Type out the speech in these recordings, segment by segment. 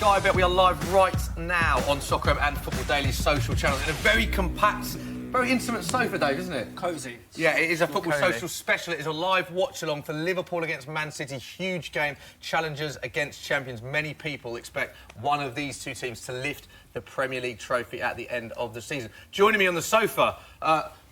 Sky Bet. We are live right now on Soccer and Football Daily's social channels in a very compact, very intimate sofa, Dave, isn't it? Cosy. Yeah, it is a Football Social special. It is a live watch-along for Liverpool against Man City. Huge game. Challengers against champions. Many people expect one of these two teams to lift the Premier League trophy at the end of the season. Joining me on the sofa,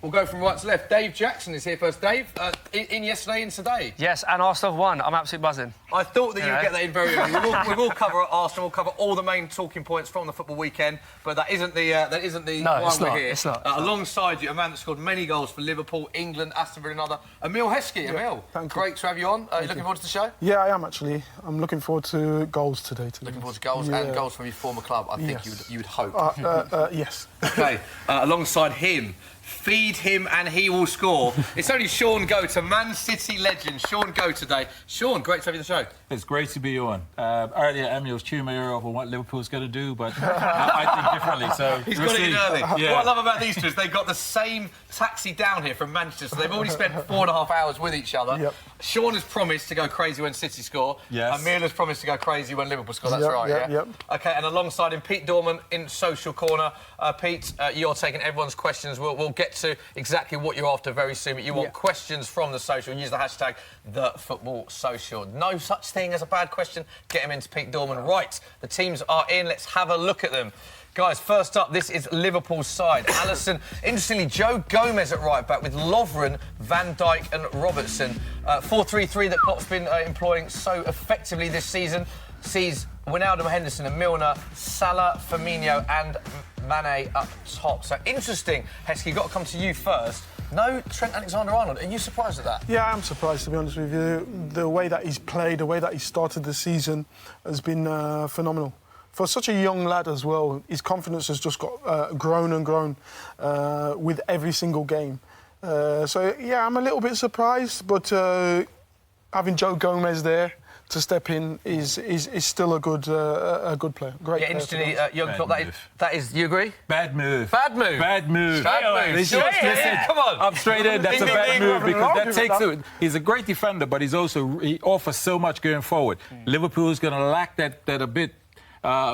we'll go from right to left. Dave Jackson is here first. Dave, in yesterday, in today. Yes, and Arsenal have won. I'm absolutely buzzing. I thought that you'd get that in very early. We will cover Arsenal. We'll cover all the main talking points from the football weekend, but that isn't the No, one we're here. It's not. Alongside you, a man that scored many goals for Liverpool, England, Aston Villa, another. Emile Heskey. Emile, Great to have you on. You looking forward to the show? Yeah, I am actually. I'm looking forward to goals today. Looking forward to goals and goals from your former club. I think you would hope. Yes. Okay. Alongside him. Feed him and he will score. It's only Shaun Go to Man City legend. Shaun Go today. Shaun, great to have you on the show. It's great to be on. Earlier, Emile was chewing my ear off on what Liverpool's going to do, but I think differently. So He's got it in early. Yeah. What I love about these two is they've got the same taxi down here from Manchester, so they've already spent 4.5 hours with each other. Yep. Shaun has promised to go crazy when City score. Yes. Emile has promised to go crazy when Liverpool score. That's right, yeah? Yep. OK, and alongside him, Pete Dorman in Social Corner. Pete, you're taking everyone's questions. We'll get to exactly what you're after very soon, but you want questions from the social. Use the hashtag #TheFootballSocial. No such thing as a bad question. Get them into Pete Dorman. Right, the teams are in. Let's have a look at them. Guys, first up, this is Liverpool's side. Alisson, interestingly, Joe Gomez at right-back with Lovren, Van Dijk and Robertson. 4-3-3 that Klopp's been employing so effectively this season sees Wijnaldum, Henderson and Milner, Salah, Firmino and Mane up top. So interesting. Heskey, got to come to you first. No Trent Alexander-Arnold. Are you surprised at that? Yeah, I'm surprised, to be honest with you. The way that he's played, the way that he started the season has been phenomenal. For such a young lad as well, his confidence has just got grown and grown with every single game. So, yeah, I'm a little bit surprised, but having Joe Gomez there to step in is still a good player. Great. Yeah, interestingly, Jurgen Klopp, that is. You agree? Bad move. Bad move. Bad move. Bad move. Listen, Come on. I'm straight in. That's Ding, a ding, bad ding. move because that takes it. He's a great defender, but he offers so much going forward. Liverpool's going to lack that a bit.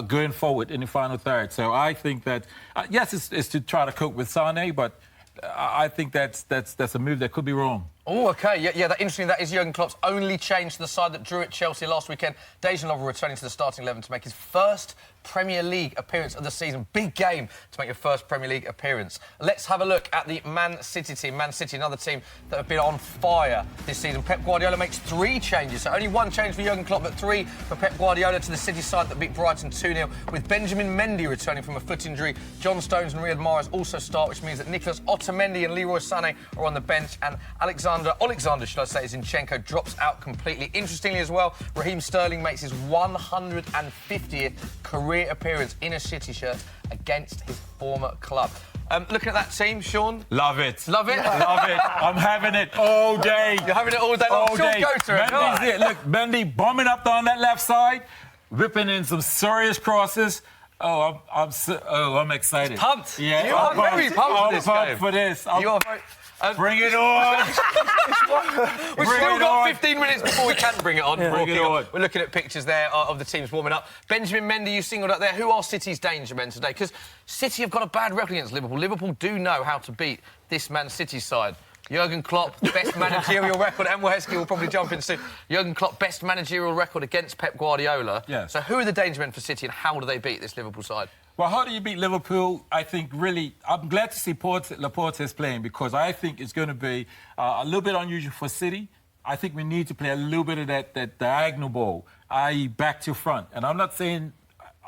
Going forward in the final third. So I think that, yes, it's to try to cope with Sané, but I think that's a move that could be wrong. Oh, OK. Yeah, that interesting. That is Jurgen Klopp's only change to the side that drew at Chelsea last weekend. Dejan Lovren returning to the starting 11 to make his first Premier League appearance of the season. Big game to make your first Premier League appearance. Let's have a look at the Man City team. Man City, another team that have been on fire this season. Pep Guardiola makes 3 changes. So only 1 change for Jurgen Klopp, but 3 for Pep Guardiola to the City side that beat Brighton 2-0. With Benjamin Mendy returning from a foot injury. John Stones and Riyad Mahrez also start, which means that Nicolas Otamendi and Leroy Sané are on the bench. And Alexander Zinchenko drops out completely. Interestingly as well, Raheem Sterling makes his 150th career appearance in a City shirt against his former club. Looking at that team, Shaun? Love it. Love it? Love it. I'm having it all day. You're having it all day long. All Shaun, day. go to it. Mendy's it. Look, Mendy bombing up on that left side, whipping in some serious crosses. Oh, I'm excited. He's pumped. Yeah, you are very pumped for this. You are very... Bring it on! We've still got 15 minutes before we can bring it on. We're looking at pictures there of the teams warming up. Benjamin Mendy, you singled up there. Who are City's danger men today? Because City have got a bad record against Liverpool. Liverpool do know how to beat this Man City side. Jurgen Klopp, best managerial record. Emile Heskey will probably jump in soon. Jurgen Klopp, best managerial record against Pep Guardiola. Yes. So who are the danger men for City and how do they beat this Liverpool side? Well, how do you beat Liverpool? I think really, I'm glad to see Laporte is playing because I think it's going to be a little bit unusual for City. I think we need to play a little bit of that diagonal ball, i.e. back to front. And I'm not saying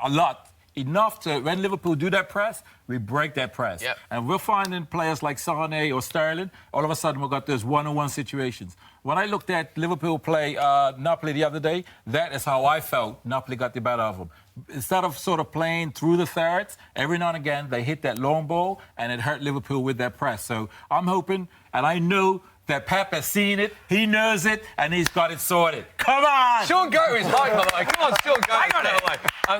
a lot. Enough to, when Liverpool do that press, we break that press. Yep. And we're finding players like Sané or Sterling, all of a sudden we've got those one-on-one situations. When I looked at Liverpool play Napoli the other day, that is how I felt Napoli got the better of them. Instead of sort of playing through the thirds, every now and again they hit that long ball and it hurt Liverpool with their press. So I'm hoping, and I know that Pep has seen it, he knows it, and he's got it sorted. Come on! Shaun, go is high, by the way. Come on, Shaun, go. Hang on it.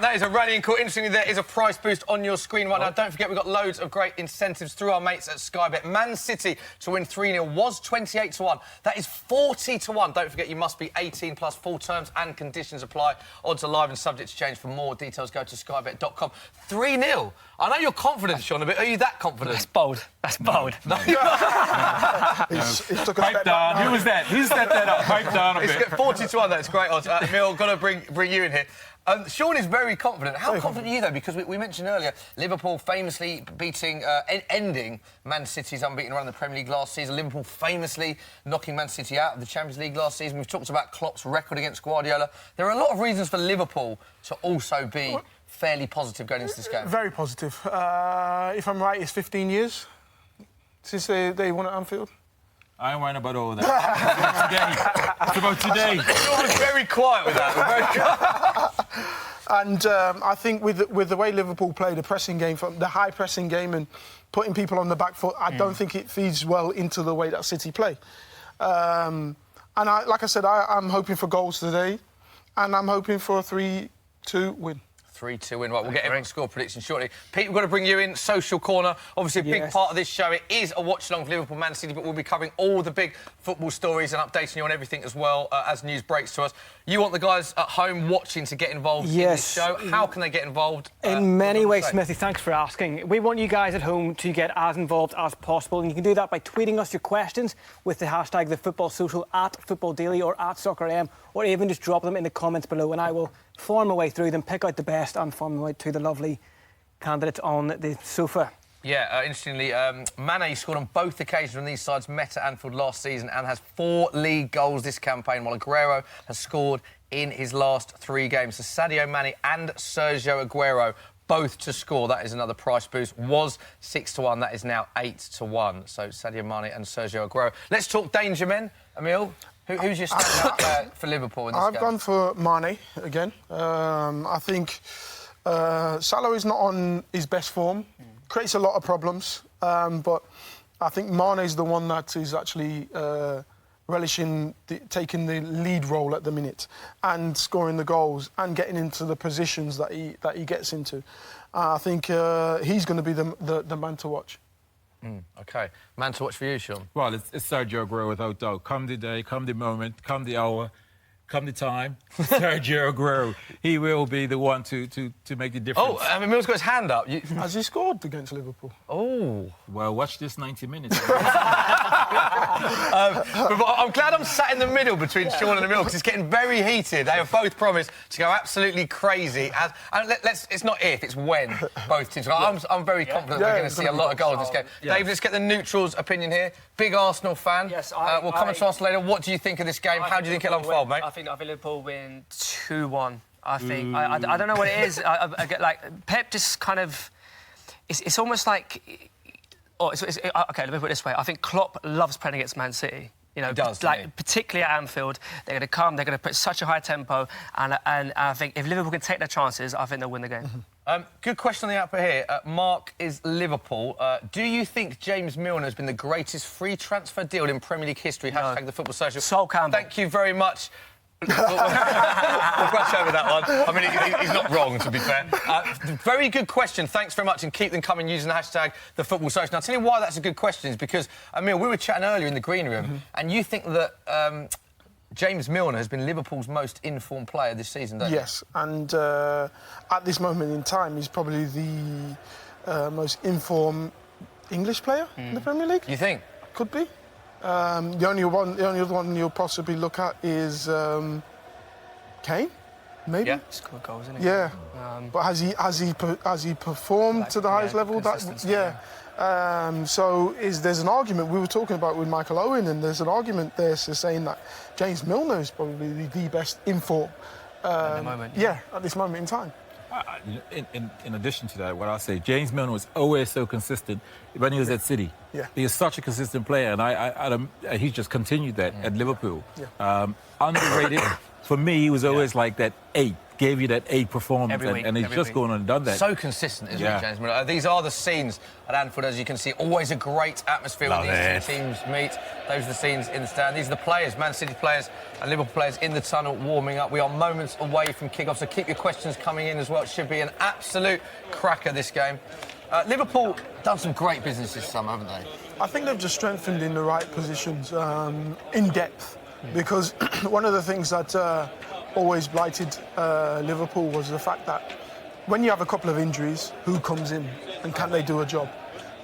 That is a rallying call. Interestingly, there is a price boost on your screen right now. Don't forget, we've got loads of great incentives through our mates at Sky Bet. Man City to win 3-0 was 28-1. That is 40-1. Don't forget, you must be 18 plus. Full terms and conditions apply. Odds are live and subject to change. For more details, go to skybet.com. 3-0. I know you're confident, Shaun, a bit. Are you that confident? That's bold. That's bold. No. Pipe down. Who was that? Who set that up? Pipe down a bit. It's 40-1, that's great odds. Emile, got to bring you in here. Shaun is very confident. How confident are you, though? Because we mentioned earlier, Liverpool famously ending Man City's unbeaten run in the Premier League last season. Liverpool famously knocking Man City out of the Champions League last season. We've talked about Klopp's record against Guardiola. There are a lot of reasons for Liverpool to also be fairly positive going into this game. Very positive. If I'm right, it's 15 years since they won at Anfield. I ain't worrying about all that. It's about today. Shaun was very quiet with that. And I think with the way Liverpool play, the pressing game, the high pressing game and putting people on the back foot, I don't think it feeds well into the way that City play. And like I said, I'm hoping for goals today, and I'm hoping for a 3-2 win. 3-2 win. Right, we'll get everyone's score prediction shortly. Pete, we've got to bring you in. Social Corner. Obviously, a big part of this show. It is a watch-along for Liverpool, Man City, but we'll be covering all the big football stories and updating you on everything as well as news breaks to us. You want the guys at home watching to get involved in this show. How can they get involved? In many ways, Smithy, thanks for asking. We want you guys at home to get as involved as possible, and you can do that by tweeting us your questions with the hashtag #TheFootballSocial, @FootballDaily or @SoccerAM, or even just drop them in the comments below, and I will form my way through them, pick out the best and form my way to the lovely candidates on the sofa. Yeah, interestingly, Mane scored on both occasions when these sides met at Anfield last season and has 4 league goals this campaign, while Aguero has scored in his last 3 games. So Sadio Mane and Sergio Aguero both to score. That is another price boost. Was 6-1. That is now 8-1. So Sadio Mane and Sergio Aguero. Let's talk danger men. Emile, who's your stand-up for Liverpool in this game? I've gone for Mane again. I think Salah is not on his best form. Creates a lot of problems. But I think Mane is the one that is actually relishing taking the lead role at the minute and scoring the goals and getting into the positions that he gets into. I think he's going to be the man to watch. OK. Man to watch for you, Shaun? Well, it's Sergio Aguero without doubt. Come the day, come the moment, come the hour, come the time. Sergio Aguero, he will be the one to make the difference. Oh, Emile's got his hand up. Has he scored against Liverpool? Oh. Well, watch this 90 minutes. I'm glad I'm sat in the middle between Shaun and Emile because it's getting very heated. They have both promised to go absolutely crazy. It's not if, it's when both teams. I'm very confident we're going to see a lot of goals in this game. Yeah. Dave, let's get the neutral's opinion here. Big Arsenal fan. Yes, we'll come to Arsenal later. What do you think of this game? How do you think it'll unfold, mate? I think Liverpool win 2-1. I think I don't know what it is. I get like Pep just kind of. It's almost like. Okay, let me put it this way. I think Klopp loves playing against Man City. You know, he does, like particularly at Anfield, they're going to come. They're going to put such a high tempo, and I think if Liverpool can take their chances, I think they'll win the game. Good question on the output here. Mark is Liverpool. Do you think James Milner has been the greatest free transfer deal in Premier League history? Hashtag the Football Social. Sol Campbell. Thank you very much. We'll brush over that one. I mean, he's not wrong, to be fair. Very good question. Thanks very much, and keep them coming using the hashtag the Football Social. Now, I'll tell you why that's a good question is because, Emile, we were chatting earlier in the green room, and you think that James Milner has been Liverpool's most informed player this season, don't you? Yes, and at this moment in time, he's probably the most informed English player in the Premier League. You think? Could be. The only other one you'll possibly look at is Kane, maybe. Yeah, scored goals, isn't he? Yeah, but has he performed to the highest level? So there's an argument we were talking about with Michael Owen, and there's an argument there saying that James Milner is probably the best informed. At the moment. Yeah, at this moment in time. In addition to that, what I say, James Milner was always so consistent when he was at City. Yeah. He is such a consistent player, and he's just continued that at Liverpool. Yeah. Underrated, for me, he was always like that 8. Gave you that 8 performance, Every week, and he's every just week. gone and done that. So consistent, isn't it, James Milner? These are the scenes at Anfield, as you can see. Always a great atmosphere Love when these two teams meet. Those are the scenes in the stand. These are the players, Man City players and Liverpool players in the tunnel warming up. We are moments away from kickoff, so keep your questions coming in as well. It should be an absolute cracker, this game. Liverpool done some great business this summer, haven't they? I think they've just strengthened in the right positions, in depth, because one of the things that always blighted Liverpool was the fact that when you have a couple of injuries, who comes in and can they do a job?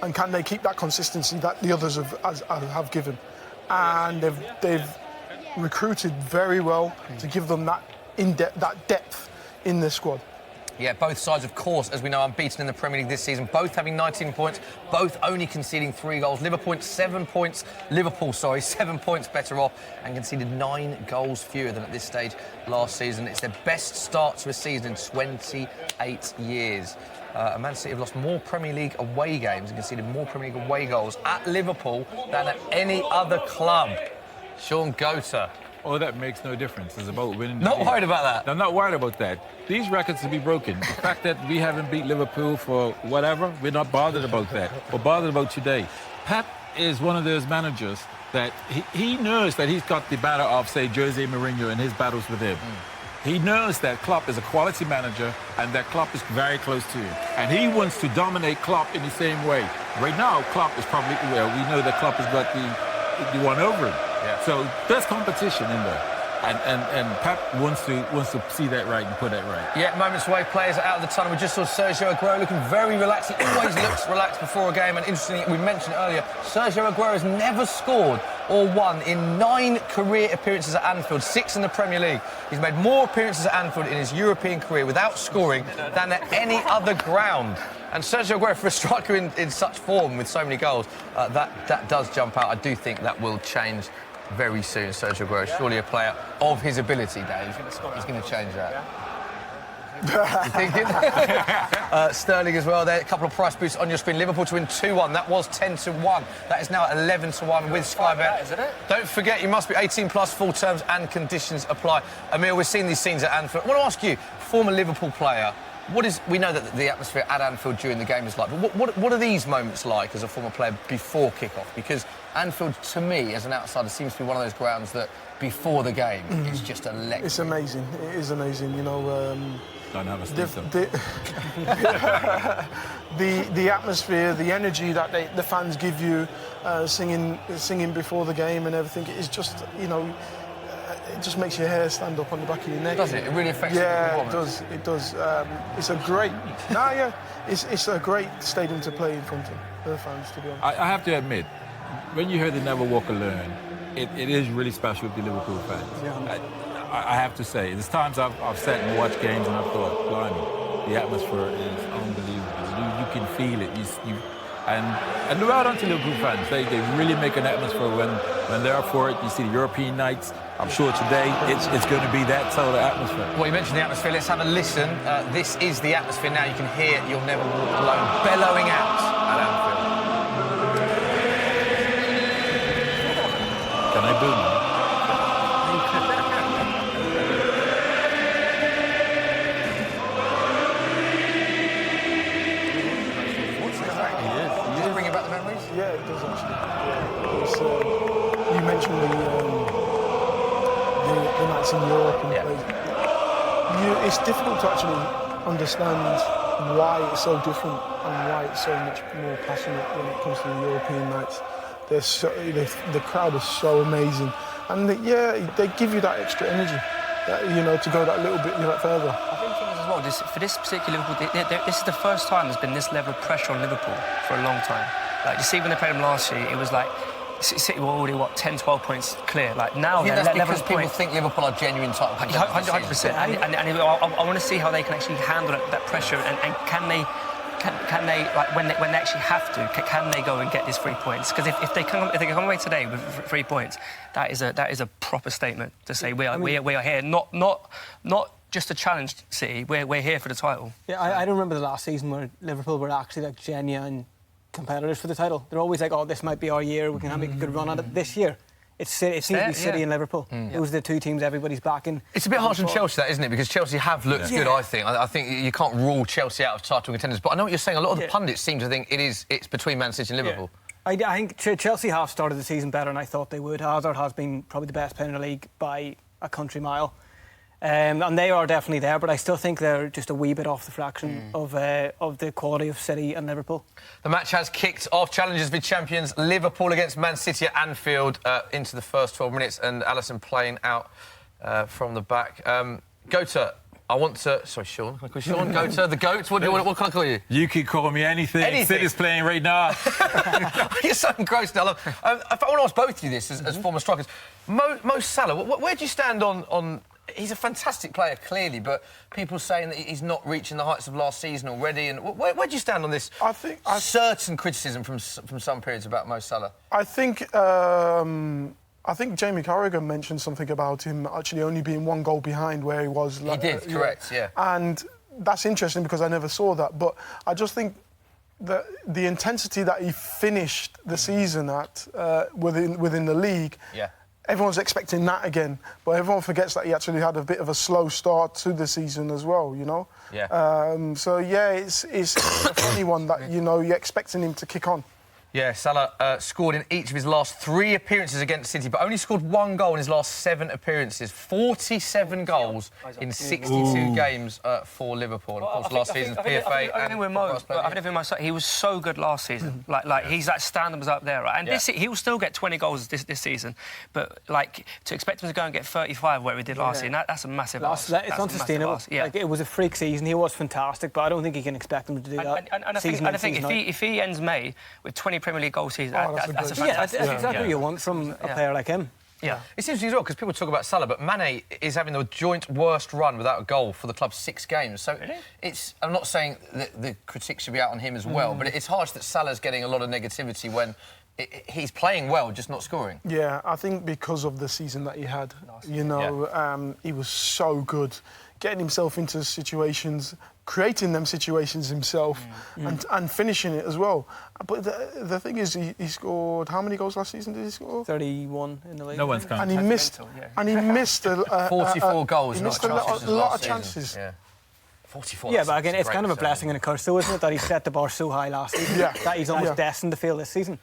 And can they keep that consistency that the others have given? And they've recruited very well to give them that depth in the squad. Yeah, both sides, of course, as we know, unbeaten in the Premier League this season. Both having 19 points, both only conceding 3 goals. Liverpool, 7 points better off and conceded 9 goals fewer than at this stage last season. It's their best start to a season in 28 years. And Man City have lost more Premier League away games and conceded more Premier League away goals at Liverpool than at any other club. Shaun, Gota. Oh, that makes no difference. It's about winning. Not worried about that. I'm not worried about that. These records will be broken. The fact that we haven't beat Liverpool for whatever, we're not bothered about that. We're bothered about today. Pep is one of those managers that he knows that he's got the battle of, say, Jose Mourinho and his battles with him. He knows that Klopp is a quality manager and that Klopp is very close to him. And he wants to dominate Klopp in the same way. Right now, Klopp is probably, well, we know that Klopp has got the one over him. Yeah. So there's competition in there. And Pep wants to see that right and put that right. Yeah, moments away, players are out of the tunnel. We just saw Sergio Aguero looking very relaxed. He always looks relaxed before a game. And interestingly, we mentioned earlier, Sergio Aguero has never scored or won in 9 career appearances at Anfield, 6 in the Premier League. He's made more appearances at Anfield in his European career without scoring than at any other ground. And Sergio Aguero, for a striker in such form with so many goals, that does jump out. I do think that will change very soon. Sergio Aguero, surely a player of his ability, Dave. He's going to change that. You thinking? Sterling as well there. A couple of price boosts on your screen. Liverpool to win 2-1. That was 10-1. That is now 11-1 with Sky Bet. Isn't it? Don't forget, you must be 18 plus. Full terms and conditions apply. Emile, we've seen these scenes at Anfield. I want to ask you, former Liverpool player, we know that the atmosphere at Anfield during the game is like, but what are these moments like as a former player before kickoff? Because Anfield, to me, as an outsider, seems to be one of those grounds that before the game is just electric. It's amazing. It is amazing. You know, Don't have a the atmosphere, the energy that the fans give you, singing before the game and everything. It's just, you know, it just makes your hair stand up on the back of your neck. Does it? It really affects the performance. It does. It's a great. It's a great stadium to play in front of the fans, to be honest. I have to admit, when you hear the Never Walk Alone, it is really special with the Liverpool fans. Yeah. I have to say, there's times I've sat and watched games and I've thought, blimey, the atmosphere is unbelievable. You can feel it. And well done to Liverpool fans. They really make an atmosphere when they're for it. You see the European nights. I'm sure today it's going to be that sort of atmosphere. Well, you mentioned the atmosphere. Let's have a listen. This is the atmosphere now. You can hear You'll Never Walk Alone bellowing out at Anfield. Can I boom? Does it bring you back the memories? Yeah, it does actually. Yeah. You mentioned the nights in Europe and places. It's difficult to actually understand why it's so different and why it's so much more passionate when it comes to the European nights. The crowd is so amazing, and they give you that extra energy, to go that little bit further. I think as well, for this particular Liverpool, this is the first time there's been this level of pressure on Liverpool for a long time. Like, you see, when they played them last year, it was like City were already, 10, 12 points clear. Like, now they're that's level because of people points. think Liverpool are genuine title contenders. 100%. And I want to see how they can actually handle that pressure, and can they, like, when they actually have to, can they go and get these 3 points? Because if they come away today with 3 points, that is a proper statement to say we are here, not just to challenge City. We're here for the title. Yeah, I don't remember the last season where Liverpool were actually like genuine competitors for the title. They're always like, oh, this might be our year, we can make a good run at it. This year, It seems to be City and Liverpool. Those are the two teams everybody's backing. It's a bit harsh on Chelsea, that, isn't it? Because Chelsea have looked good, I think. I think you can't rule Chelsea out of title contenders. But I know what you're saying. A lot of the pundits seem to think it's between Man City and Liverpool. I think Chelsea have started the season better than I thought they would. Hazard has been probably the best player in the league by a country mile. And they are definitely there, but I still think they're just a wee bit off the fraction of the quality of City and Liverpool. The match has kicked off. Challengers v champions Liverpool against Man City at Anfield into the first 12 minutes, and Alisson playing out from the back. Goater, I want to... Sorry, Shaun. Can I call you Shaun? Goater, the GOAT? What can I call you? You can call me anything. City's playing right now. You're so engrossed now. I want to ask both of you this as former strikers. Mo Salah, where do you stand on... He's a fantastic player, clearly, but people saying that he's not reaching the heights of last season already. And where do you stand on this certain criticism from some periods about Mo Salah? I think Jamie Carragher mentioned something about him actually only being one goal behind where he was. He did, correct, yeah. And that's interesting because I never saw that. But I just think that the intensity that he finished the season at within the league... Yeah. Everyone's expecting that again, but everyone forgets that he actually had a bit of a slow start to the season as well, you know? Yeah. It's a funny one that, you know, you're expecting him to kick on. Yeah, Salah scored in each of his last 3 appearances against City, but only scored 1 goal in his last 7 appearances. 47 goals in 62 games for Liverpool. And of course, last season's PFA. I think with Mo, he was so good last season. His standard was up there, right? And he will still get 20 goals this season, but to expect him to go and get 35 where he did last season, that's a massive loss. It's unsustainable. It was a freak season. He was fantastic, but I don't think you can expect him to do that. And I think if he ends May with 20 Premier League goal season. That's a fantastic. That's exactly what you want from a player like him. Yeah. It's interesting as well because people talk about Salah, but Mane is having the joint worst run without a goal for the club's 6 games. So I'm not saying that the critiques should be out on him as well, but it's harsh that Salah's getting a lot of negativity when he's playing well, just not scoring. Yeah, I think because of the season that he had, he was so good, getting himself into situations, creating them situations himself, and finishing it as well. But the thing is, he scored... How many goals last season did he score? 31 in the league. No one's counting. And he missed... 44 goals. He missed a lot of chances. Yeah. 44. Yeah, but again, it's kind of a blessing and a curse, though, isn't it, that he set the bar so high last season that he's almost destined to fail this season.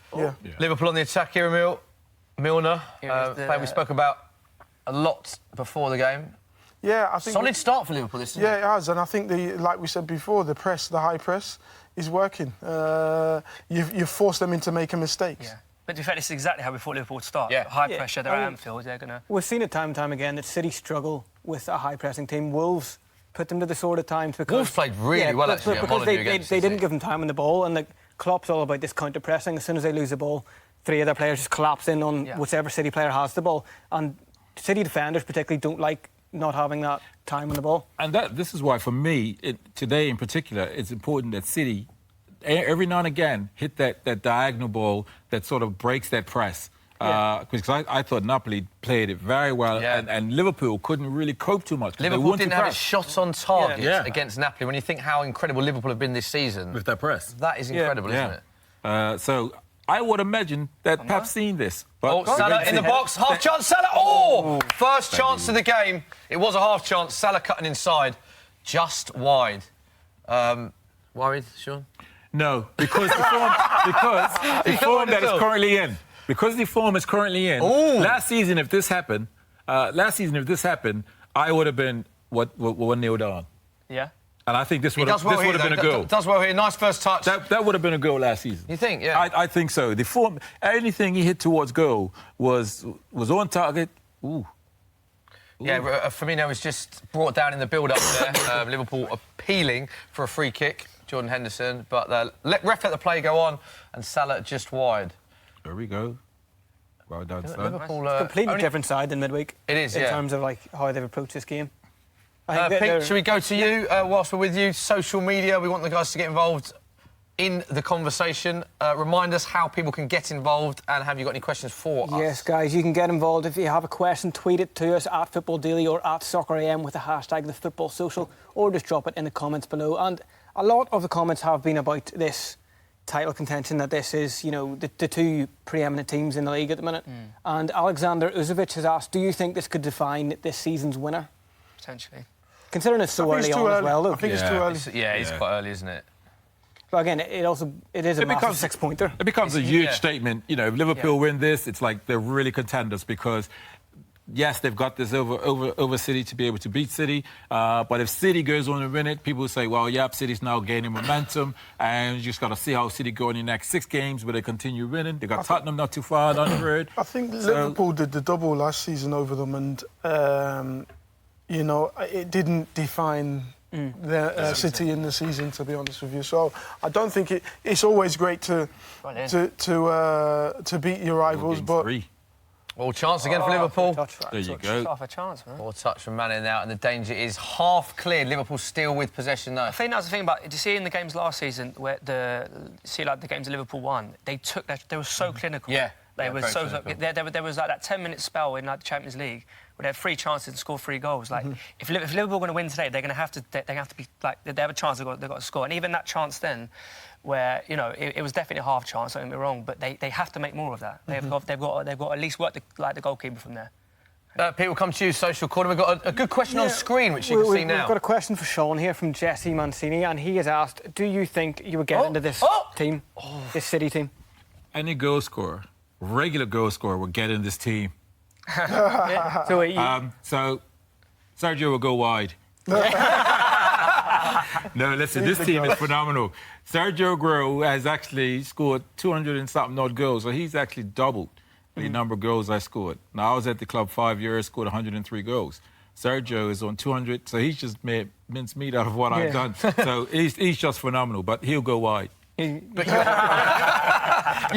Liverpool on the attack here, Emile. Milner, player we spoke about a lot before the game. Yeah, I think... Solid start for Liverpool this season. Yeah, it has, and I think, like we said before, the high press, is working. You've forced them into making mistakes. Yeah. But in fact, it's exactly how we thought Liverpool would start. Yeah. High pressure, they're at Anfield, they're going to... We've seen it time and time again that City struggle with a high-pressing team. Wolves put them to the sword at times because... Wolves played really well, actually. Because they didn't give them time on the ball, and Klopp's all about this counter-pressing. As soon as they lose the ball, 3 of their players just collapse in on whichever City player has the ball. And City defenders particularly don't like not having that time on the ball. And this is why, for me, today in particular, it's important that City, every now and again, hit that diagonal ball that sort of breaks that press. Because I thought Napoli played it very well, and Liverpool couldn't really cope too much. Liverpool didn't have a shot on target against Napoli. When you think how incredible Liverpool have been this season... With their press. That is incredible, isn't it? So I would imagine that Pep's seen this. But Salah in the box, half chance, Salah! Oh! First chance of the game. It was a half chance. Salah cutting inside, just wide. Worried, Shaun? No, because the form that is currently in. Because the form is currently in. Last season, if this happened, I would have been 1-0 down. Yeah. And I think this would have been a goal. Does well here. Nice first touch. That would have been a goal last season. You think? Yeah. I think so. The form, anything he hit towards goal was on target. Ooh. Yeah, Firmino was just brought down in the build-up there. Liverpool appealing for a free kick. Jordan Henderson, but ref let the play go on, and Salah just wide. There we go. Well done, son. Liverpool, completely different side than midweek. It is, in terms of how they've approached this game. Pete, should we go to you whilst we're with you? Social media, we want the guys to get involved in the conversation. Remind us how people can get involved, and have you got any questions for us? Yes, guys, you can get involved. If you have a question, tweet it to us at Football Daily or at SoccerAM with the hashtag #TheFootballSocial, or just drop it in the comments below. And a lot of the comments have been about this title contention that this is, the two preeminent teams in the league at the minute. And Alexander Uzovic has asked, do you think this could define this season's winner? Potentially. Considering it's so early on as well, though. I think it's too early. It's quite early, isn't it? But again, it is a massive six-pointer. It becomes a huge statement. If Liverpool win this, it's like they're really contenders because, yes, they've got this over City to be able to beat City. But if City goes on to win it, people will say, well, City's now gaining momentum. And you just got to see how City go in the next 6 games where they continue winning. They got Tottenham not too far down the road. I think Liverpool did the double last season over them. And, it didn't define the City in the season, to be honest with you. So I don't think it's always great to beat your rivals, but... Well, chance again for Liverpool. There you go. Half a chance, man. More touch from Man now, and the danger is half cleared. Liverpool still with possession, though. I think that's the thing about. Did you see in the games last season where the games Liverpool won? They were so clinical. Yeah. They were so there was like that 10-minute spell in the Champions League where they had 3 chances and scored 3 goals. Like if Liverpool are going to win today, they're going to have to be like they have a chance. They've got to score, and even that chance then, where it was definitely a half chance. Don't get me wrong, but they have to make more of that. They've got at least work the goalkeeper from there. People come to you, social corner. We've got a good question on screen, which you can see now. We've got a question for Shaun here from Jesse Mancini, and he has asked, do you think you would get into this team, this City team? Any goal scorer, regular goal scorer, will get in this team. So Sergio will go wide. No, listen, this team is phenomenal. Sergio Aguero has actually scored 200 and something odd goals, so he's actually doubled the number of goals I scored. Now, I was at the club 5 years, scored 103 goals. Sergio is on 200, so he's just made mincemeat out of what I've done. So he's just phenomenal, but he'll go wide. You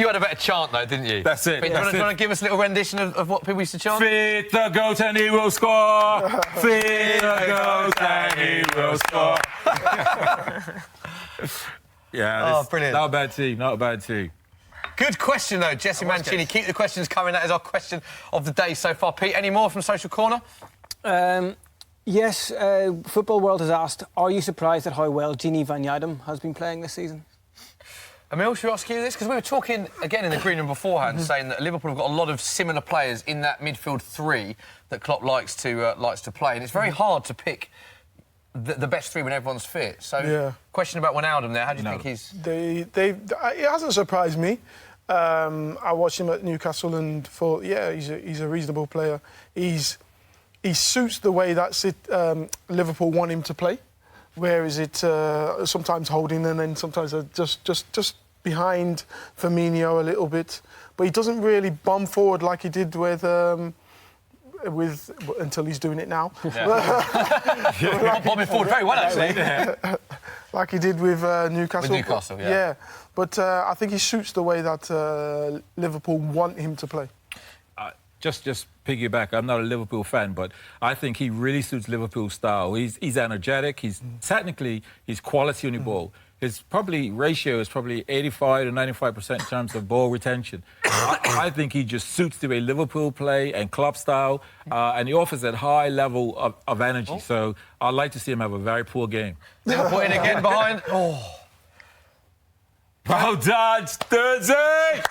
had a better chant, though, didn't you? That's it. Do you want to give us a little rendition of what people used to chant? Feed the goat and he will score. Feed the goat and he will score. Brilliant. Not a bad team, not a bad team. Good question, though, Jesse Mancini. Keep the questions coming. That is our question of the day so far. Pete, any more from Social Corner? Yes, Football World has asked, are you surprised at how well Gini Van Yadem has been playing this season? Emile, should we ask you this? Because we were talking, again, in the green room beforehand, saying that Liverpool have got a lot of similar players in that midfield 3 that Klopp likes to play. And it's very hard to pick the best 3 when everyone's fit. So, question about Wijnaldum there. How do you think he's... It hasn't surprised me. I watched him at Newcastle and thought, he's a reasonable player. He suits the way that Liverpool want him to play. Where is it sometimes holding and then sometimes just behind Firmino a little bit. But he doesn't really bomb forward like he did with until he's doing it now. Bombing forward very well, actually. Like he did with Newcastle. With Newcastle, yeah. But I think he suits the way that Liverpool want him to play. Just piggyback, I'm not a Liverpool fan, but I think he really suits Liverpool's style. He's energetic. He's quality on the ball. His ratio is probably 85 to 95% in terms of ball retention. I think he just suits the way Liverpool play and club style, and he offers that high level of energy. So I'd like to see him have a very poor game. Liverpool in again behind. Well done, Sturridge!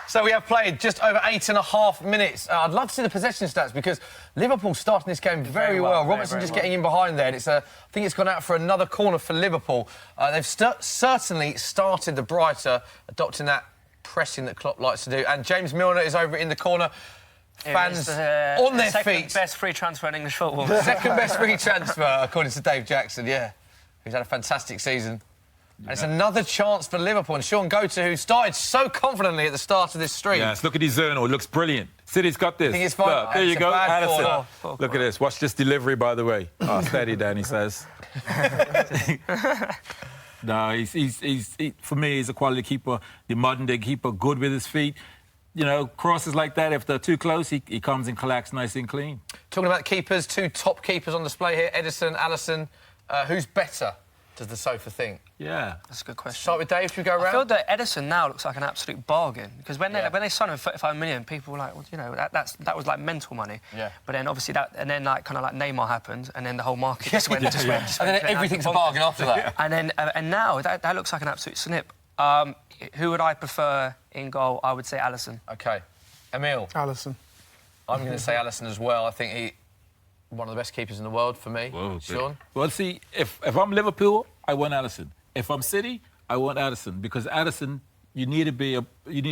So we have played just over 8.5 minutes. I'd love to see the possession stats because Liverpool starting this game very well. Robertson just getting in behind there. And I think it's gone out for another corner for Liverpool. They've certainly started the brighter, adopting that pressing that Klopp likes to do. And James Milner is over in the corner. Fans on their feet. Second best free transfer in English football. Second best free transfer, according to Dave Jackson, who's had a fantastic season. And it's another chance for Liverpool. And Shaun, who started so confidently at the start of this stream. Yes, look at his zonal. It looks brilliant. City's got this. I think it's fine. Look, there you go, Addison. Look at this. Watch this delivery, by the way. Steady, Danny says. No, he's for me, he's a quality keeper. The modern-day keeper, good with his feet. Crosses like that, if they're too close, he comes and collects nice and clean. Talking about keepers, 2 top keepers on display here, Ederson, Alisson. Who's better? does the sofa think? Yeah. That's a good question. Start with Dave. Should we go I feel around? that Edison now looks like an absolute bargain because when Yeah. they signed him for 35 million, people were like, well, you know, that was like mental money. Yeah. But then obviously like kind of like Neymar happened, and then the whole market just went. Just went And then everything's a bargain after that. And then and now that looks like an absolute snip. Who would I prefer in goal? I would say Alisson. OK. Emile. Alisson. I'm going to say Alisson as well. I think he one of the best keepers in the world for me. Whoa, Shaun? Well, see, if I'm Liverpool, I want Alisson. If I'm City, I want Alisson because Alisson, you need to be able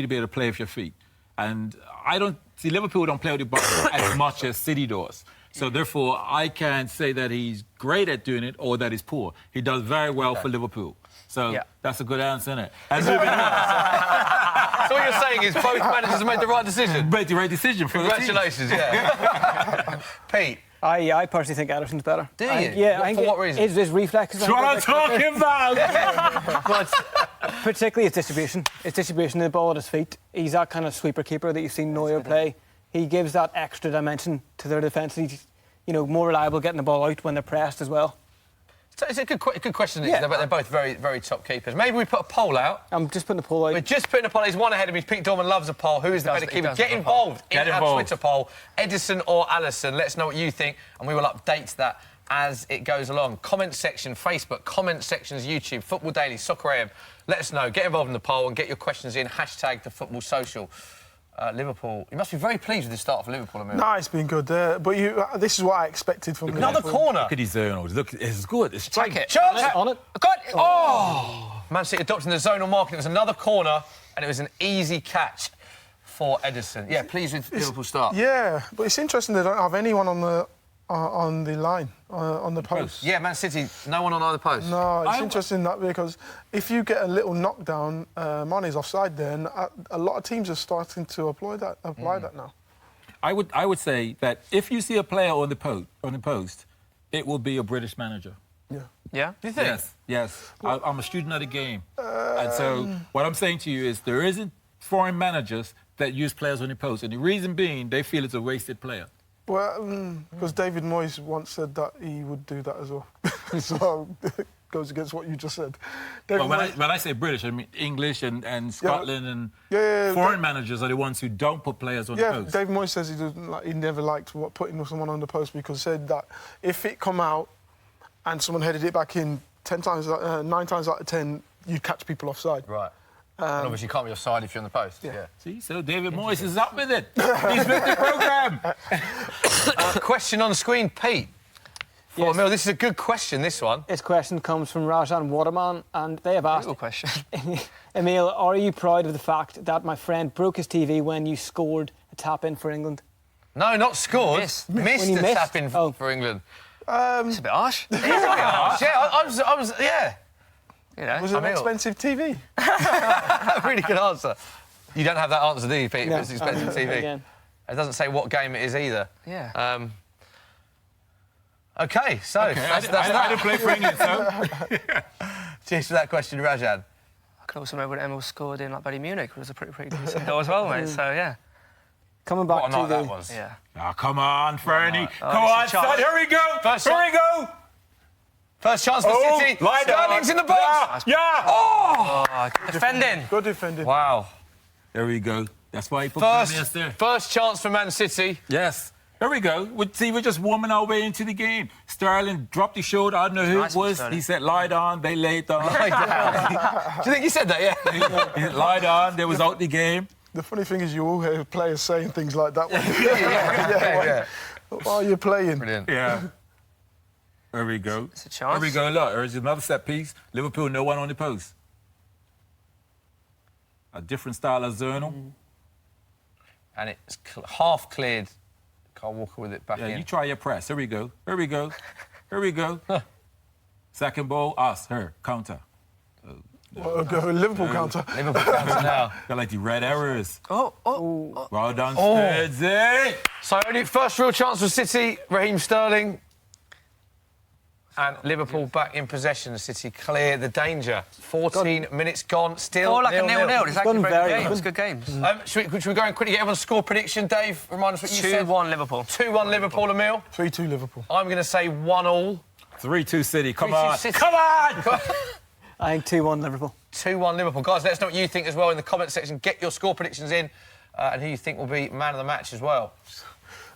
to play with your feet. And I don't see Liverpool don't play with the ball as much as City does. So therefore, I can't say that he's great at doing it or that he's poor. He does very well for Liverpool. So that's a good answer, isn't it? And moving on. So what you're saying is both managers have made the right decision? Made the right decision for the team. Congratulations, yeah. Pete? I personally think Ederson's better. Do you? I think For what reason? His reflexes. That's what I'm talking about! But particularly his distribution. His distribution of the ball at his feet. He's that kind of sweeper keeper that you've seen Neuer play. He gives that extra dimension to their defence. He's, more reliable getting the ball out when they're pressed as well. So it's a good question. Yeah. They're both very, very top keepers. Maybe we put a poll out. I'm just putting the poll out. We're just putting a poll. He's one ahead of me. Pete Dorman loves a poll. Who is the better keeper? Get involved in our Twitter poll. Edison or Alisson? Let us know what you think, and we will update that as it goes along. Comment section, Facebook. Comment sections, YouTube. Football Daily, Soccer AM. Let us know. Get involved in the poll and get your questions in. Hashtag the Football Social. Liverpool. You must be very pleased with the start for Liverpool, Emile. No, it's been good there. But this is what I expected from Another Liverpool. corner. Look at these zonals. Look, it's good. It's Take it. Chance. On it. Got it. Oh! Man City adopting the zonal marking. It was another corner, and it was an easy catch for Edison. Yeah, pleased with Liverpool's start. Yeah, but it's interesting they don't have anyone on the line, on the post. Yeah, Man City, no one on either post. No, it's interesting that because if you get a little knockdown, Mane's offside there, and a lot of teams are starting to apply that now. I would say that if you see a player on the post, it will be a British manager. Yeah. Yeah? Do you think? Yes. I'm a student of the game. And so what I'm saying to you is there isn't foreign managers that use players on the post. And the reason being, they feel it's a wasted player. Well, because David Moyes once said that he would do that as well. So it goes against what you just said. But when I say British, I mean English and Scotland and foreign managers are the ones who don't put players on the post. David Moyes says he never liked putting someone on the post because he said that if it come out and someone headed it back in 9 times out of 10, you'd catch people offside. Right. And obviously you can't be offside if you're on the post. Yeah. See, so David Moyes is up with it. He's with the programme. Question on screen, Pete. For Emile, this is a good question, this one. This question comes from Rajan Waterman, and they have asked... Good question. Emile, are you proud of the fact that my friend broke his TV when you scored a tap-in for England? No, not scored. Missed. Missed When you a missed? tap-in for England. It's a bit harsh. Yeah, I was, yeah. You know. Was it an Emile. expensive TV? Really good answer. You don't have that answer, do you, Pete? No. It's expensive TV. Again. It doesn't say what game it is either. Yeah. OK, so I didn't play for England, so... Cheers for that question, Rajan. I can also remember when Emile scored in Bayern Munich. It was a pretty decent goal as well, mate. So, yeah. Coming back What a to night the... that was. Yeah. Oh, come on, Fernie. Oh, Come on, it's a chance. son. Here we go. First Here shot. we go. First chance for City. lie down. Sterling's in the box. Yeah. Oh, defending. Good defending. Wow. There we go. That's why he put Gomez there. First chance for Man City. Yes. There we go. We're just warming our way into the game. Sterling dropped his shoulder. I don't know who Nice it was. Sterling. He said, lie down. They laid down. Do you think he said that? Yeah. He said, lie down. They was out the game. The funny thing is you all hear players saying things like that. yeah. While you're playing. Brilliant. Yeah. There we go. It's a chance. There we go. Look, there's another set piece. Liverpool, no one on the post. A different style of zonal. And it's half cleared. Kyle Walker with it back Yeah, in. you try your press. Here we go. Here we go. Here we go. Second ball, us, her, counter. Liverpool counter. Liverpool counter now. Got like the red errors. Oh. Well done, Sturridge. So only first real chance for City, Raheem Sterling. And Liverpool back in possession. City clear the danger. 14 minutes gone, still Oh, like a 0-0. 0-0. It's actually gone very very good games. good. Good games. Should we go and quickly get everyone's score prediction? Dave, remind us what you said. 2-1 Liverpool. 2-1 Liverpool, Emile. 3-2 Liverpool. I'm going to say 1-1. 3-2 City. Come 3-2 on. City. Come on! I think 2-1 Liverpool. 2-1 Liverpool. Guys, let us know what you think as well in the comment section. Get your score predictions in and who you think will be man of the match as well.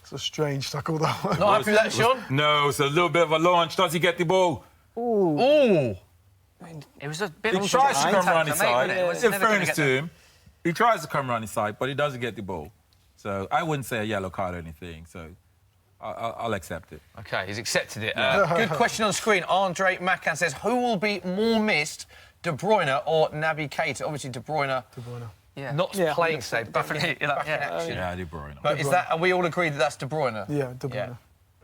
It's a strange tackle, that one. Not happy with that, Shaun? No, it's a little bit of a launch. Does he get the ball? Ooh. It was a bit. He tries to come round his side. It was In never gonna fairness get to there. him, he tries to come round his side, but he doesn't get the ball. So I wouldn't say a yellow card or anything. So I'll accept it. OK, he's accepted it. Good question on screen. Andre Macan says, who will be more missed, De Bruyne or Naby Keita? Obviously, De Bruyne. Yeah. Not playing today, back in action. Yeah, De Bruyne. But is that? Are we all agreed that that's De Bruyne? Yeah, De Bruyne.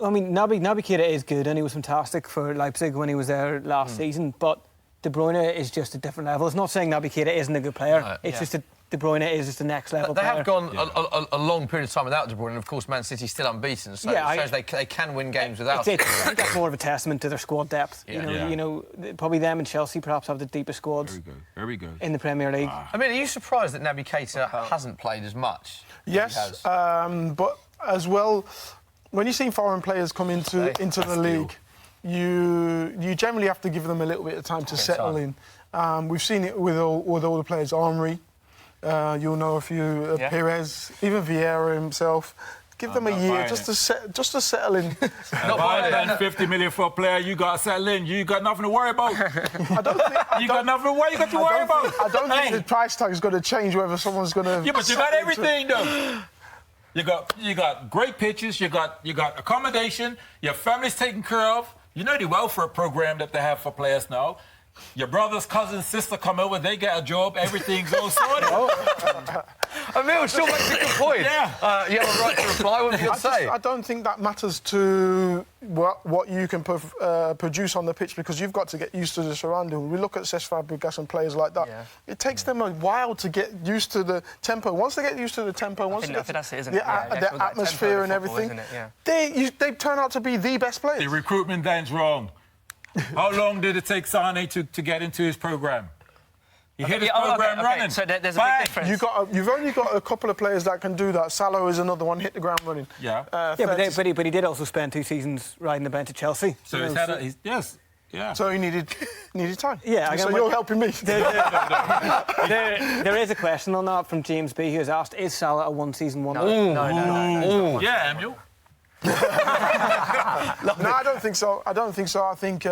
I mean, Naby Keita is good and he was fantastic for Leipzig when he was there last season, but De Bruyne is just a different level. It's not saying Naby Keita isn't a good player. It's just that De Bruyne is just the next level They player. have gone a long period of time without De Bruyne, and of course Man City's still unbeaten, so it shows they can win games without him. I think that's more of a testament to their squad depth. You know, probably them and Chelsea perhaps have the deepest squads Very good. in the Premier League. I mean, are you surprised that Naby Keita hasn't played as much? Yes, but as well, when you've seen foreign players come into the league, you generally have to give them a little bit of time to settle in. We've seen it with all the players. Henry, you'll know a few. Perez, even Vieira himself. Give them a year just to settle in. Not buying 50 million for a player. You got to settle in. You got nothing to worry about. I don't think You got nothing to worry about. I don't think the price tag is going to change whether someone's going to. Yeah, but you got everything though. You got great pitches. You got accommodation. Your family's taken care of. You know the welfare program that they have for players now. Your brother's cousin, sister come over, they get a job, everything's all sorted. Emile still makes a good point. Yeah. You have a right to reply. What do you say? I don't think that matters to what you can produce on the pitch, because you've got to get used to the surrounding. We look at Cesc Fabregas and players like that. Yeah. It takes them a while to get used to the tempo. Once they get used to the tempo, I think that's it, isn't it? The atmosphere and everything, they turn out to be the best players. The recruitment then's wrong. How long did it take Sane to get into his programme? He hit his programme running. So there's a big difference. You've only got a couple of players that can do that. Salah is another one, hit the ground running. Yeah. But he did also spend 2 seasons riding the bench at Chelsea. So yes. Yeah. So he needed time. Yeah, so you're helping me. There is a question on that from James B, who has asked, is Salah a one-season wonder? No. Yeah, Emile. No, I don't think so. I think,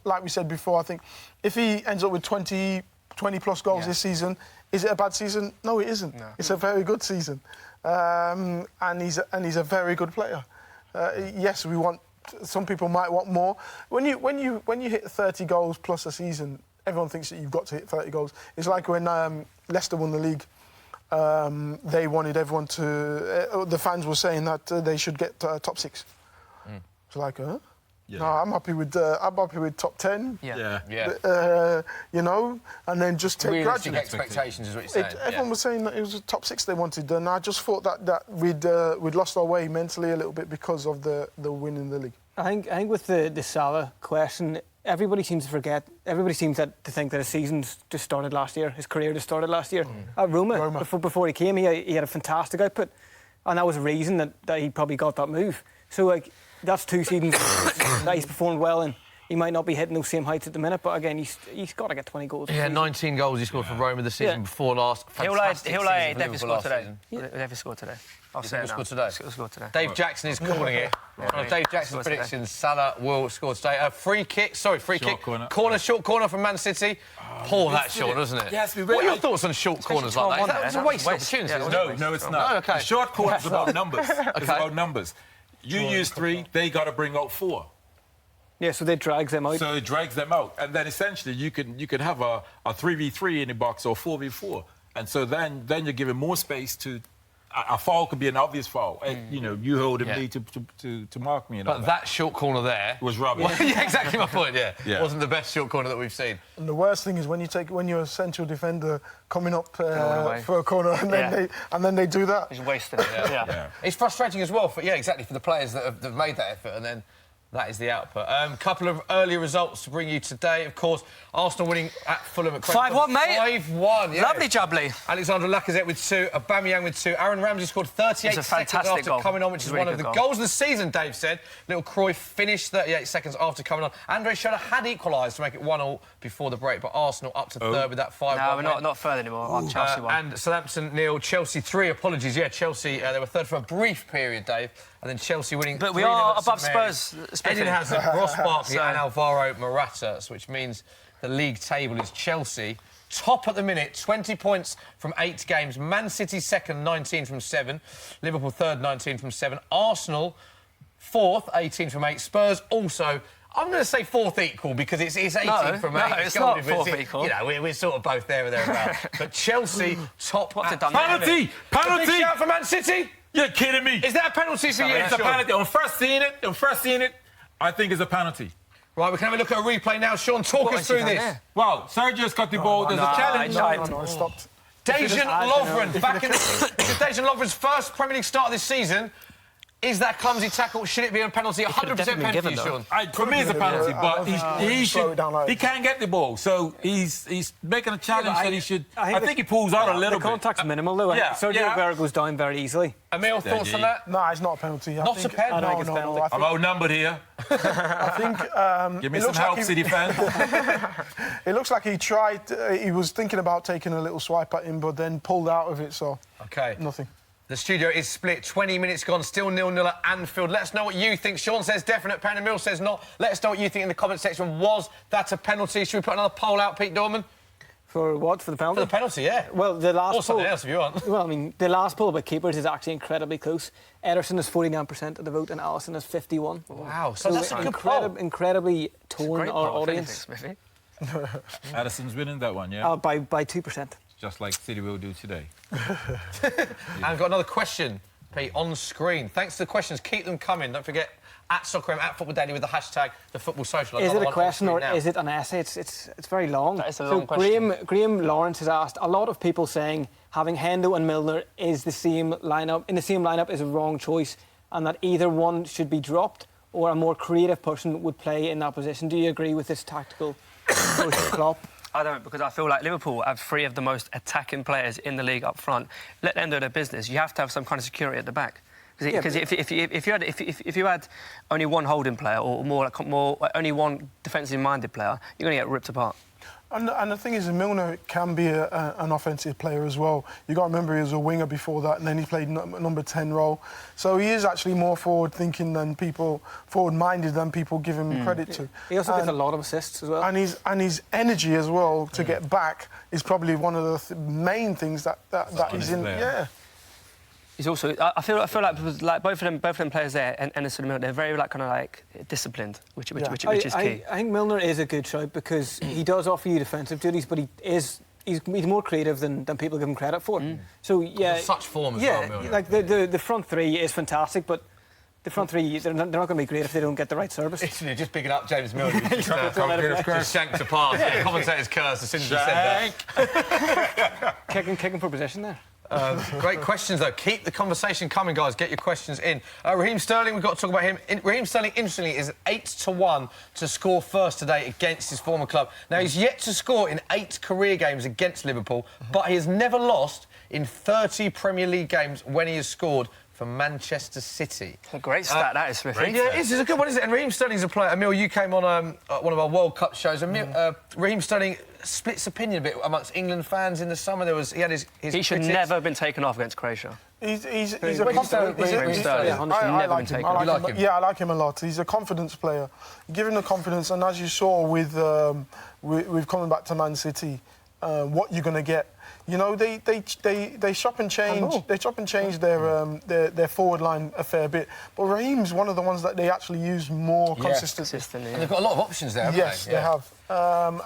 like we said before, I think if he ends up with 20 plus goals this season, is it a bad season? No, it isn't. No. It's a very good season, and he's a very good player. Yes, we want. Some people might want more. When you hit 30 goals plus a season, everyone thinks that you've got to hit 30 goals. It's like when Leicester won the league. They wanted everyone to. The fans were saying that they should get top 6. It's like, huh? Yeah. No, I'm happy with top 10. Yeah. You know, and then just take realistic gradually. expectations is what you're saying. Everyone was saying that it was a top 6 they wanted, and I just thought that we'd lost our way mentally a little bit because of the win in the league. I think with the Salah question, everybody seems to forget. Everybody seems to think that his season's just started last year. His career just started last year. At Roma. Before he came, he had a fantastic output, and that was a reason that he probably got that move. So like that's 2 seasons that he's performed well in. He might not be hitting those same heights at the minute, but again, he's got to get 20 goals. Yeah, 19 goals he scored for Roma the season before last. He'll definitely score today. Season. Definitely score today. I'll say it now. Score today. Dave Jackson is calling it. Dave Jackson's predictions: Salah will score today. Free kick. Short corner from Man City. Poor that short, wasn't it? Yes, what are your thoughts on short corners like that? It's a waste of opportunity. No, it's not. Okay. The short corner's about numbers. It's about numbers. You use 3, they got to bring out 4. Yeah, so it drags them out. So it drags them out, and then essentially you can have a 3v3 in the box or 4v4, and so then you're giving more space to. A foul could be an obvious foul. You know, you hold him lead to mark me. And but that short corner there was rubbish. Yeah, exactly my point. Yeah, wasn't the best short corner that we've seen. And the worst thing is when you're a central defender coming up for a corner, and then they do that. He's wasted it. It's frustrating as well for for the players that have made that effort, and then That is the output. Couple of early results to bring you today. Of course, Arsenal winning at Fulham at 5-1, mate. 5-1, yeah. Lovely jubbly. Alexander Lacazette with 2, Aubameyang with 2. Aaron Ramsey scored 38 It's a seconds fantastic after goal. coming on, which is Really one of good the goal. goals of the season, Dave said. Little Cruyff finished 38 seconds after coming on. Andre Schürrle had equalised to make it 1-1 before the break, but Arsenal up to third with that 5-1. No, we're not third anymore. I'm Chelsea one. And Southampton nil, Chelsea 3. Apologies, yeah, Chelsea, they were third for a brief period, Dave, and then Chelsea winning. But we 3-0 are at above St Mary's. Spurs. Eden Hazard, Ross Barkley So- and Alvaro Morata, which means the league table is Chelsea top at the minute, 20 points from 8 games. Man City second, 19 from 7. Liverpool third, 19 from 7. Arsenal fourth, 18 from 8. Spurs also, I'm going to say fourth equal because it's 18 from 8. No, it's not fourth equal. You know, we're sort of both there or thereabouts. But Chelsea top. What's it done? Penalty! Big Penalty! shout for Man City. You're kidding me. Is that a penalty for you? It's a Sean? penalty. On first seeing it, I think it's a penalty. Right, we can have a look at a replay now. Sean, talk What us has he through done this. there? Well, Sergio's got the ball. There's a challenge. No, it stopped. Dejan Lovren, back in this is Dejan Lovren's first Premier League start of this season. Is that clumsy tackle? Should it be a penalty? 100% definitely penalty, given, Sean. For me, it's a penalty, but he can't get the ball, so he's making a challenge that he should. I think he pulls out a little The bit. contact's minimal, though. Yeah, Sergio yeah. Aguero goes down very easily. Emile, thoughts on that? No, it's not a penalty. Not a pen? I don't think it's penalty. I'm outnumbered here. I think Give me it some looks help, like City fans. it looks like he tried. He was thinking about taking a little swipe at him, but then pulled out of it. So OK. nothing. The studio is split. 20 minutes gone, still 0-0 at Anfield. Let us know what you think. Sean says definite pen, Emile says not. Let us know what you think in the comment section. Was that a penalty? Should we put another poll out, Pete Dorman? For what? For the penalty? For the penalty, yeah. Well, the last Or something poll- else if you want. Well, I mean, the last poll about keepers is actually incredibly close. Ederson has 49% of the vote and Alisson has 51%. Wow, so that's a good poll. Incredibly torn Great our poll, if audience anything, Smithy. Addison's winning that one, yeah? by 2%. Just like City will do today. And I've got another question, Pete, on screen. Thanks to the questions. Keep them coming. Don't forget, at Soccer at Football Daily with the hashtag #TheFootballSocial. Is it a question or is it an essay? It's very long. That is a long question. Graham Lawrence has asked, a lot of people saying having Hendo and Milner is the same lineup is a wrong choice and that either one should be dropped or a more creative person would play in that position. Do you agree with this tactical approach of Klopp? I don't, because I feel like Liverpool have 3 of the most attacking players in the league up front. Let them do their business. You have to have some kind of security at the back. Because if you had only one holding player or only one defensively minded player, you're going to get ripped apart. And the thing is, Milner can be an offensive player as well. You got to remember he was a winger before that, and then he played number 10 role. So he is actually more forward-thinking than people, forward-minded than people give him credit to. He also gets a lot of assists as well. And his energy as well to get back is probably one of the main things that he's in. player. Yeah. He's also. I feel like both of them players there and Ederson and Milner, they're very disciplined, which is key. I think Milner is a good shout because he does offer you defensive duties, but he's more creative than people give him credit for. So yeah, Such form as well, yeah, Milner. like the front 3 is fantastic, but the front 3 they're not going to be great if they don't get the right service. Literally, just picking up James Milner. Just shanked apart. Yeah, commentators curse as soon as you said that. kicking for position there. Great questions, though. Keep the conversation coming, guys. Get your questions in. Raheem Sterling, we've got to talk about him. Raheem Sterling, interestingly, is 8-1 to score first today against his former club. Now, he's yet to score in 8 career games against Liverpool, but he has never lost in 30 Premier League games when he has scored for Manchester City. A great stat, that is, Smithy. Yeah, it is. It's a good one, isn't it? And Raheem Sterling's a player. Emile, you came on one of our World Cup shows. Raheem Sterling splits opinion a bit amongst England fans in the summer. He had his He should critics. never have been taken off against Croatia. He's a Raheem confident. Sterling. I Never like been him. taken. I You like like him? him. Yeah, I like him a lot. He's a confidence player. Give him the confidence, and as you saw with coming back to Man City, what you're going to get. You know, they shop and change. They chop and change their forward line a fair bit. But Raheem's one of the ones that they actually use more consistently. Consistently, And they've got a lot of options there, haven't Yes, they? they have.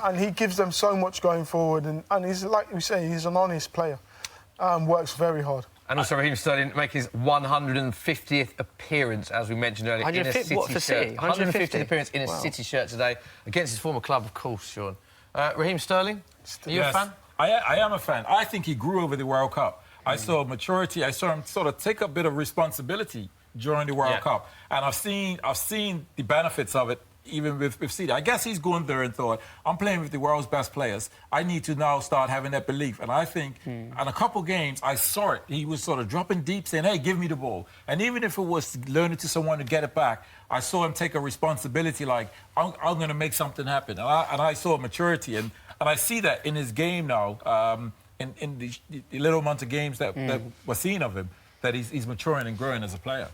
And he gives them so much going forward. And he's, like we say, he's an honest player. Works very hard. And also Raheem Sterling make his 150th appearance, as we mentioned earlier, in a 150 City what, for shirt. City? 150th appearance in a City shirt today against his former club, of course, Sean. Raheem Sterling, are you a fan? I am a fan. I think he grew over the World Cup. I saw maturity. I saw him sort of take a bit of responsibility during the World Yeah. Cup, and I've seen the benefits of it. Even with City, I guess he's going there and thought, I'm playing with the world's best players. I need to now start having that belief. And I think in a couple games, I saw it. He was sort of dropping deep, saying, hey, give me the ball. And even if it was learning to someone to get it back, I saw him take a responsibility, like, I'm going to make something happen. And I saw maturity. And I see that in his game now, in the little amount of games that we're seeing of him, that he's maturing and growing as a player.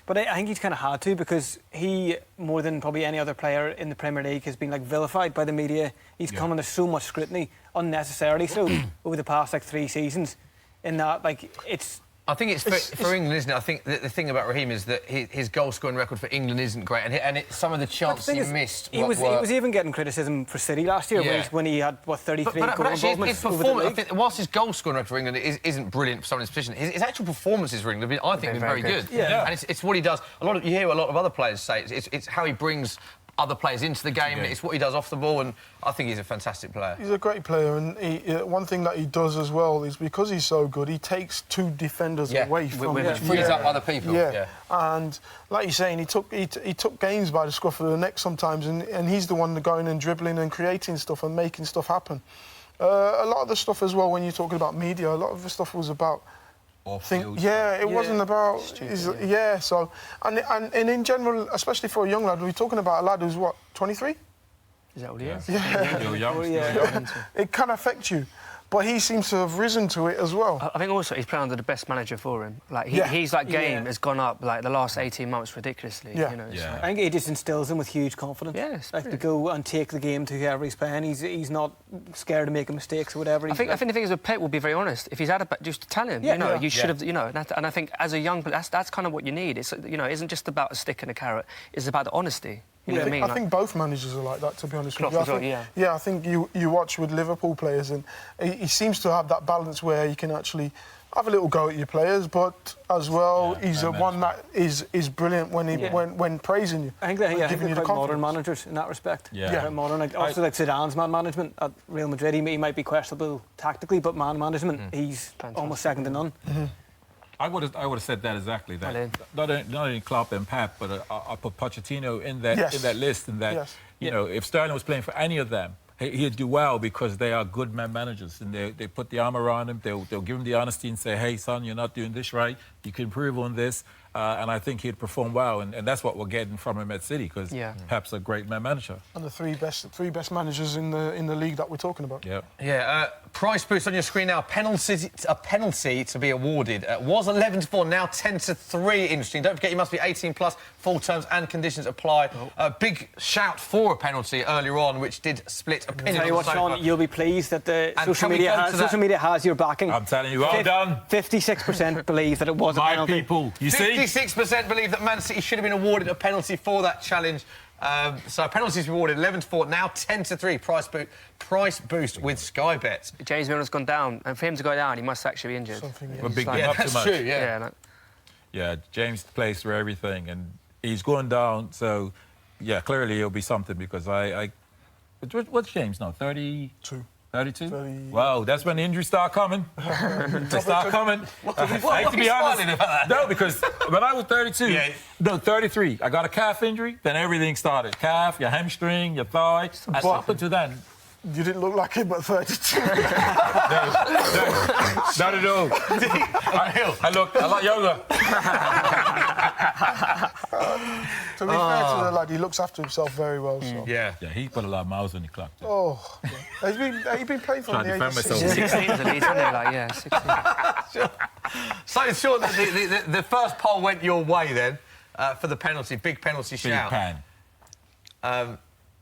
But I think he's kind of had to, because he, more than probably any other player in the Premier League, has been like vilified by the media. He's come under so much scrutiny, unnecessarily so, over the past like 3 seasons. In that, like, it's. I think it's for England, isn't it? I think the thing about Raheem is that his goal-scoring record for England isn't great, and some of the chances he missed. He was even getting criticism for City last year when he had 33 goal involvements over the league. I think whilst his goal-scoring record for England isn't brilliant for someone in his position, his actual performances for England, I think, have been very good. Yeah. And it's what he does. You hear a lot of other players say it's how he brings other players into the game. It's what he does off the ball, and I think he's a fantastic player. He's a great player, and one thing that he does as well is, because he's so good, he takes 2 defenders away from him. Which frees up other people. Yeah. And like you're saying, he took games by the scruff of the neck sometimes, and he's the one going and dribbling and creating stuff and making stuff happen. A lot of the stuff as well, when you're talking about media, a lot of the stuff was about. It wasn't about. So and in general, especially for a young lad, we're talking about a lad who's what, 23? Is that what he is? Yeah. It can affect you. But he seems to have risen to it as well. I think also he's playing under the best manager for him. Like his game has gone up like the last 18 months ridiculously. Yeah. You know, I think he just instills him with huge confidence. Yeah, it's like to brilliant. go and take the game to whoever he's playing. He's not scared of making mistakes or whatever. I think the thing is with Pep will be very honest. If he's had just tell him, you should have, and I think as a young player, that's kind of what you need. It's it isn't just about a stick and a carrot. It's about the honesty. You know what I mean? I think both managers are like that, to be honest with you. Klopp as well, I think you watch with Liverpool players, and he seems to have that balance where he can actually have a little go at your players, but as well, he's one that is brilliant when praising you. I think they're giving you the quite modern confidence. managers in that respect. Yeah. Modern. Also, like Zidane's man management at Real Madrid, he might be questionable tactically, but man management, he's almost second to none. I would have said that exactly. That not only Klopp and Pep, but I put Pochettino in that list. And that if Sterling was playing for any of them, he'd do well, because they are good man managers, and they put the arm around him. They'll give him the honesty and say, "Hey, son, you're not doing this right. You can improve on this." And I think he'd perform well, and that's what we're getting from him at City, because Pep's a great man manager. And the three best managers in the league that we're talking about. Yeah. Price boost on your screen now. A penalty to be awarded. Was 11-4, now 10-3. Interesting. Don't forget, you must be 18 plus. Full terms and conditions apply. Big shout for a penalty earlier on, which did split opinion. Tell you what, Shaun, you'll be pleased that the social media has your backing. I'm telling you, well done. 56% believe that it was a penalty. My people, you see. 56% believe that Man City should have been awarded a penalty for that challenge. So penalties rewarded 11-4, now 10-3. Price boost with Sky Bet. James Milner's gone down, and for him to go down, he must actually be injured. We're bigging him up too much. True, Yeah, James plays for everything, and he's going down. So, clearly he'll be something, because what's James now? 32. 32? Wow, that's when the injuries start coming. They start coming. To be honest, no, because when I was 32, 33, I got a calf injury, then everything started. Calf, your hamstring, your thigh. And up until then, you didn't look like him at 32. no, not at all. I look a lot younger. To be fair to the lad, he looks after himself very well. So. Yeah, he put a lot of miles on the clock. Oh, has he been playing for the age of 16? 16 is the lead, isn't it? 16. So, Shaun, the first poll went your way then for the penalty. Big penalty shout. Big pan.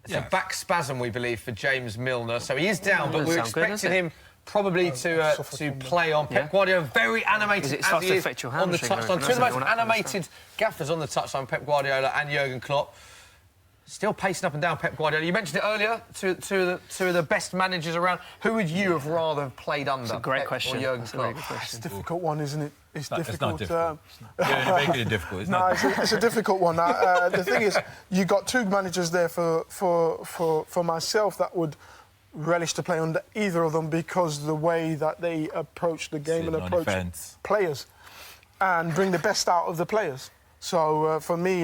It's a back spasm, we believe, for James Milner. So he is down, but we're expecting him probably to play on. Pep Guardiola, very animated as he is on the touchline. Two of the most animated gaffers on the touchline, Pep Guardiola and Jurgen Klopp. Still pacing up and down, Pep Guardiola. You mentioned it earlier, two of the best managers around. Who would you have rather played under? That's a great Pep question. Or Jurgen That's a Klopp? very good question. It's a difficult one, isn't it? It's difficult. It's not difficult. You're making it difficult. It's a difficult one. The thing is, you got two managers there for myself that would relish to play under either of them, because the way that they approach the game and approach players and bring the best out of the players. So for me,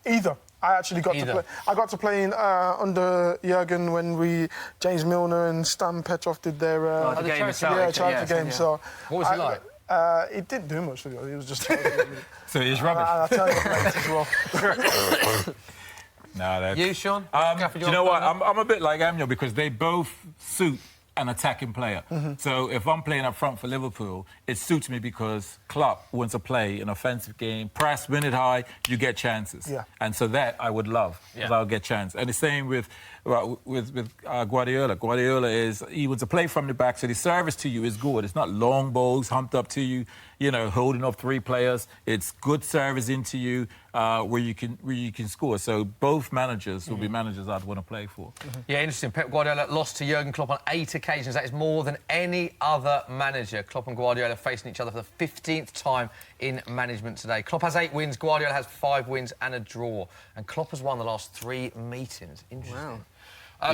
either. I actually got to play. I got to play in, under Jurgen when James Milner and Stan Petrov did their the game itself. charity game. So what was it like? It didn't do much. It was just. So he's rubbish. I'll tell you later as well. No, that's... You, Shaun? You know what? I'm a bit like Emile because they both suit an attacking player. So if I'm playing up front for Liverpool, it suits me because Klopp wants to play an offensive game, press, win it high, you get chances. Yeah. And so that I would love, because I'll get chances. And the same with Guardiola. Guardiola he wants to play from the back, so the service to you is good. It's not long balls humped up to you, holding up 3 players. It's good service into you where you can score. So both managers will be managers I'd want to play for. Yeah, interesting. Pep Guardiola lost to Jurgen Klopp on 8 occasions. That is more than any other manager. Klopp and Guardiola facing each other for the 15th time in management today. Klopp has 8 wins, Guardiola has 5 wins and a draw. And Klopp has won the last 3 meetings. Interesting. Wow.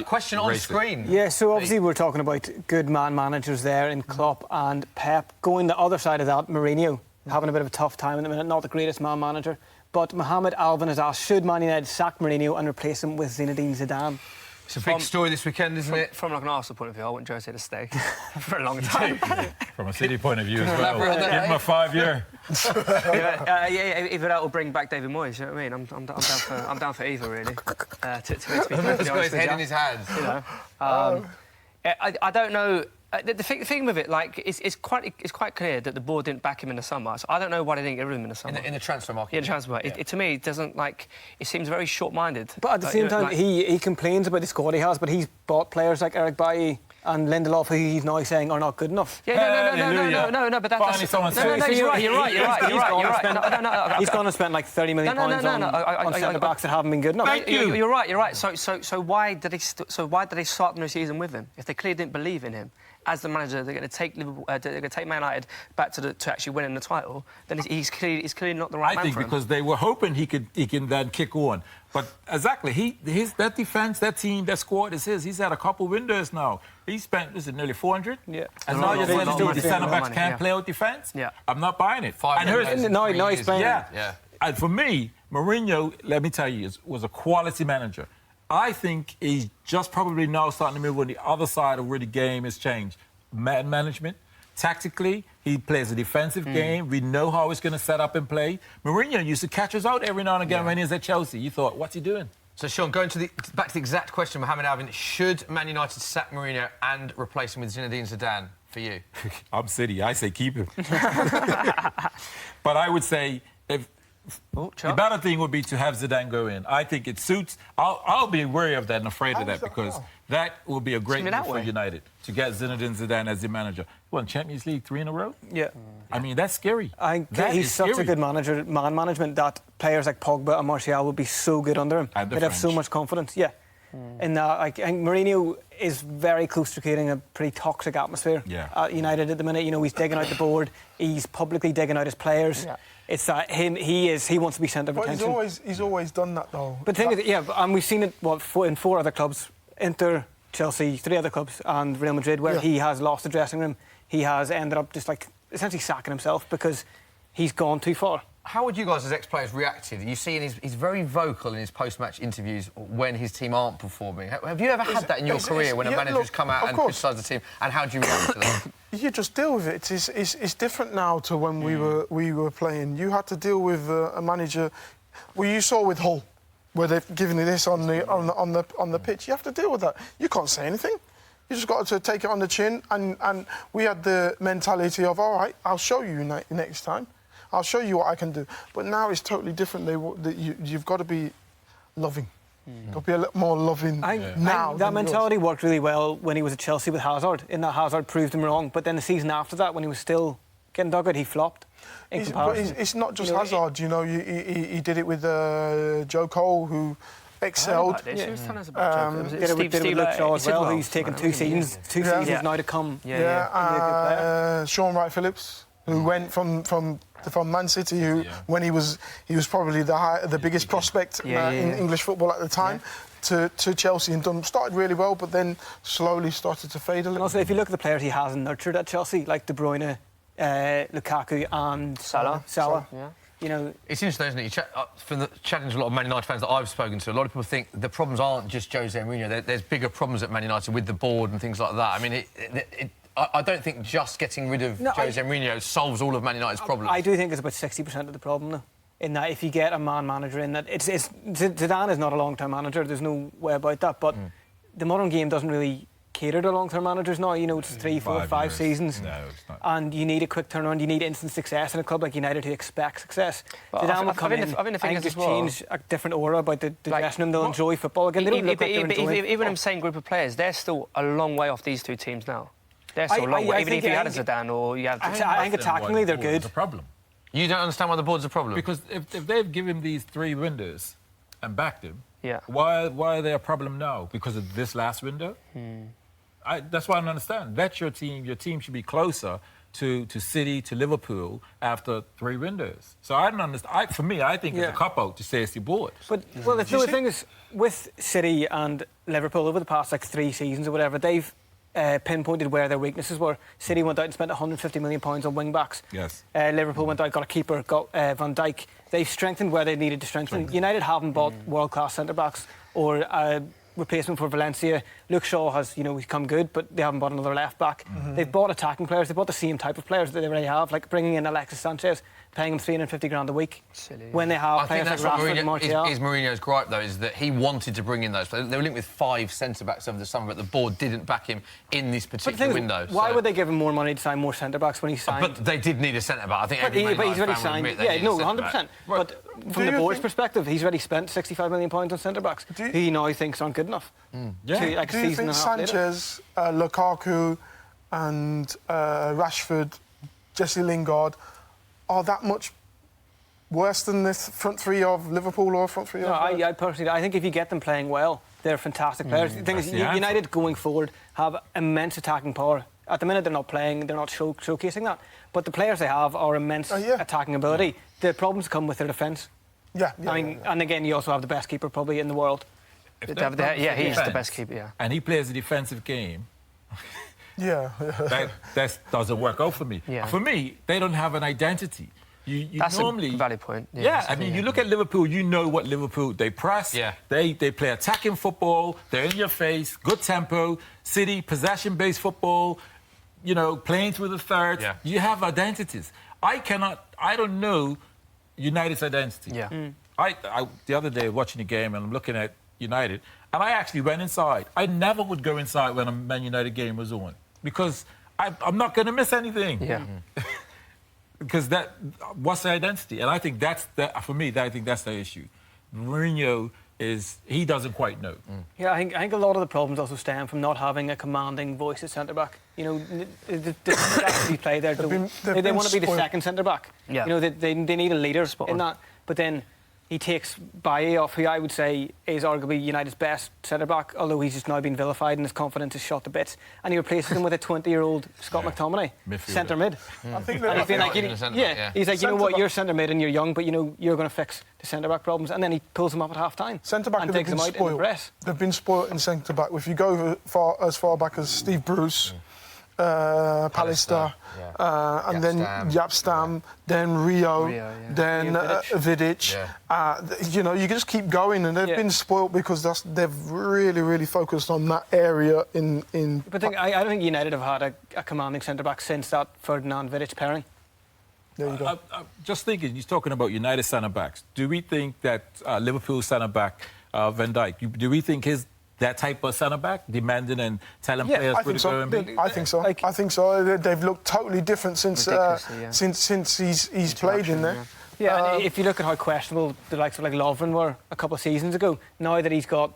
Question on screen. Yeah, so obviously we're talking about good man managers there in Klopp and Pep. Going the other side of that, Mourinho having a bit of a tough time at the minute, not the greatest man manager. But Mohamed Alvin has asked, should Man United sack Mourinho and replace him with Zinedine Zidane? It's a big story this weekend, isn't it? From like an Arsenal point of view, I want Jose to stay for a long time. From a City point of view as well. Give him a 5-year. Either that will bring back David Moyes, you know what I mean? I'm down for either, really. To be He's got his head in his hands. I don't know. The thing with it, it's quite clear that the board didn't back him in the summer. So I don't know why they didn't get rid of him in the summer. In the transfer market. Yeah, in the transfer market. It, to me, it doesn't it seems very short-minded. But at the same time, he complains about the squad he has, but he's bought players like Eric Bailly and Lindelof, who he's now saying are not good enough. Yeah, no, but that's... You're right. He's gone and spent like £30 million on centre-backs that haven't been good enough. Thank you. You're right. So why did they start the new season with him? If they clearly didn't believe in him as the manager, they're going to take Liverpool, they're going to take Man United back to actually winning the title. Then he's clearly not the right man for him. I think because they were hoping he can then kick on. But exactly, that defence, that team, that squad is his. He's had a couple windows now. He spent, nearly 400? Yeah. And now you're saying the centre-backs can't play out defence? Yeah. I'm not buying it. No, he's playing. Yeah. And for me, Mourinho, let me tell you, was a quality manager. I think he's just probably now starting to move on the other side of where the game has changed. Man management, tactically, he plays a defensive game. We know how he's going to set up and play. Mourinho used to catch us out every now and again when he was at Chelsea. You thought, what's he doing? So, Shaun, going back to the exact question, Mohamed Alvin, should Man United sack Mourinho and replace him with Zinedine Zidane for you? I'm City. I say keep him. But I would say the better thing would be to have Zidane go in. I think it suits. I'll be wary of that and afraid of that because that will be a great move for United to get Zinedine Zidane as the manager. Won Champions League 3 in a row? Yeah. I mean, that's scary. He's such a good manager, man management, that players like Pogba and Martial would be so good under him. They'd have so much confidence. Yeah. And I think Mourinho is very close to creating a pretty toxic atmosphere at United at the minute. He's digging out the board. He's publicly digging out his players. Yeah. It's him. He wants to be centre of attention. He's always done that though. But the thing is, and we've seen it in 4 other clubs: Inter, Chelsea, 3 other clubs, and Real Madrid, where he has lost the dressing room. He has ended up just essentially sacking himself because he's gone too far. How would you guys as ex-players reacted? You see, he's very vocal in his post-match interviews when his team aren't performing. Have you ever had that in your career when a manager's come out and criticised the team? And how do you react to that? You just deal with it. It's different now to when we were playing. You had to deal with a manager. Well, you saw with Hull, where they've given you this on the pitch. You have to deal with that. You can't say anything. You just got to take it on the chin. And we had the mentality of, all right, I'll show you next time. I'll show you what I can do. But now it's totally different. You've got to be loving. Got to be a little more loving now. That mentality worked really well when he was at Chelsea with Hazard, in that Hazard proved him wrong. But then the season after that, when he was still getting dug out, he flopped. But it's not just Hazard, he did it with Joe Cole, who excelled. He was telling us about did it with Luke Shaw as well, who's taken 2 seasons now to come. Shaun Wright-Phillips, who went from Man City, when he was probably the biggest prospect in English football at the time, to Chelsea and started really well, but then slowly started to fade a little. And also, if you look at the players he has nurtured at Chelsea, like De Bruyne, Lukaku and Salah. Yeah. You know, It's interesting, isn't it? From chatting to a lot of Man United fans that I've spoken to, a lot of people think the problems aren't just Jose Mourinho. There's bigger problems at Man United with the board and things like that. I mean, I don't think just getting rid of Jose Mourinho solves all of Man United's problems. I do think it's about 60% of the problem, though. In that, if you get a man manager in that, Zidane is not a long-term manager. There's no way about that. But the modern game doesn't really cater to long-term managers now. You know, it's 3, 4, 5 seasons. No, it's not. And you need a quick turnaround. You need instant success in a club like United who expect success. Zidane will come in. I think just change a different aura about the dressing room. They'll enjoy football again. They don't look like they're enjoying even the same group of players, they're still a long way off these two teams now. They're still a long way. Even if you had a Zidane or you had... I think attackingly they're good. It's a problem. You don't understand why the board's a problem? Because if they've given him these 3 windows and backed him, Yeah. why are they a problem now? Because of this last window? That's why I don't understand. That's your team. Your team should be closer to City, to Liverpool after 3 windows. So I don't understand. For me, I think it's a cop-out to say it's the board. But, well, the thing is, with City and Liverpool over the past, 3 seasons or whatever, they've pinpointed where their weaknesses were. City went out and spent £150 million on wing-backs. Yes. Liverpool went out, got a keeper, got Van Dijk. They've strengthened where they needed to strengthen. United haven't bought world-class centre-backs or replacement for Valencia. Luke Shaw has, he's come good, but they haven't bought another left-back. They've bought attacking players. They've bought the same type of players that they already have, like bringing in Alexis Sanchez, paying him $350,000 a week. Silly. When they have players like Rashford and Martial. Is Mourinho's gripe, though, is that he wanted to bring in those players. They were linked with 5 centre-backs over the summer, but the board didn't back him in this particular window. Why would they give him more money to sign more centre-backs when he signed? But they did need a centre-back. I think but he's already signed. Yeah, no, 100%. But from the board's perspective, he's already spent £65 million on centre-backs who he now thinks aren't good enough. Do you think Sanchez, Lukaku and Rashford, Jesse Lingard are that much worse than this front 3 of Liverpool or front 3 of... I personally, I think if you get them playing well, they're fantastic players. The thing is, United going forward have immense attacking power. At the minute, they're not playing, they're not showcasing that. But the players they have are immense attacking ability. The problems come with their defence. And again, you also have the best keeper probably in the world. He's the best keeper, yeah. And he plays a defensive game. that doesn't work out for me. Yeah. For me, they don't have an identity. That's normally a valid point. I mean, you look at Liverpool, you know what Liverpool, they press, they play attacking football, they're in your face, good tempo, City, possession-based football, playing through the third. Yeah. You have identities. I don't know United's identity. Yeah. The other day, watching the game, and I'm looking at United, and I actually went inside. I never would go inside when a Man United game was on, because I'm not going to miss anything. Yeah. Because what's the identity? And I think for me, I think that's the issue. Mourinho he doesn't quite know. Yeah, I think a lot of the problems also stem from not having a commanding voice at centre-back. The actually play there. They want to be the second centre-back. Yeah. They need a leader in that. But then he takes Bailly off, who I would say is arguably United's best centre-back, although he's just now been vilified and his confidence is shot to bits. And he replaces him with a 20-year-old Scott McTominay, centre-mid. I think and he's like, you know what, you're centre-mid and you're young, but you're going to fix the centre-back problems. And then he pulls him up at half-time and takes him out in the press. They've been spoiled in centre-back. If you go as far back as Steve Bruce, Pallister, and then Jaap Stam, then Rio, then Vidic. You can just keep going, and they've been spoilt because they've really, really focused on that area in. But I don't think United have had a commanding centre-back since that Ferdinand-Vidic pairing. There you go. I'm just thinking, he's talking about United centre-backs. Do we think that Liverpool centre-back, Van Dijk, do we think that type of centre-back, demanding and telling players where to go and be? I think so. I think so. They've looked totally different since he's played in there. Yeah, and if you look at how questionable the likes of Lovren were a couple of seasons ago, now that he's got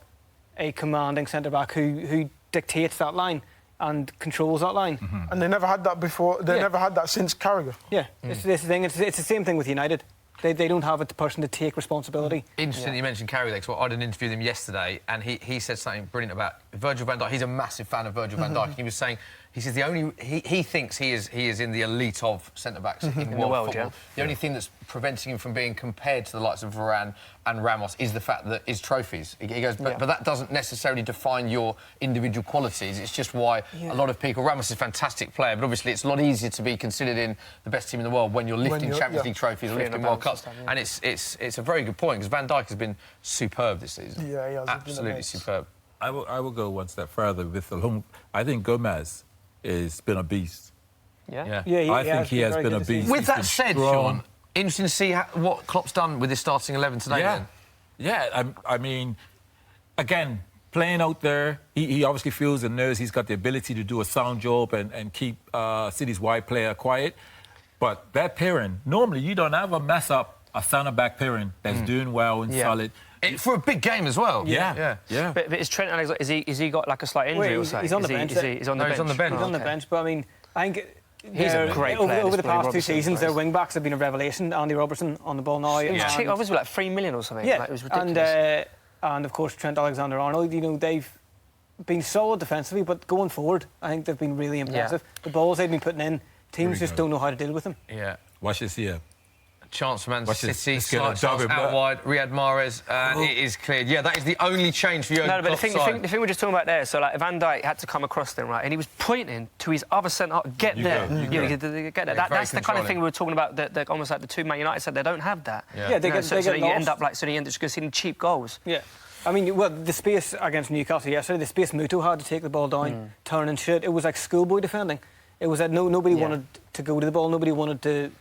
a commanding centre-back who dictates that line and controls that line. And they never had that before. They never had that since Carragher. Yeah, it's the thing. It's the same thing with United. They don't have a person to take responsibility. Interesting you mentioned Carragher, because I had an interview with him yesterday, and he said something brilliant about Virgil van Dijk. He's a massive fan of Virgil van Dijk. He was saying He says he thinks he is in the elite of centre-backs in world football. yeah. The only thing that's preventing him from being compared to the likes of Varane and Ramos is the fact that his trophies. He goes, but that doesn't necessarily define your individual qualities. It's just why a lot of people... Ramos is a fantastic player, but obviously it's a lot easier to be considered in the best team in the world when you're lifting Champions League trophies or lifting World Cups. And it's a very good point, because Van Dijk has been superb this season. Yeah, he has. Absolutely superb. I will go one step further with the home. I think Gomez has been a beast. Yeah. I think he has been a beast. With He's that been said, strong. Sean, interesting to see what Klopp's done with his starting 11 today. Then. Yeah. I mean, again, playing out there, he obviously feels and knows he's got the ability to do a sound job and keep City's wide player quiet. But that pairing, normally you don't ever mess up a centre-back pairing that's doing well and solid. For a big game as well. Yeah. But is Trent Alexander... Is he got like a slight injury or something? He's on the bench. He's on the bench. He's on the bench. He's on the bench, but I mean, I think he's a great player. Over the past 2 Robertson, seasons, their wing backs have been a revelation. Andy Robertson on the ball now. It was cheap. Obviously, like 3 million or something. Yeah, Like, it was ridiculous. And of course Trent Alexander-Arnold. You know, they've been solid defensively, but going forward, I think they've been really impressive. The balls they've been putting in, teams just don't know how to deal with them. Yeah. Watch this here. Chance for Man City, let's get a slight dub chance in, out but- wide, Riyad Mahrez, it is cleared. Yeah, that is the only change for Jurgen No, but Klopp's the side. thing we're just talking about there, so like Van Dijk had to come across them, right, and he was pointing to his other centre, get there. Get there. That's the kind of thing we were talking about, that almost like the two Man United said, they don't have that. Yeah, they get so you end lost. up like, so you end up just conceding cheap goals. Yeah. I mean, well, the space against Newcastle yesterday, the space Muto had to take the ball down, turn and shoot, it was like schoolboy defending. It was that nobody wanted to go to the ball, nobody wanted to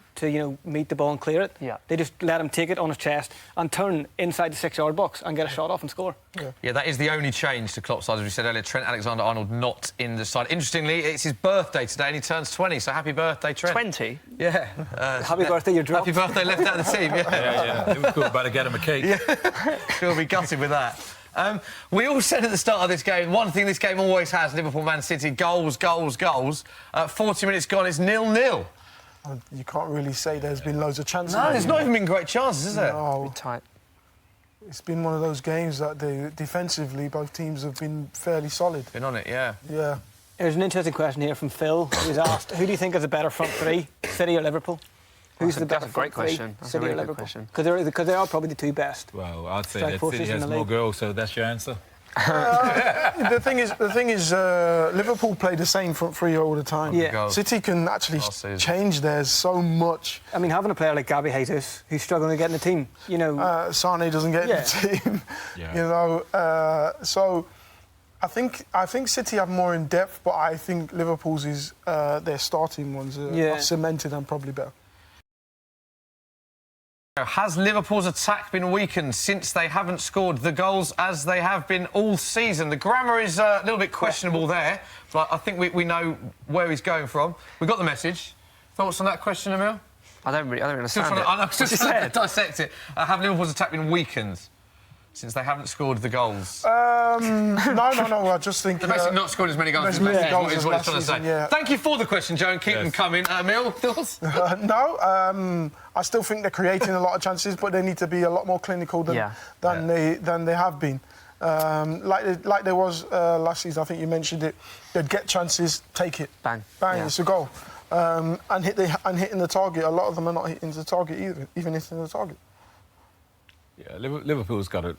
meet the ball and clear it. Yeah. They just let him take it on his chest and turn inside the 6-yard box and get a shot off and score. Yeah, that is the only change to Klopp's side, as we said earlier. Trent Alexander-Arnold not in the side. Interestingly, it's his birthday today and he turns 20, so happy birthday, Trent. 20? Yeah. Happy birthday, you're dropped. Happy birthday, left out of the team, Yeah. Liverpool about to get him a cake. He'll be gutted with that. We all said at the start of this game, one thing this game always has, Liverpool-Man City, goals. 40 minutes gone, it's 0-0. You can't really say there's been loads of chances. No, there's not even been great chances, is there? No. Tight. It's been one of those games that defensively both teams have been fairly solid. Been on it, yeah. Yeah. There's an interesting question here from Phil, who's asked, who do you think is a better front three, City or Liverpool? Who's the better That's a great front three, question. That's a City really or good Liverpool? question. Because they are probably the two best. Well, I'd say Strike that forces City in has the more league. goals, so that's your answer. The thing is, Liverpool play the same front three all the time. Yeah. Goals. City can actually Last season. change theirs so much. I mean, having a player like Gabby Jesus, who's struggling to get in the team, you know... Sane doesn't get in the team. Yeah. You know, so I think City have more in depth, but I think Liverpool's is their starting ones are cemented and probably better. Has Liverpool's attack been weakened since they haven't scored the goals as they have been all season? The grammar is a little bit questionable there, but I think we know where he's going from. We got the message. Thoughts on that question, Emile? I don't really understand it. I'm just trying to dissect it. Have Liverpool's attack been weakened since they haven't scored the goals? No. I just think... They're basically not scored as many goals as as many last goals season, is as what he's last trying to say. season, yeah. Thank you for the question, Joe, and keep them coming. Emile, thoughts? No, I still think they're creating a lot of chances, but they need to be a lot more clinical than they have been. Like there was last season, I think you mentioned it. They'd get chances, take it, Bang, it's a goal, and hitting the target. A lot of them are not hitting the target either, even hitting the target. Yeah, Liverpool's got it.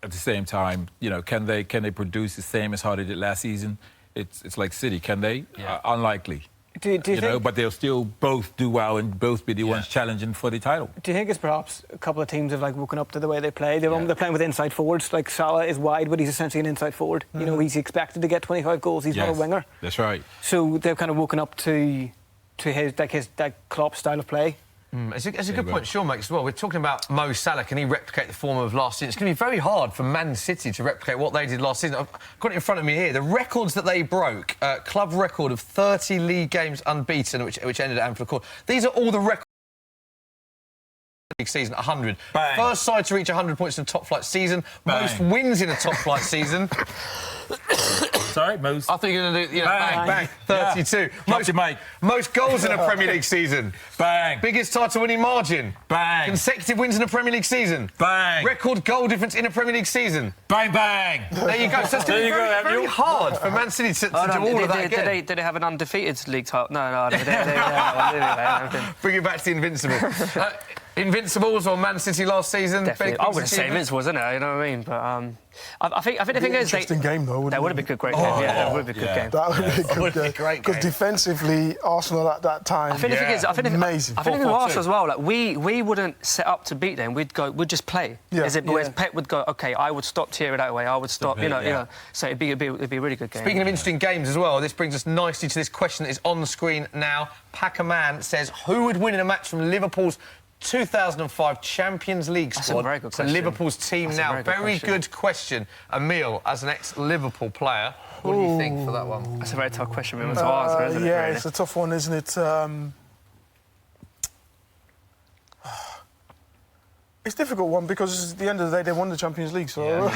At the same time, you know, can they produce the same as how they did last season? It's like City, can they? Yeah. Unlikely. Do you think, but they'll still both do well and both be the ones challenging for the title. do you think it's perhaps a couple of teams have like woken up to the way they play? They're playing with inside forwards. Like Salah is wide, but he's essentially an inside forward. You know, he's expected to get 25 goals. He's not a winger. That's right. So they've kind of woken up to his Klopp style of play. It's a good point Sean makes as well. We're talking about Mo Salah. Can he replicate the form of last season? It's going to be very hard for Man City to replicate what they did last season. I've got it in front of me here. The records that they broke, club record of 30 league games unbeaten, which ended at Anfield Court. These are all the records. League season, 100. Bang. First side to reach 100 points in a top-flight season. Bang. Most wins in a top-flight season. Sorry, most. I think you're going to do, Bang. bang. 32. Drop your mic. Most goals in a Premier League season. Bang. Biggest title-winning margin. Bang. Consecutive wins in a Premier League season. Bang. Record goal difference in a Premier League season. Bang, bang. There you go. So it's There you go, very Emile. hard for Man City to do all of that again. Did they have an undefeated league title? No. Bring it back to the Invincible. Invincibles or Man City last season? Definitely. I wouldn't say Invincible, wasn't it? You know what I mean? But I think the thing is, interesting game though. That would have been a good, great game. Yeah, that would have been a good game. That would be a good game. Great Because game. defensively, Arsenal at that time. I think the thing is, amazing. I think the thing with Arsenal as well, like we wouldn't set up to beat them. We'd just play. Yeah. Whereas Pep would go, okay, I would stop Thierry that way. I would stop, you know. So it'd be a really good game. Speaking of interesting games as well, this brings us nicely to this question that is on the screen now. Packerman says, who would win in a match from Liverpool's 2005 Champions League squad? That's a very good question. Liverpool's team That's a now. very good question. Emile, as an ex-Liverpool player, what do you think for that one? That's a very tough question to answer, isn't it? Yeah, Really? it's a tough one, isn't it? It's a difficult one because at the end of the day they won the Champions League, so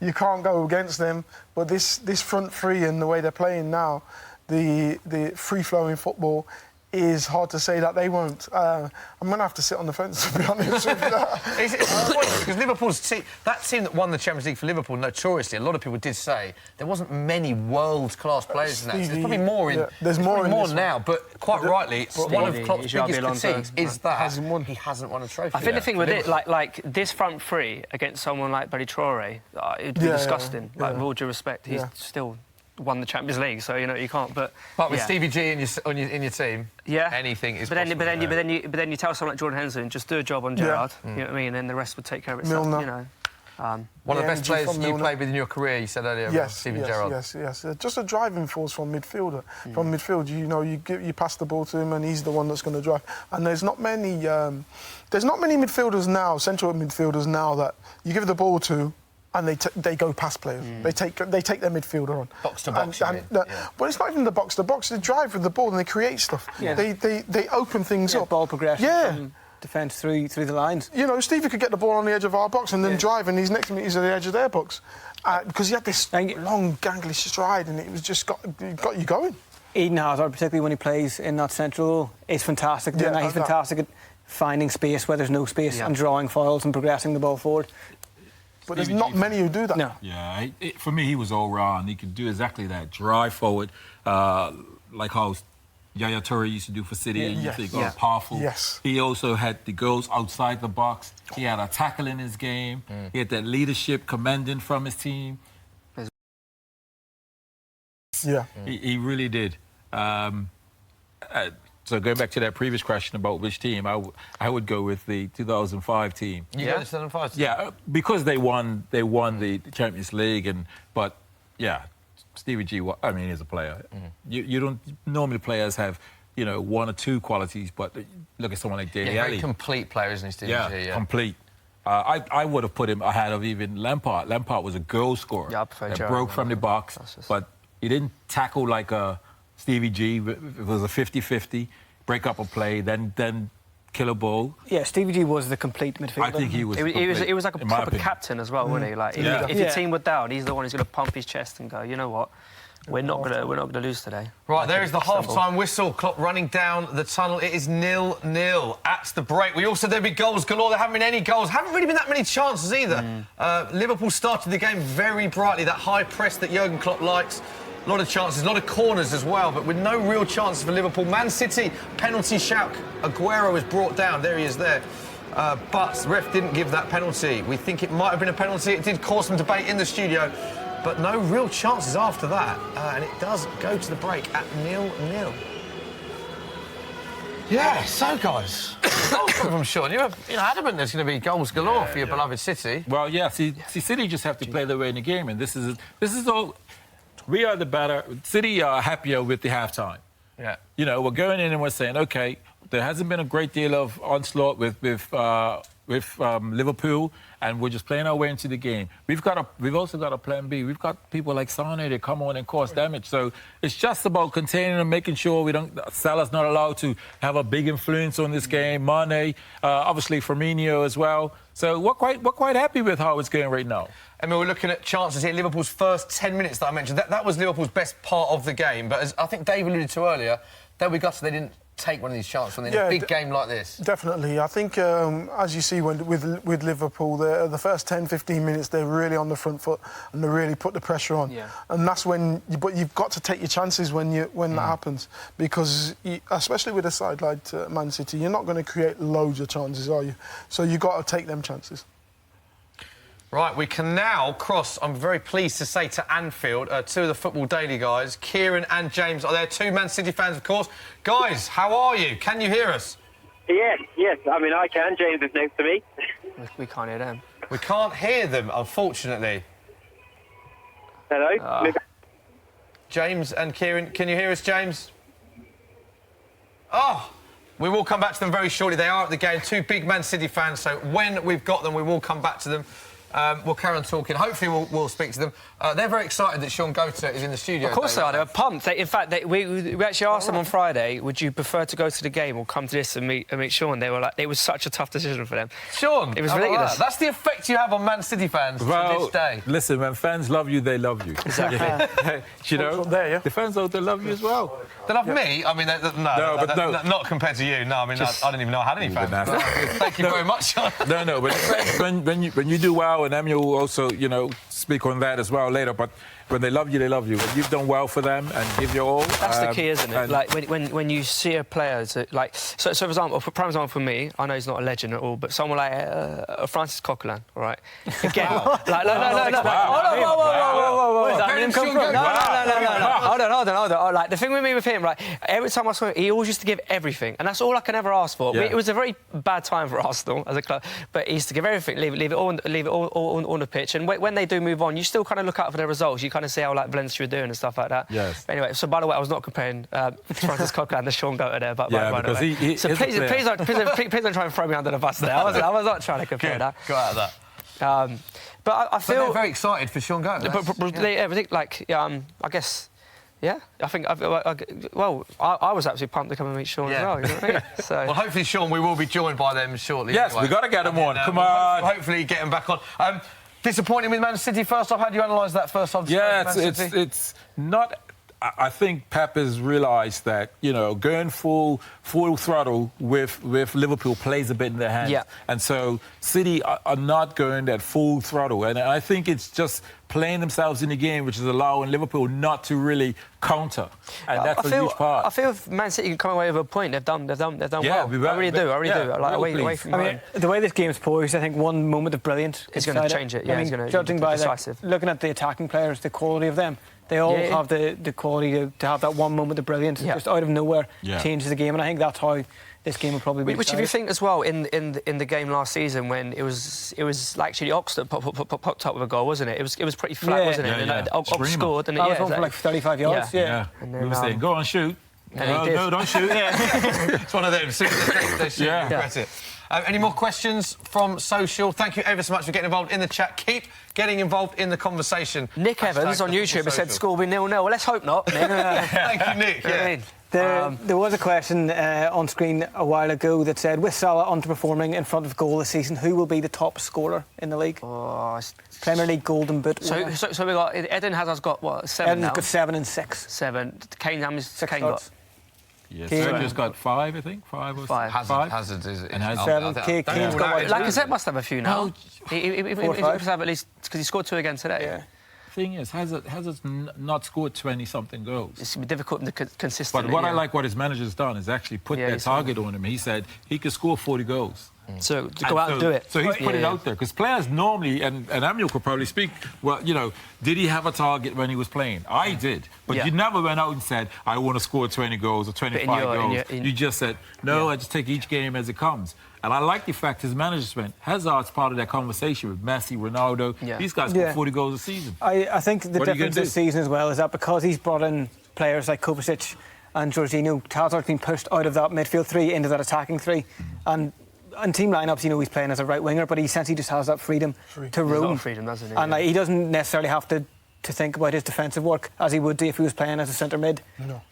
you can't go against them. But this front three and the way they're playing now, the free-flowing football, is hard to say that they won't. I'm going to have to sit on the fence, to be honest with you. It's because Liverpool's team, that team that won the Champions League for Liverpool, notoriously, a lot of people did say there wasn't many world-class players in that. There's probably more in. There's more now, but quite rightly, one of Klopp's biggest critiques is that he hasn't won a trophy. I think the thing with it, like this front three against someone like Buddy Traore, it'd be disgusting. Like, with all due respect, he's still won the Champions League, so you know you can't. But with Stevie G in your team, anything is possible. But then you tell someone like Jordan Henderson, just do a job on Gerrard. You know what I mean? And then the rest would take care of itself. Milner. You know. One of the best players you played with in your career, you said earlier, Steven Gerrard. Yes. Just a driving force from midfielder. From midfield, you pass the ball to him, and he's the one that's going to drive. And there's not many midfielders now, central midfielders now, that you give the ball to, and they go past players. They take their midfielder on. Box to box. But it's not even the box to box. They drive with the ball and they create stuff. Yeah. They open things up. Ball progression. Yeah. From defence through the lines. You know, Stevie could get the ball on the edge of our box and then drive, and he's next to me. He's at the edge of their box because he had this long, gangly stride, and it was just got you going. Eden Hazard, particularly when he plays in that central role, is fantastic. Yeah, He's fantastic at finding space where there's no space and drawing fouls and progressing the ball forward. But there's not many who do that. No. Yeah, for me, he was all round. He could do exactly that. Drive forward, like how Yaya Toure used to do for City. You think, powerful. Yes. He also had the goals outside the box. He had a tackle in his game. He had that leadership commanding from his team. Yeah. He really did. So going back to that previous question about which team, I would go with the 2005 team. You got the 2005 team? Yeah, because they won the Champions League, but Stevie G, I mean, he's a player. You don't normally players have, one or two qualities, but look at someone like Dele Alli. Very complete player, isn't he, Stevie G? Yeah, complete. I would have put him ahead of even Lampard. Lampard was a goal scorer. Yeah, I prefer that Gerrard, broke from the box, but he didn't tackle like a Stevie G. It was a 50-50, break up a play, then kill a ball. Yeah, Stevie G was the complete midfielder. I think he was. He was like a proper captain as well, wasn't he? Like if your team were down, he's the one who's going to pump his chest and go, you know what, we're not going to lose today. Right, there is the half-time whistle. Klopp running down the tunnel. It is 0-0 at the break. We also, there'll be goals galore. There haven't been any goals. Haven't really been that many chances either. Liverpool started the game very brightly. That high press that Jurgen Klopp likes. A lot of chances, a lot of corners as well, but with no real chances for Liverpool. Man City, penalty shout. Aguero is brought down. There he is there. But the ref didn't give that penalty. We think it might have been a penalty. It did cause some debate in the studio, but no real chances after that. And it does go to the break at 0-0. Yeah, so guys, goals come from Shaun. You're adamant there's going to be goals galore for your beloved City. Well, yeah. See, City just have to play their way in the game, and this is all. We are the better. City are happier with the halftime. Yeah. We're going in and we're saying, okay, there hasn't been a great deal of onslaught with Liverpool, and we're just playing our way into the game. We've also got a plan B. We've got people like Salah that come on and cause damage. So it's just about containing and making sure Salah's not allowed to have a big influence on this game. Mane, obviously Firmino as well. So we're quite happy with how it's going right now. I mean, we're looking at chances here. Liverpool's first 10 minutes that I mentioned, that was Liverpool's best part of the game. But as I think Dave alluded to earlier, they'll be gutted they didn't take one of these chances when they're in a big game like this. Definitely. I think, as you see with Liverpool, the first 10, 15 minutes, they're really on the front foot and they really put the pressure on. Yeah. And that's when... But you've got to take your chances when that happens, because, especially with a side like Man City, you're not going to create loads of chances, are you? So you've got to take them chances. Right, we can now cross, I'm very pleased to say, to Anfield. Two of the Football Daily guys, Kieran and James, are there. Two Man City fans, of course. Guys, how are you? Can you hear us? Yes. I mean, I can. James is next to me. We can't hear them. We can't hear them, unfortunately. Hello? James and Kieran, can you hear us, James? Oh, we will come back to them very shortly. They are at the game, two big Man City fans, so when we've got them, we will come back to them. We'll carry on talking. Hopefully, we'll speak to them. They're very excited that Shaun is in the studio. Of course they are. They were pumped. In fact, we actually asked them on Friday, would you prefer to go to the game or come to this and meet Shaun? They were like, it was such a tough decision for them. Shaun, it was how about ridiculous. that? That's the effect you have on Man City fans to this day. Listen, when fans love you, they love you. Exactly. You know, the fans out there love you as well. They love me? I mean, no, not compared to you. No, I mean, I didn't even know I had any fans. Thank you very much, Shaun. No, but when you do well, and Emile will also, speak on that as well later, but when they love you, they love you. When you've done well for them and give your all. That's the key, isn't it? Like when you see a player, so for example, prime example for me, I know he's not a legend at all, but someone like Francis Coquelin, all right? Again, no. Where's that name come from? No. Hold on. Like the thing with him, right? Every time I saw him, he always used to give everything, and that's all I can ever ask for. Yeah. It was a very bad time for Arsenal as a club, but he used to give everything, leave it all on the pitch, and when they do move on, you still kind of look out for the results. You kind of see how Valencia are doing and stuff like that. Yes. But anyway, so by the way, I was not comparing Francis Coquelin and Shaun there, but yeah, by the because way. So please don't try and throw me under the bus there. I was not trying to compare that. Go out of that. But I feel they're very excited for Shaun going. I guess. Yeah, I think. I was absolutely pumped to come and meet Shaun as well. You know what I mean? So. Well, hopefully, Shaun, we will be joined by them shortly. Yes, anyway. we've got to get them on. Come on. We'll hopefully get them back on. Disappointing with Man City first off. How do you analyse that first half? Yeah, it's not. I think Pep has realised that going full throttle with Liverpool plays a bit in their hands, and so City are not going that full throttle, and I think it's just playing themselves in the game, which is allowing Liverpool not to really counter, and that's a huge part. I feel if Man City can come away with a point, they've done well. I really do. Like away from home. The way this game's poised, I think one moment of brilliance is going to change it. Yeah, I mean, judging by looking at the attacking players, the quality of them. They all have the quality to have that one moment of brilliance, just out of nowhere, changes the game, and I think that's how this game will probably be. Which, if you think as well, in the game last season when it was like actually Oxford popped up with a goal, wasn't it? It was pretty flat, wasn't it? And Ox scored, and that was one for like 35 yards. Yeah. And then, we were saying, go on, shoot. No, don't shoot. It's one of them. As soon as they shoot, you press it. Any more questions from social? Thank you ever so much for getting involved in the chat. Keep getting involved in the conversation. Nick Evans on YouTube has said score will be 0-0. Well, let's hope not. Thank you, Nick. There was a question on screen a while ago that said, with Salah underperforming in front of goal this season, who will be the top scorer in the league? Premier League Golden Boot. So we got Eden Hazard's got what, 7 Eden's now? got 7 and 6. 7. Kane, how many Kane got? Yes, Sturridge got 5, I think. 5 or 5. Hazard is 7. Kane's got what? Lacazette must have a few now. He must have at least, because he scored 2 again today. Yeah. Thing is, Hazard's not scored 20-something goals. It's going to be difficult consistently. But what I like what his manager's done is actually put that target on him. He said he could score 40 goals. So to go out and do it. So he's put it out there because players normally, and Emile could probably speak. Well, did he have a target when he was playing? I did, but you never went out and said, "I want to score 20 goals or 25 goals." You just said, "No, I just take each game as it comes." And I like the fact his management, Hazard's part of that conversation with Messi, Ronaldo. These guys score 40 goals a season. I think the difference this season as well is that because he's brought in players like Kovacic and Jorginho, Hazard's been pushed out of that midfield 3 into that attacking 3, and team lineups, he's playing as a right winger, but he essentially just has that freedom to roam. Freedom, doesn't he? And he doesn't necessarily have to to think about his defensive work as he would do if he was playing as a centre mid. No.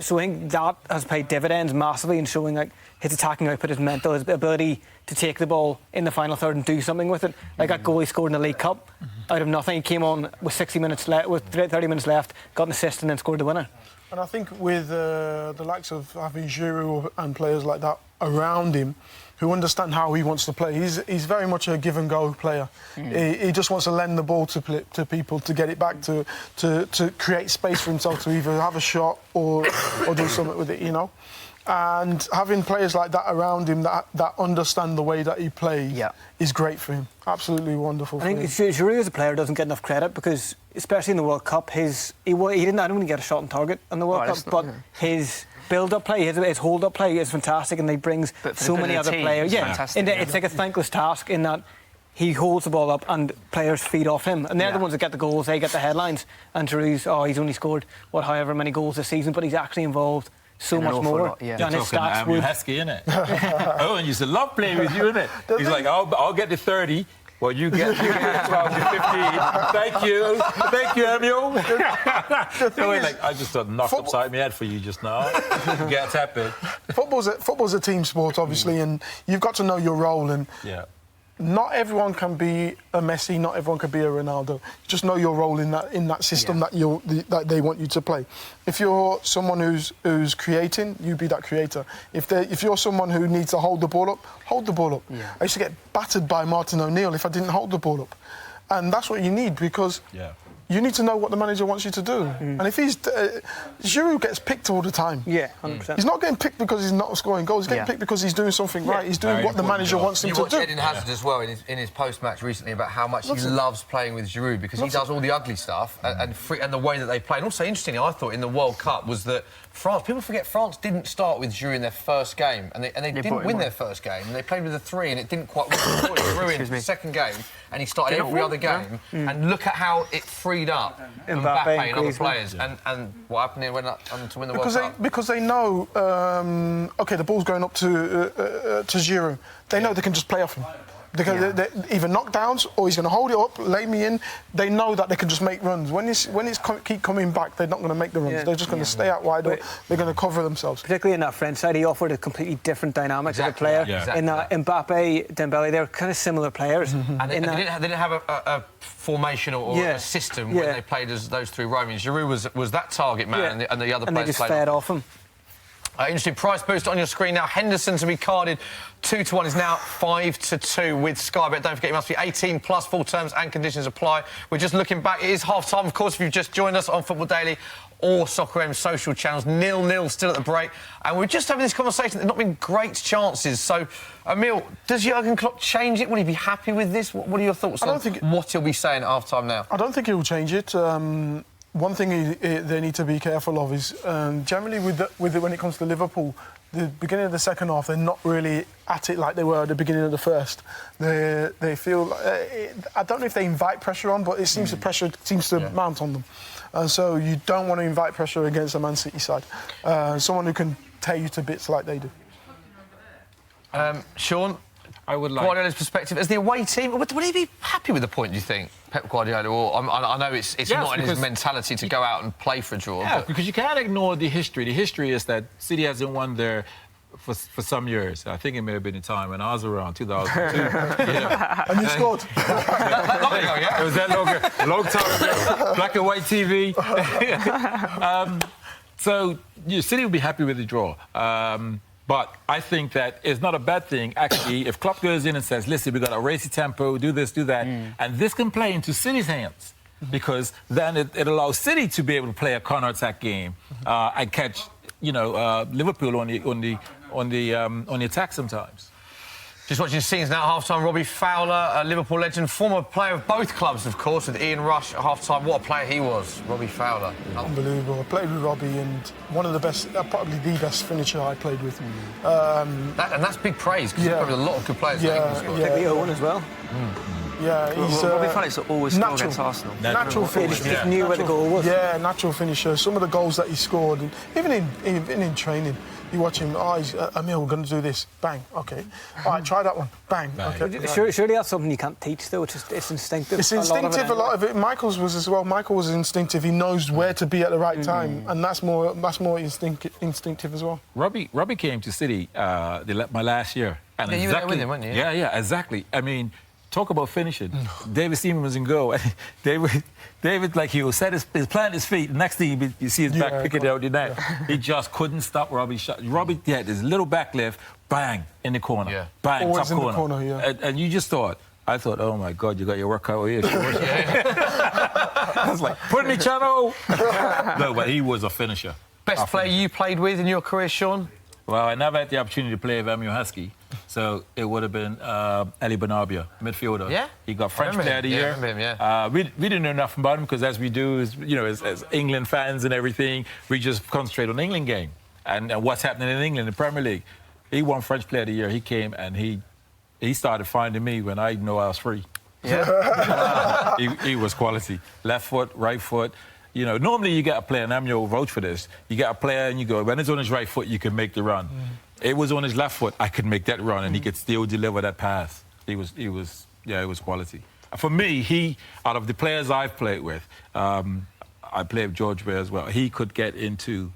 So I think that has paid dividends massively in showing like his attacking output, his mental, his ability to take the ball in the final third and do something with it. Like that goal he scored in the League Cup out of nothing. He came on with 60 minutes left, with 30 minutes left, got an assist and then scored the winner. And I think with the likes of having Giroud and players like that around him, who understand how he wants to play, he's very much a give and go player. He just wants to lend the ball to people to get it back to create space for himself to either have a shot or do something with it, you know. And having players like that around him that understand the way that he plays is great for him. Absolutely wonderful. I think Giroud as a player doesn't get enough credit because, especially in the World Cup, he didn't. I don't even get a shot on target in the World Cup, but his build-up play, his hold-up play is fantastic, and he brings so many other players. It's like a thankless task in that he holds the ball up and players feed off him, and they're the ones that get the goals. They get the headlines. And Giroud's, he's only scored however many goals this season, but he's actually involved so much more. And his stats would Heskey, innit? Owen used to love playing with you, innit? He's like, I'll get the 30. Well, you get 12 to 15. Thank you, Emile. I just knocked upside my head for you just now. Get happy. Football's a team sport, obviously, and you've got to know your role. And not everyone can be a Messi, not everyone can be a Ronaldo. Just know your role in that system that they want you to play. If you're someone who's creating, you be that creator. If you're someone who needs to hold the ball up, hold the ball up. I used to get battered by Martin O'Neill if I didn't hold the ball up. And that's what you need because you need to know what the manager wants you to do. And if Giroud gets picked all the time. 100%. He's not getting picked because he's not scoring goals. He's getting picked because he's doing something right. He's doing what the manager wants him to do. Eden Hazard as well in his post-match recently about how much he loves playing with Giroud because he does all the ugly stuff and the way that they play. And also, interestingly, I thought in the World Cup was that people forget France didn't start with Giroud in their first game and they didn't win their first game and they played with a 3 and it didn't quite work. Giroud in the second game and he started every other game and look at how it freed up Mbappe and other players and what happened here to win the World Cup. Because they know, the ball's going up to Giroud. They know they can just play off him. They're either knockdowns or he's going to hold it up, lay me in. They know that they can just make runs. When it's keep coming back, they're not going to make the runs. They're just going to stay out wide. They're going to cover themselves. Particularly in that French side, he offered a completely different dynamic as a player. In that Mbappe, Dembele, they're kind of similar players. And they didn't have a formation or a system when they played as those three Romans. Giroud was that target man, and the other players they just fed off him. Interesting price boost on your screen now. Henderson to be carded 2-1 is now 5-2 with Sky Bet. Don't forget, you must be 18 plus. Full terms and conditions apply. We're just looking back. It is half-time, of course, if you've just joined us on Football Daily or Soccer M social channels. 0-0 still at the break. And we're just having this conversation. There's not been great chances. So, Emile, does Jurgen Klopp change it? Will he be happy with this? What are your thoughts on what he'll be saying at half-time now? I don't think he'll change it. One thing they need to be careful of is generally when it comes to Liverpool, the beginning of the second half they're not really at it like they were at the beginning of the first. They feel I don't know if they invite pressure on, but it seems the pressure seems to mount on them. So you don't want to invite pressure against a Man City side, someone who can tear you to bits like they do. Shaun, I would like Guardiola's perspective as the away team. Would he be happy with the point? Do you think, Pep Guardiola? Or I know it's not in his mentality to go out and play for a draw. Yeah, because you can't ignore the history. The history is that City hasn't won there for some years. I think it may have been a time when I was around 2002. And you scored. Long ago, It was that long time ago. Black and white TV. So City will be happy with the draw. But I think that it's not a bad thing, actually, if Klopp goes in and says, listen, we've got to raise the tempo, do this, do that. And this can play into City's hands because then it allows City to be able to play a counter-attack game and catch, Liverpool on the attack sometimes. Just watching the scenes now at half-time. Robbie Fowler, a Liverpool legend, former player of both clubs, of course, with Ian Rush at half-time. What a player he was, Robbie Fowler. Unbelievable. I played with Robbie and one of the best, probably the best finisher I played with. And that's big praise because he's played with a lot of good players. Particularly Owen as well. Yeah, he's Robbie Fowler's always scored natural. against Arsenal. Natural finisher. Just knew where the goal was. Yeah, natural finisher. Some of the goals that he scored, and even in training, you watch him. Oh, Emile, we're going to do this. Bang. Okay. All right, try that one. Bang. Okay. Surely that's something you can't teach, though. It's instinctive. It's instinctive. A lot of it. Michael's was as well. Michael was instinctive. He knows where to be at the right time, and that's more instinctive as well. Robbie came to City my last year. And you were there with him, weren't you? Yeah, exactly. I mean, talk about finishing. David Seaman was in goal. David, like, he will plant his feet. The next thing you see his back picking it out the net. He just couldn't stop Robbie's shot. Robbie had this little back lift, bang, in the corner. Yeah. Bang, always top in the corner, yeah. And you just thought, I thought, oh my God, you got your workout here. I was like, put in the channel. No, but he was a finisher. Best player you played with in your career, Shaun? Well, I never had the opportunity to play with Emile Heskey, so it would have been Elie Benarbia, midfielder. Yeah? He got French Player of the Year. I remember him, yeah. We didn't know enough about him because, as we do, as England fans and everything, we just concentrate on the England game and what's happening in England, in the Premier League. He won French Player of the Year. He came and he started finding me when I didn't know I was free. Yeah. He was quality. Left foot, right foot. Normally you get a player, and Emile will vouch for this, you get a player and you go, when it's on his right foot, you can make the run. It was on his left foot, I could make that run, and he could still deliver that pass. It was quality. For me, out of the players I've played with, I played with George Weah as well, he could get into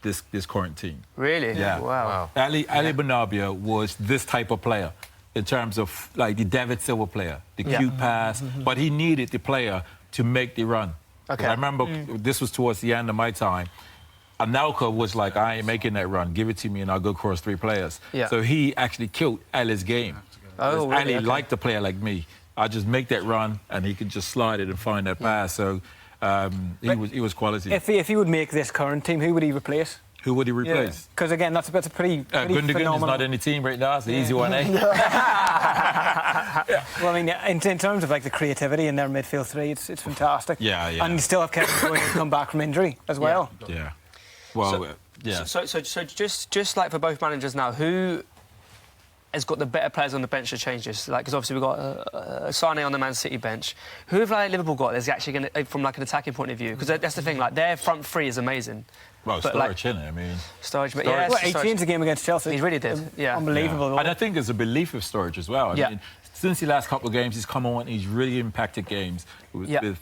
this current team. Really? Yeah. Wow. Elie Benarbia was this type of player in terms of, like, the David Silva player, the cute pass, but he needed the player to make the run. Okay. I remember this was towards the end of my time. Anelka was like, I ain't making that run. Give it to me and I'll go cross 3 players. Yeah. So he actually killed Elie's game. Oh, really? Elie Okay. liked a player like me. I just make that run and he could just slide it and find that pass. So he was quality. If he would make this current team, who would he replace? Who would he replace? Because, again, that's a pretty Gundogan phenomenal... is not in the team right now. It's an easy one, eh? Well, I mean, in terms of, like, the creativity in their midfield three, it's fantastic. Yeah. And you still have Kevin Bruyne come back from injury as well. Yeah. Well, So just like for both managers now, who has got the better players on the bench to change this? Like, because obviously we've got Sané on the Man City bench. Who have, like, Liverpool got that's actually going to, from, like, an attacking point of view? Because that's the thing, like, their front three is amazing. Well, but, Sturridge, like, isn't it? I mean... Sturridge, but yeah... Well, 18's a game against Chelsea. He really did, yeah. Unbelievable. And I think there's a belief of Sturridge as well. I mean, since the last couple of games, he's come on, he's really impacted games with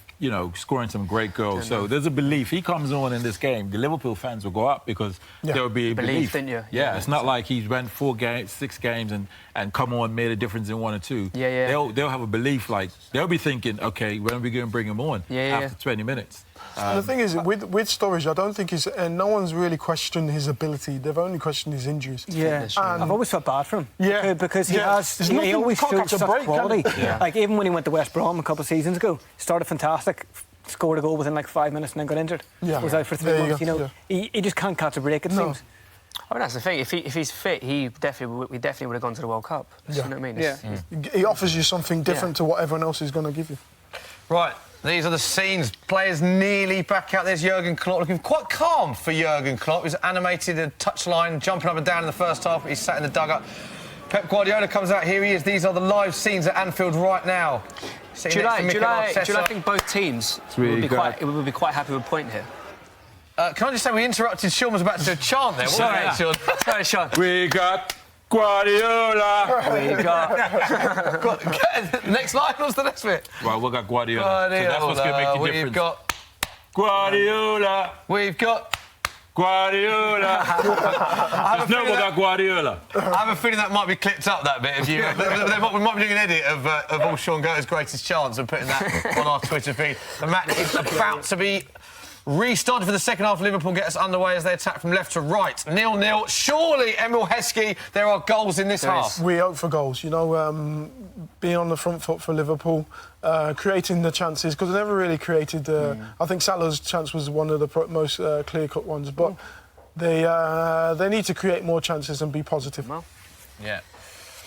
scoring some great goals. So there's a belief. He comes on in this game, the Liverpool fans will go up because there will be a belief. Didn't you? Yeah, it's not like he went 6 games and come on, made a difference in 1 or 2. They'll have a belief, like, they'll be thinking, OK, when are we going to bring him on after 20 minutes? The thing is, with Sturridge, I don't think no one's really questioned his ability. They've only questioned his injuries. Yeah, I've always felt bad for him. Yeah, because he always showed such quality. Like, even when he went to West Brom a couple of seasons ago, started fantastic, scored a goal within like 5 minutes and then got injured. Yeah, was out for 3 months. He just can't catch a break, it seems. I mean, that's the thing. If he's fit, we definitely would have gone to the World Cup. You know what I mean? He offers you something different to what everyone else is going to give you. Right. These are the scenes. Players nearly back out. There's Jurgen Klopp looking quite calm for Jurgen Klopp. He's animated a touchline, jumping up and down in the first half. He's sat in the dugout. Pep Guardiola comes out. Here he is. These are the live scenes at Anfield right now. Do you think both teams would be quite happy with a point here? Can I just say we interrupted? Sean was about to do a chant there. Sorry, Shaun. We got Guardiola. We got... Next line, what's the next bit? Well, we've got Guardiola. So that's what's going to make the difference. We've got... Guardiola. We've got... Guardiola. There's no one got Guardiola. I have a feeling that might be clipped up, that bit. If you, we might be doing an edit of all Shaun Goater's greatest chants and putting that on our Twitter feed. The match is about to be restarted for the second half. Liverpool get us underway as they attack from left to right. 0-0. Surely, Emile Heskey, there are goals in this half. We hope for goals. You know, being on the front foot for Liverpool, creating the chances, because they never really created... I think Salah's chance was one of the most clear-cut ones, but they need to create more chances and be positive. Well, yeah.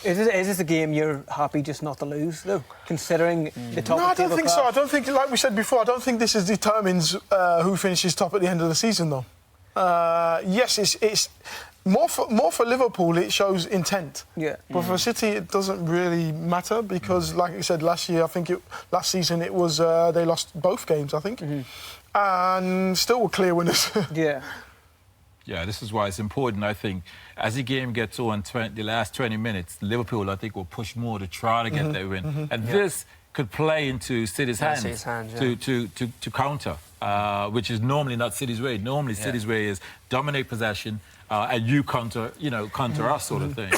Is this a game you're happy just not to lose, though, considering the top? No, I don't think so. I don't think, like we said before, I don't think this determines who finishes top at the end of the season, though. Yes, it's more for Liverpool, it shows intent. Yeah. But for City, it doesn't really matter because, like you said, last season it was they lost both games, I think, and still were clear winners. Yeah. Yeah, this is why it's important, I think. As the game gets on, the last 20 minutes, Liverpool, I think, will push more to try to get their win. And this could play into City's hands, to counter, which is normally not City's way. Normally, City's way is dominate possession and you counter us sort of thing.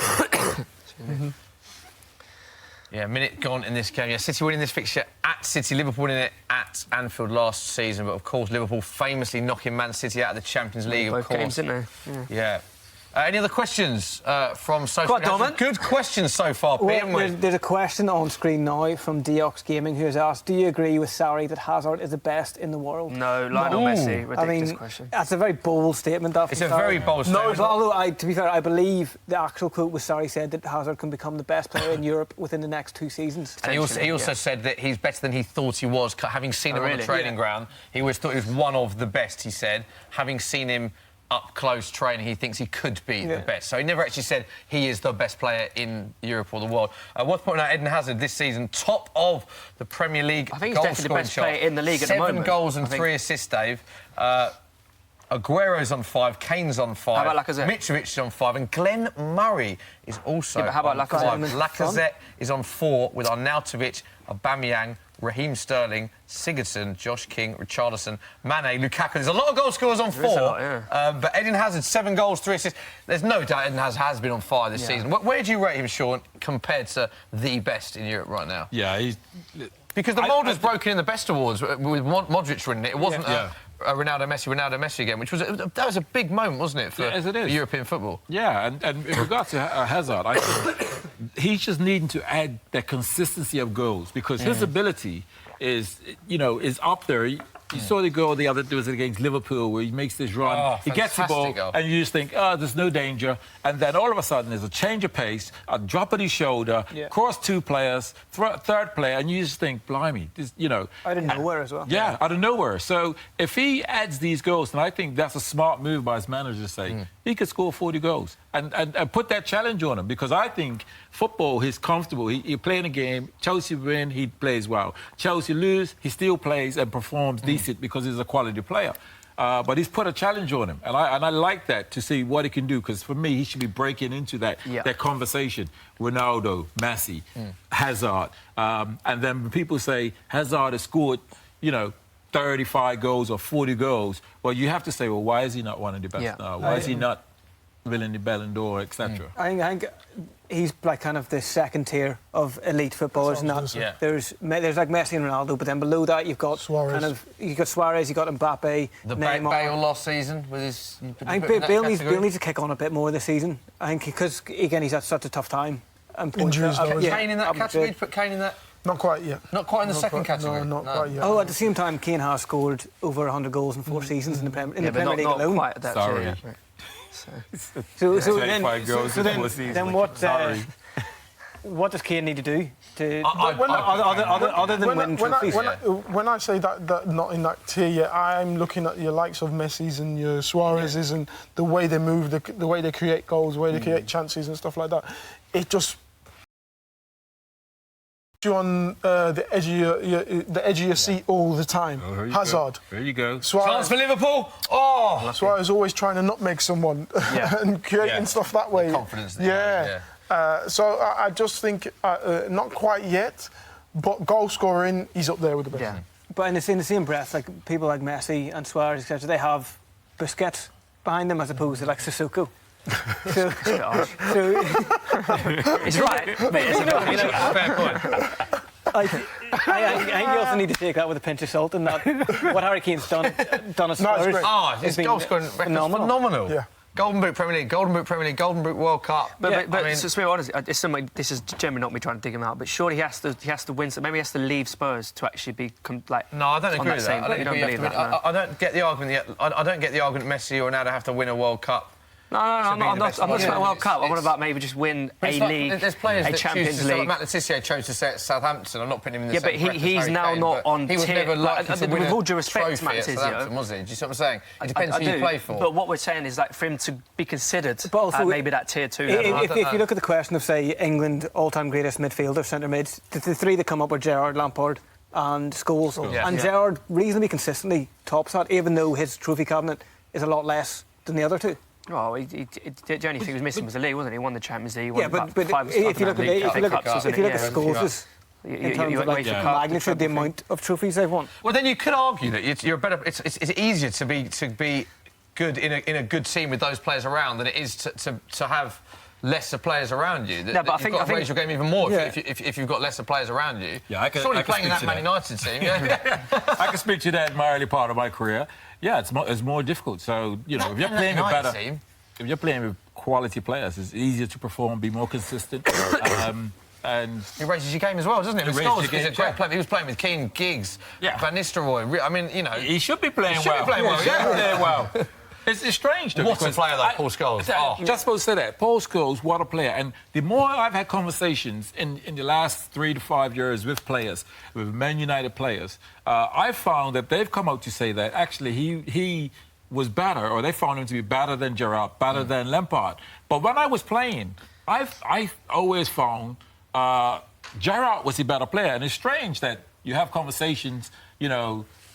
Yeah, a minute gone in this game. Yeah, City winning this fixture at City, Liverpool winning it at Anfield last season. But, of course, Liverpool famously knocking Man City out of the Champions League, of Both course. games, didn't they? Yeah. Any other questions from social Quite dominant. Good questions so far, Pete, haven't we? There's a question on screen now from Deox Gaming who has asked, do you agree with Sarri that Hazard is the best in the world? No, Lionel Messi. Ridiculous question. That's a very bold statement. It's a very bold statement. Although, to be fair, I believe the actual quote was Sarri said that Hazard can become the best player in Europe within the next 2 seasons. And he also said that he's better than he thought he was. Having seen him on the training ground, he always thought he was one of the best, he said. Having seen him up close training, he thinks he could be the best. So he never actually said he is the best player in Europe or the world. Worth pointing out, Eden Hazard this season, top of the Premier League. I think he's definitely the best player in the league at the moment. 7 goals and 3 assists, Dave. Aguero's on 5, Kane's on 5. How about Lacazette? Mitrovic is on 5, and Glenn Murray is also but how about on Lacazette? 5. Lacazette is on 4 with Arnautovic, Aubameyang, Raheem Sterling, Sigurdsson, Josh King, Richarlison, Mane, Lukaku. There's a lot of goal scorers on 4. But Eden Hazard, 7 goals, 3 assists. There's no doubt Eden Hazard has been on fire this season. Where do you rate him, Shaun, compared to the best in Europe right now? Yeah, he's... Because the mould was broken in the best awards with Modric winning it. It wasn't Ronaldo Messi again, which was that was a big moment, wasn't it, for European football? Yeah, and in regards to Hazard, I think he's just needing to add that consistency of goals because his ability is up there. You saw the goal the other day was against Liverpool where he makes this run. He gets the ball and you just think, there's no danger. And then all of a sudden there's a change of pace, a drop of his shoulder, cross 2 players, third player, and you just think, blimey, this, Out of nowhere as well. Yeah, out of nowhere. So if he adds these goals, and I think that's a smart move by his manager to say, he could score 40 goals and put that challenge on him because I think football, he's comfortable. He playing a game, Chelsea win, he plays well. Chelsea lose, he still plays and performs decent because he's a quality player. But he's put a challenge on him, and I like that to see what he can do because for me, he should be breaking into that conversation. Ronaldo, Messi, Hazard. And then when people say Hazard has scored, 35 goals or 40 goals, well, you have to say, well, why is he not one of the best now? Why is he not winning the Ballon d'Or, etc.? I think he's like kind of the second tier of elite footballers. There's like Messi and Ronaldo, but then below that you've got Suarez. You've got Suarez, you've got Mbappe, The Neymar. Bale last season with his... I think Bale needs to kick on a bit more this season. I think because again he's had such a tough time. Injuries, though. Kane in that category? Put Kane in that? Not quite yet. Not quite in the second category? No, not quite yet. Oh, at the same time, Kane has scored over 100 goals in 4 seasons in the Premier League not alone. Quite at that Sorry. tier, So then what does Kane need to do other than win trophies? When I say that not in that tier yet, I'm looking at your likes of Messi's and your Suarez's and the way they move, the way they create goals, the way they create chances and stuff like that. It just you on the edge of your seat all the time. Hazard. There you go. Suarez. Chance for Liverpool. Oh, Suarez always trying to nutmeg someone and creating stuff that way. Confidence. So I just think not quite yet, but goal scoring, he's up there with the best. Yeah. But in the same breath, like people like Messi and Suarez, etc., they have Busquets behind them as opposed to like Sissoko. So it's right. fair point. I think you also need to take that with a pinch of salt, and that what Harry Kane's done at Spurs. His goal scoring record's phenomenal. Yeah. Golden Boot Premier League, Golden Boot Premier League, Golden Boot World Cup. But to be honest, this is generally not me trying to dig him out, but surely he has to win. So maybe he has to leave Spurs to actually be like. No, I don't agree with that. I don't get the argument yet. I don't get the argument Messi or Ronaldo have to win a World Cup No, I'm not talking about World Cup. I'm on about maybe just win a league, there's players a that Champions choose to, League. Matt Letizia chose to stay at Southampton. I'm not putting him in the same but bracket as he's Harry now Kane, not but on he was tier. never likely to win with a all due respect, trophy Matt at Letizia, Southampton, was he? Do you see what I'm saying? It depends who you play for. But what we're saying is like for him to be considered But also, at maybe that tier 2 level. If you look at the question of, say, England all-time greatest midfielder, centre mids, the three that come up are Gerrard, Lampard, and Scholes. Yeah. And Gerrard reasonably consistently tops that, even though his trophy cabinet is a lot less than the other two. Well, the only thing he was missing was the league, wasn't he? He won the Champions League. Yeah, but if you look at Scholes' in terms of like magnitude, the amount of trophies they've won. Well, then you could argue that you're better. It's easier to be good in a good team with those players around than it is to have lesser players around you. No, but I think raise your game even more Yeah. if you've got lesser players around you. Yeah, I can playing in that speak to Man United team. Yeah. I can speak to that in my early part of my career. Yeah, it's more difficult. So if you're playing with better, if you're playing with quality players, it's easier to perform, be more consistent. And it raises your game as well, doesn't it? It Scholes raises your is a game, great player. He was playing with Keane, Giggs, Van Nistelrooy. I mean, he should be playing He should be playing well, yeah. Playing well. It's strange, though. What a player, though, Paul Scholes. Just supposed to say that. Paul Scholes, what a player. And the more I've had conversations in the last 3 to 5 years with players, with Man United players, I've found that they've come out to say that actually he was better, or they found him to be better than Gerrard, better than Lampard. But when I was playing, I always found Gerrard was the better player. And it's strange that you have conversations,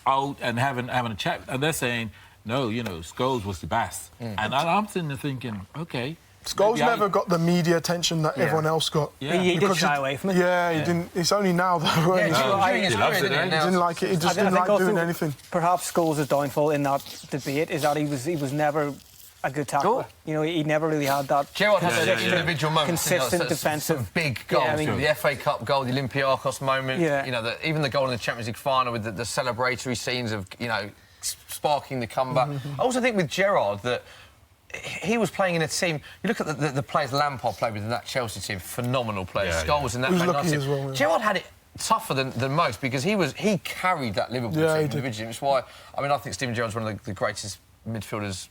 out and having a chat, and they're saying, no, Scholes was the best. And I'm sitting there thinking, OK. Scholes never got the media attention that everyone else got. Yeah. He did shy away from it. Yeah, he didn't. It's only now, though. He loves it, He didn't like it. He just didn't like doing anything. Perhaps Scholes' downfall in that debate is that he was never a good tackler. He never really had that Gerrard had those individual moments. consistent defensive. Some big goals. Yeah, I mean, the FA Cup goal, the Olympiacos moment. Yeah. Even the goal in the Champions League final with the celebratory scenes of, sparking the comeback. I also think with Gerrard that he was playing in a team. You look at the players Lampard played with in that Chelsea team, phenomenal players. Scholes in that He was Man lucky United as well, yeah. Gerrard had it tougher than most because he carried that Liverpool team individually. It's why I think Steven Gerrard's one of the greatest midfielders,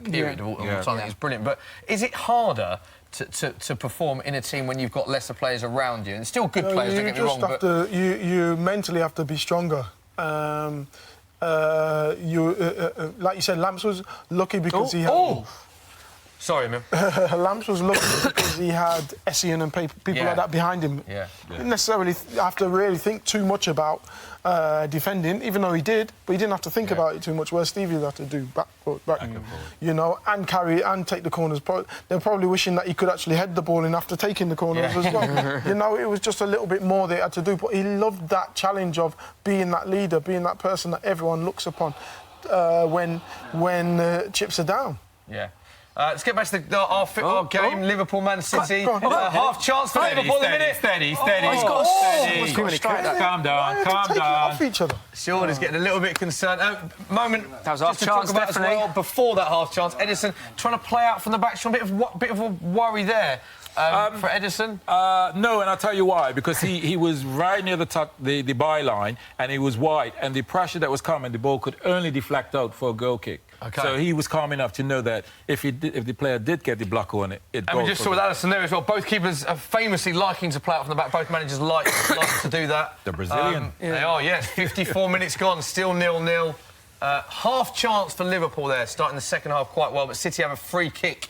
period of all time. I think it's brilliant. But is it harder to perform in a team when you've got lesser players around you and still good players? Don't get me wrong. You mentally have to be stronger. Like you said, Lamps was lucky because he had... Sorry, man. Lamps was lucky because he had Essien and people like that behind him. Yeah. He didn't necessarily have to really think too much about defending, even though he did, but he didn't have to think about it too much, where Stevie had to do back and carry and take the corners. They're probably wishing that he could actually head the ball in after taking the corners as well. It was just a little bit more they had to do, but he loved that challenge of being that leader, being that person that everyone looks upon when chips are down. Yeah. Let's get back to our game, Liverpool, Man City. Half chance for Liverpool in a minute. Steady. Calm down. Off each other. Sean is getting a little bit concerned. Moment that was half to chance, talk about definitely. as well, before that half chance, Edison trying to play out from the back. Sean, bit of a worry there for Edison. No, and I'll tell you why. Because he was right near the byline, and he was wide, and the pressure that was coming, the ball could only deflect out for a goal kick. Okay. So he was calm enough to know that if the player did get the block on it, And we just saw with Alisson there as well. Both keepers are famously liking to play out from the back. Both managers like to do that. The Brazilian. They are, yes. 54 minutes gone, still 0-0. Half chance for Liverpool there, starting the second half quite well. But City have a free kick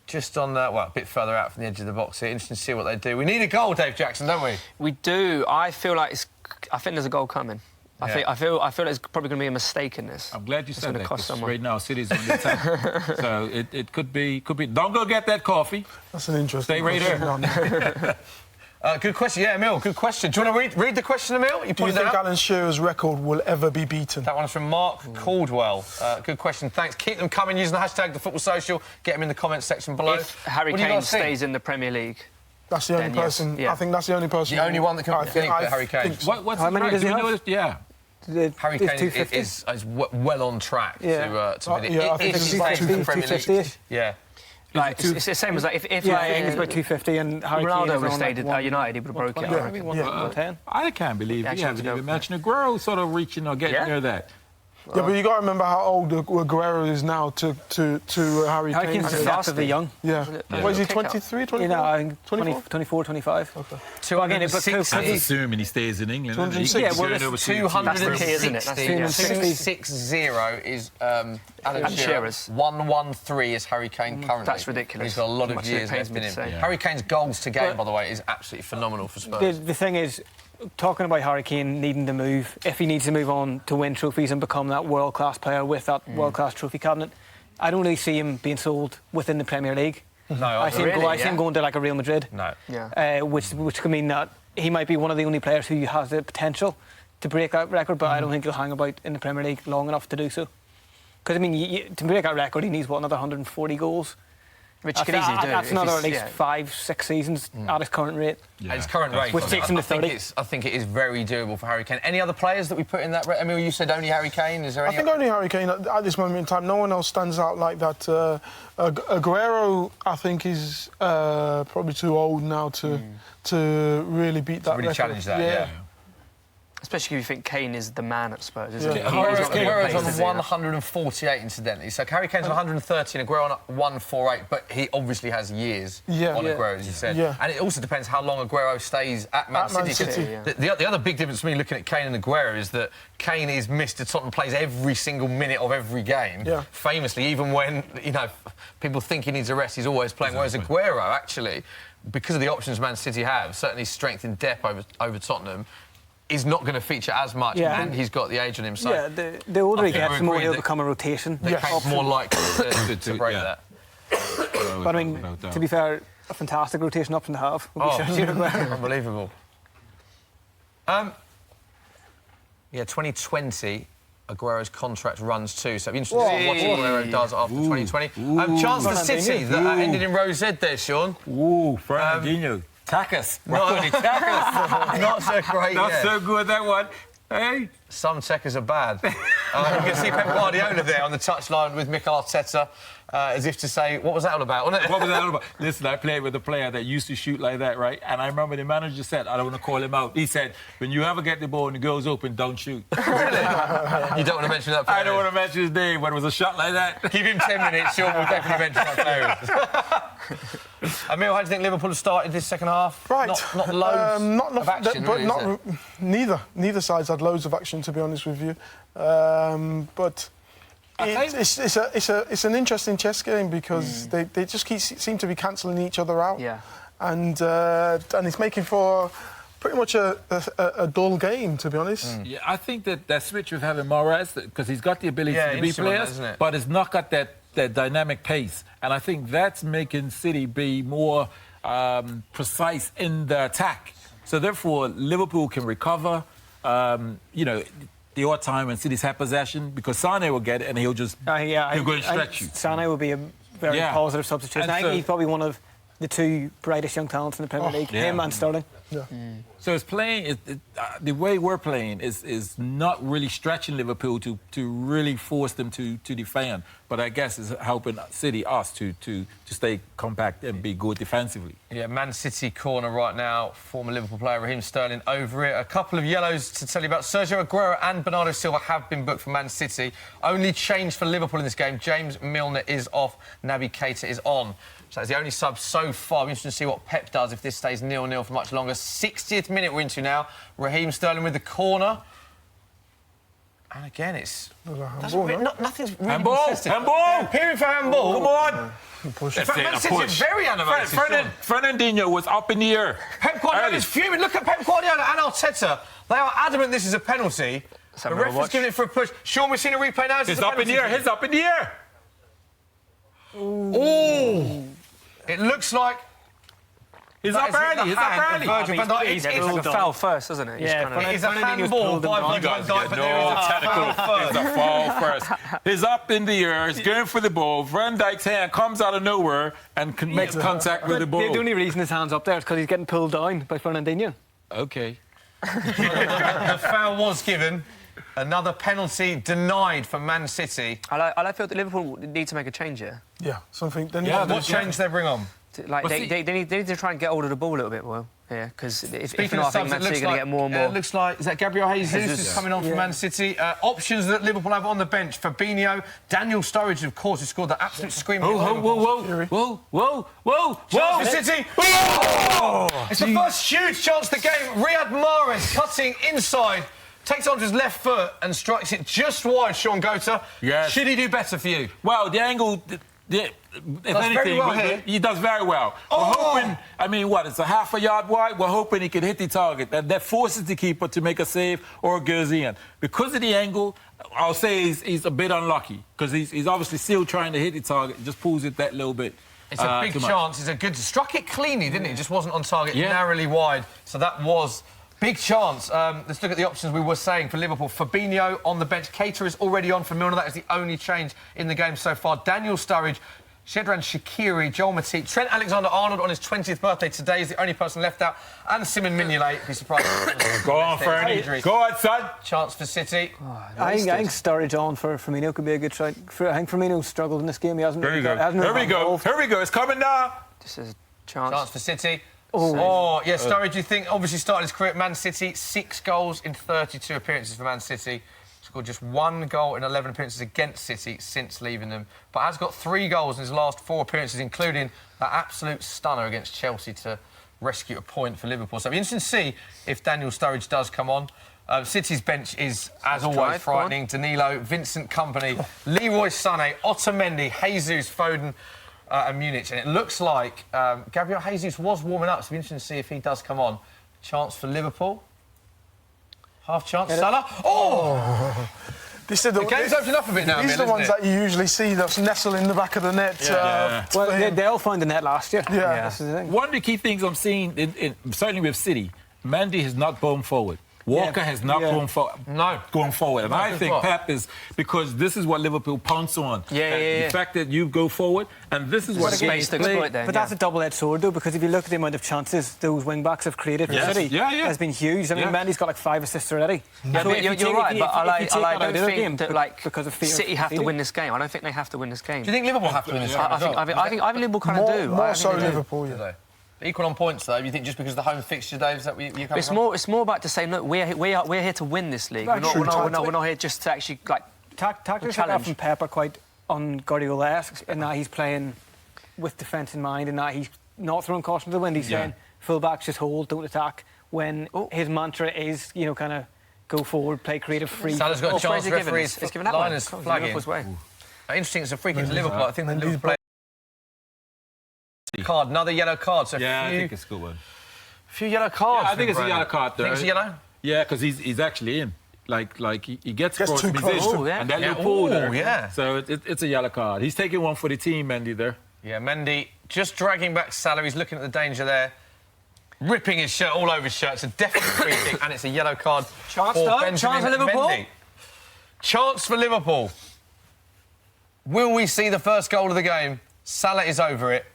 just on a bit further out from the edge of the box here. Interesting to see what they do. We need a goal, Dave Jackson, don't we? We do. I think there's a goal coming. I feel it's probably going to be a mistake in this. I'm glad you said that, because right now City's on the attack. So it could be. Don't go get that coffee. That's an interesting Stay right question. Good question. Yeah, Emile, good question. Do you want to read the question, Emile? Do you think Alan Shearer's record will ever be beaten? That one's from Mark Caldwell. Good question. Thanks. Keep them coming using the hashtag #TheFootballSocial. Get them in the comments section below. If Harry Kane stays in the Premier League... That's the only person... Yes. Yeah. I think that's the only person... The only one that can beat Harry Kane. How many does he have? Yeah. Harry Kane is well on track to beat it. I think it's 250. Yeah. It's the same as if England's about 250 and Harry Kane Ronaldo would have is stayed at United, he would have broken it. 110. I can't believe you haven't even mentioned Aguero sort of reaching or getting near that. Yeah, but you got to remember how old Aguero is now to Harry Harry Kane. Kane's Kane. relatively young. Yeah. What is he, 23, 24? You know, I think 24? 24, 25. Okay. 260. That's assuming he stays in England. isn't he? 260. Yeah, well, Going over to- That's the key, isn't it? That's the- 260 is Alan Shearer's. Shearer's. 113 is Harry Kane currently. That's ridiculous. He's got a lot of Much it years pains left me in to him. say. Yeah. Harry Kane's goals to game, by the way, is absolutely phenomenal for Spurs. The thing is, talking about Harry Kane needing to move, if he needs to move on to win trophies and become that world-class player with that world-class trophy cabinet, I don't really see him being sold within the Premier League. No, I see him, Really, I see him yeah? going to like a Real Madrid, No. Yeah. which could mean that he might be one of the only players who has the potential to break that record, but I don't think he'll hang about in the Premier League long enough to do so. Because, I mean, to break that record, he needs, what, another 140 goals? Which he could easily do. That's if another he's- at least yeah. 5-6 seasons at his current rate. At his current rate, Which takes him to 30. I think it is very doable for Harry Kane. Any other players that we put in that? Emile, you said only Harry Kane. Is there I any? think only Harry Kane at this moment in time. No one else stands out like that. Aguero, I think, is probably too old now to really beat that really record. challenge that, yeah. Especially if you think Kane is the man at Spurs, isn't Yeah. he? Aguero's on He's got 148, incidentally. So Harry Kane's on 113, Aguero on 148, but he obviously has years on Aguero, as you said. Yeah. And it also depends how long Aguero stays at Man City. City, yeah. The other big difference for me looking at Kane and Aguero is that Kane is Mr. Tottenham, plays every single minute of every game. Yeah. Famously, even when, people think he needs a rest, he's always playing. Whereas Aguero, actually, because of the options Man City have, certainly strength in depth over Tottenham, is not going to feature as much, Yeah. and he's got the age on him. So Yeah, the older he I think gets, we the more agree he'll that- become a rotation. that Kane's more likely to break yeah. that. But I mean, to be fair, a fantastic rotation option to have. Would be Sergio Aguero. Unbelievable. 2020, Aguero's contract runs too, so it'll be interesting to see what Aguero does after 2020. Chance for City that ended in Rose Z there, Shaun. Ooh, Fernandinho. Takas. Takas. Not so great Not yet. so good, that one. Hey. Some checkers are bad. You can see Pep Guardiola there on the touchline with Mikel Arteta, as if to say, what was that all about, wasn't it? What was that all about? Listen, I played with a player that used to shoot like that, right? And I remember the manager said, I don't want to call him out, he said, when you ever get the ball and the goal's open, don't shoot. Really? You don't want to mention that player? I don't want to mention his name, but it was a shot like that. Give him 10 minutes, Shaun will definitely mention that player. Emile, how do you think Liverpool have started this second half? Right. Not loads of action, but really, not is it? neither side's had loads of action, to be honest with you. But it's an interesting chess game because they just seem to be cancelling each other out. Yeah. And it's making for pretty much a dull game, to be honest. Yeah, I think that switch with having Mahrez, because he's got the ability to be interesting one, players, isn't it? but it's not got that dynamic pace. And I think that's making City be more precise in the attack. So therefore, Liverpool can recover. The odd time when City's had possession, because Sane will get it and he'll just he'll go and stretch you. Sane will be a very positive substitution. And I think he's probably one of the two brightest young talents in the Premier League, him and Sterling. Yeah. So it's playing. The way we're playing is not really stretching Liverpool to really force them to defend. But I guess it's helping City, us, to stay compact and be good defensively. Yeah, Man City corner right now. Former Liverpool player Raheem Sterling over it. A couple of yellows to tell you about. Sergio Aguero and Bernardo Silva have been booked for Man City. Only change for Liverpool in this game. James Milner is off. Naby Keita is on. So that's the only sub so far. I'm interested to see what Pep does if this stays 0-0 for much longer. 60th minute we're into now. Raheem Sterling with the corner. And again, it's... nothing's really Handball! consistent. Handball! Appearing for handball. Come on! In fact, Man City are very animated. Fernandinho was up in the air. Pep Guardiola's fuming. Look at Pep Guardiola and Arteta. They are adamant this is a penalty. The referee's giving it for a push. Shaun, we've seen a replay now. It's up in the air. It's up in the air. Ooh. It looks like... He's up early. He's up early. Virgil van Dijk. It's like a foul first, doesn't it? Yeah, It is a handball by Virgil van Dijk, but there is a foul first. It's a foul first. He's up in the air. He's going for the ball. Van Dijk's hand comes out of nowhere and makes contact with the ball. The only reason his hand's up there is because he's getting pulled down by Fernandinho. Okay. The foul was given. Another penalty denied for Man City. I feel that Liverpool need to make a change here. Yeah, something. Then What change they bring on? They need to try and get hold of the ball a little bit more. Yeah, because if Speaking not, of I think subs, Man City are going to get more and more. It looks like, is that Gabriel Jesus is coming on from Man City? Options that Liverpool have on the bench: Fabinho, Daniel Sturridge, of course, who scored that absolute screamer. Whoa. Chance for City. Oh! It's the first huge chance of the game. Riyad Mahrez cutting inside, takes it onto his left foot and strikes it just wide. Shaun Gota. Yes. Should he do better for you? Well, the angle. If anything, well here. he does very well. We're hoping, I mean, it's a half a yard wide? We're hoping he can hit the target. That forces the keeper to make a save or it goes in. Because of the angle, I'll say he's a bit unlucky because he's obviously still trying to hit the target. It just pulls it that little bit. It's a big chance. It's a good... Struck it cleanly, didn't it? It just wasn't on target, narrowly wide. So that was... Big chance. Let's look at the options we were saying for Liverpool. Fabinho on the bench. Keita is already on for Milner. That is the only change in the game so far. Daniel Sturridge, Shedran Shaqiri, Joel Matip, Trent Alexander-Arnold on his 20th birthday today is the only person left out, and Simon Mignolet, be surprised. Go on, Fernie. Go on, son. Chance for City. I think Sturridge on for Firmino could be a good try. I think Firmino struggled in this game. He hasn't. There you go. Here we go. It's coming now. This is a chance. Chance for City. Sturridge, you think, obviously started his career at Man City, 6 goals in 32 appearances for Man City. Scored just 1 goal in 11 appearances against City since leaving them, but has got 3 goals in his last 4 appearances, including that absolute stunner against Chelsea to rescue a point for Liverpool. So it'll be interesting to see if Daniel Sturridge does come on. City's bench is, as always, frightening. Danilo, Vincent Kompany, Leroy Sané, Otamendi, Jesus, Foden, and Munich. And it looks like Gabriel Jesus was warming up, so it'll be interesting to see if he does come on. Chance for Liverpool. Half chance. Salah. Oh! This is the game's opening up a bit now. These are the ones that you usually see that's nestle in the back of the net. Well, they all found the net last year. Yeah. That's the thing. One of the key things I'm seeing, certainly with City, Mendy has not gone forward. Walker has not gone forward. No. Going forward. And I think Pep is, because this is what Liverpool pounce on. The fact that you go forward, and this is what space to exploit then. But that's a double-edged sword, though, because if you look at the amount of chances those wing-backs have created for City, has been huge. I mean, Mendy's got like 5 assists already. Yeah, so you're right, but I don't think that, like, because of fear City have to win this game. I don't think they have to win this game. Do you think Liverpool have to win this game? I think Liverpool kind of do. More so Liverpool, Equal on points, though. You think just because of the home fixture, Dave, is that you come It's more about to say, look, we're here to win this league. We're not here just to actually like tactics like that from Pep are quite un-Guardiola-esque in that he's playing with defence in mind and that he's not throwing caution to the wind. He's saying full-backs just hold, don't attack. When his mantra is, kind of go forward, play creative, free. Salah's got a chance. Referees it's given that one. Liners flagging. Interesting. It's a free kick to Liverpool. I think the Liverpool player. Card, another yellow card. So I think it's a good one. A few yellow cards. I think it's a yellow card, though. Think it's a yellow? Yeah, because he's actually in. Like he gets across too close. and that little pull there. Yeah. So it's a yellow card. He's taking one for the team, Mendy, there. Yeah, Mendy just dragging back Salah. He's looking at the danger there. Ripping his shirt all over his shirt. It's a definite free kick, and it's a yellow card. Chance for Liverpool. Mendy. Chance for Liverpool. Will we see the first goal of the game? Salah is over it.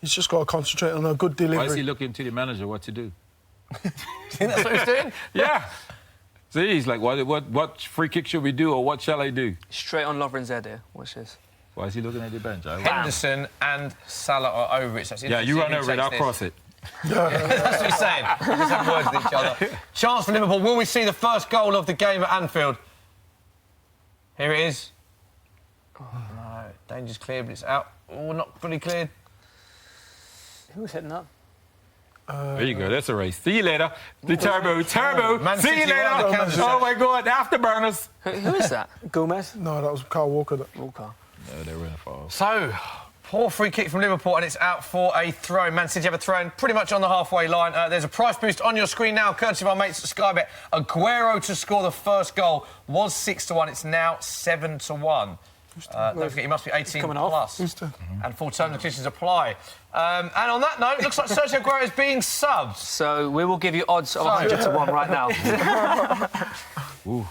He's just got to concentrate on a good delivery. Why is he looking to the manager what to do? Think that's what he's doing? Yeah. See, he's like, what free kick should we do, or what shall I do? Straight on Lovren's head here. Watch this. Why is he looking at the bench? Henderson and Salah are over it. So you run over it, I'll cross it. That's what he's saying. We just have words with each other. Chance for Liverpool. Will we see the first goal of the game at Anfield? Here it is. Oh, no. Danger's cleared, but it's out. Oh, not fully cleared. Who was hitting that? There you go. That's a race. See you later. The turbo. Man See you City later. Oh my God. Afterburners. Who is that? Gomez? No, that was Kyle Walker. Walker. No, they were in a foul. So, poor free kick from Liverpool, and it's out for a throw. Man City have a throw pretty much on the halfway line. There's a price boost on your screen now, courtesy of our mates at Sky Bet. Aguero to score the first goal was 6-1. It's now 7-1. Don't forget, you must be 18 plus. And full terms and conditions apply. And on that note, it looks like Sergio Aguero is being subbed. So we will give you odds of 100-1 right now. So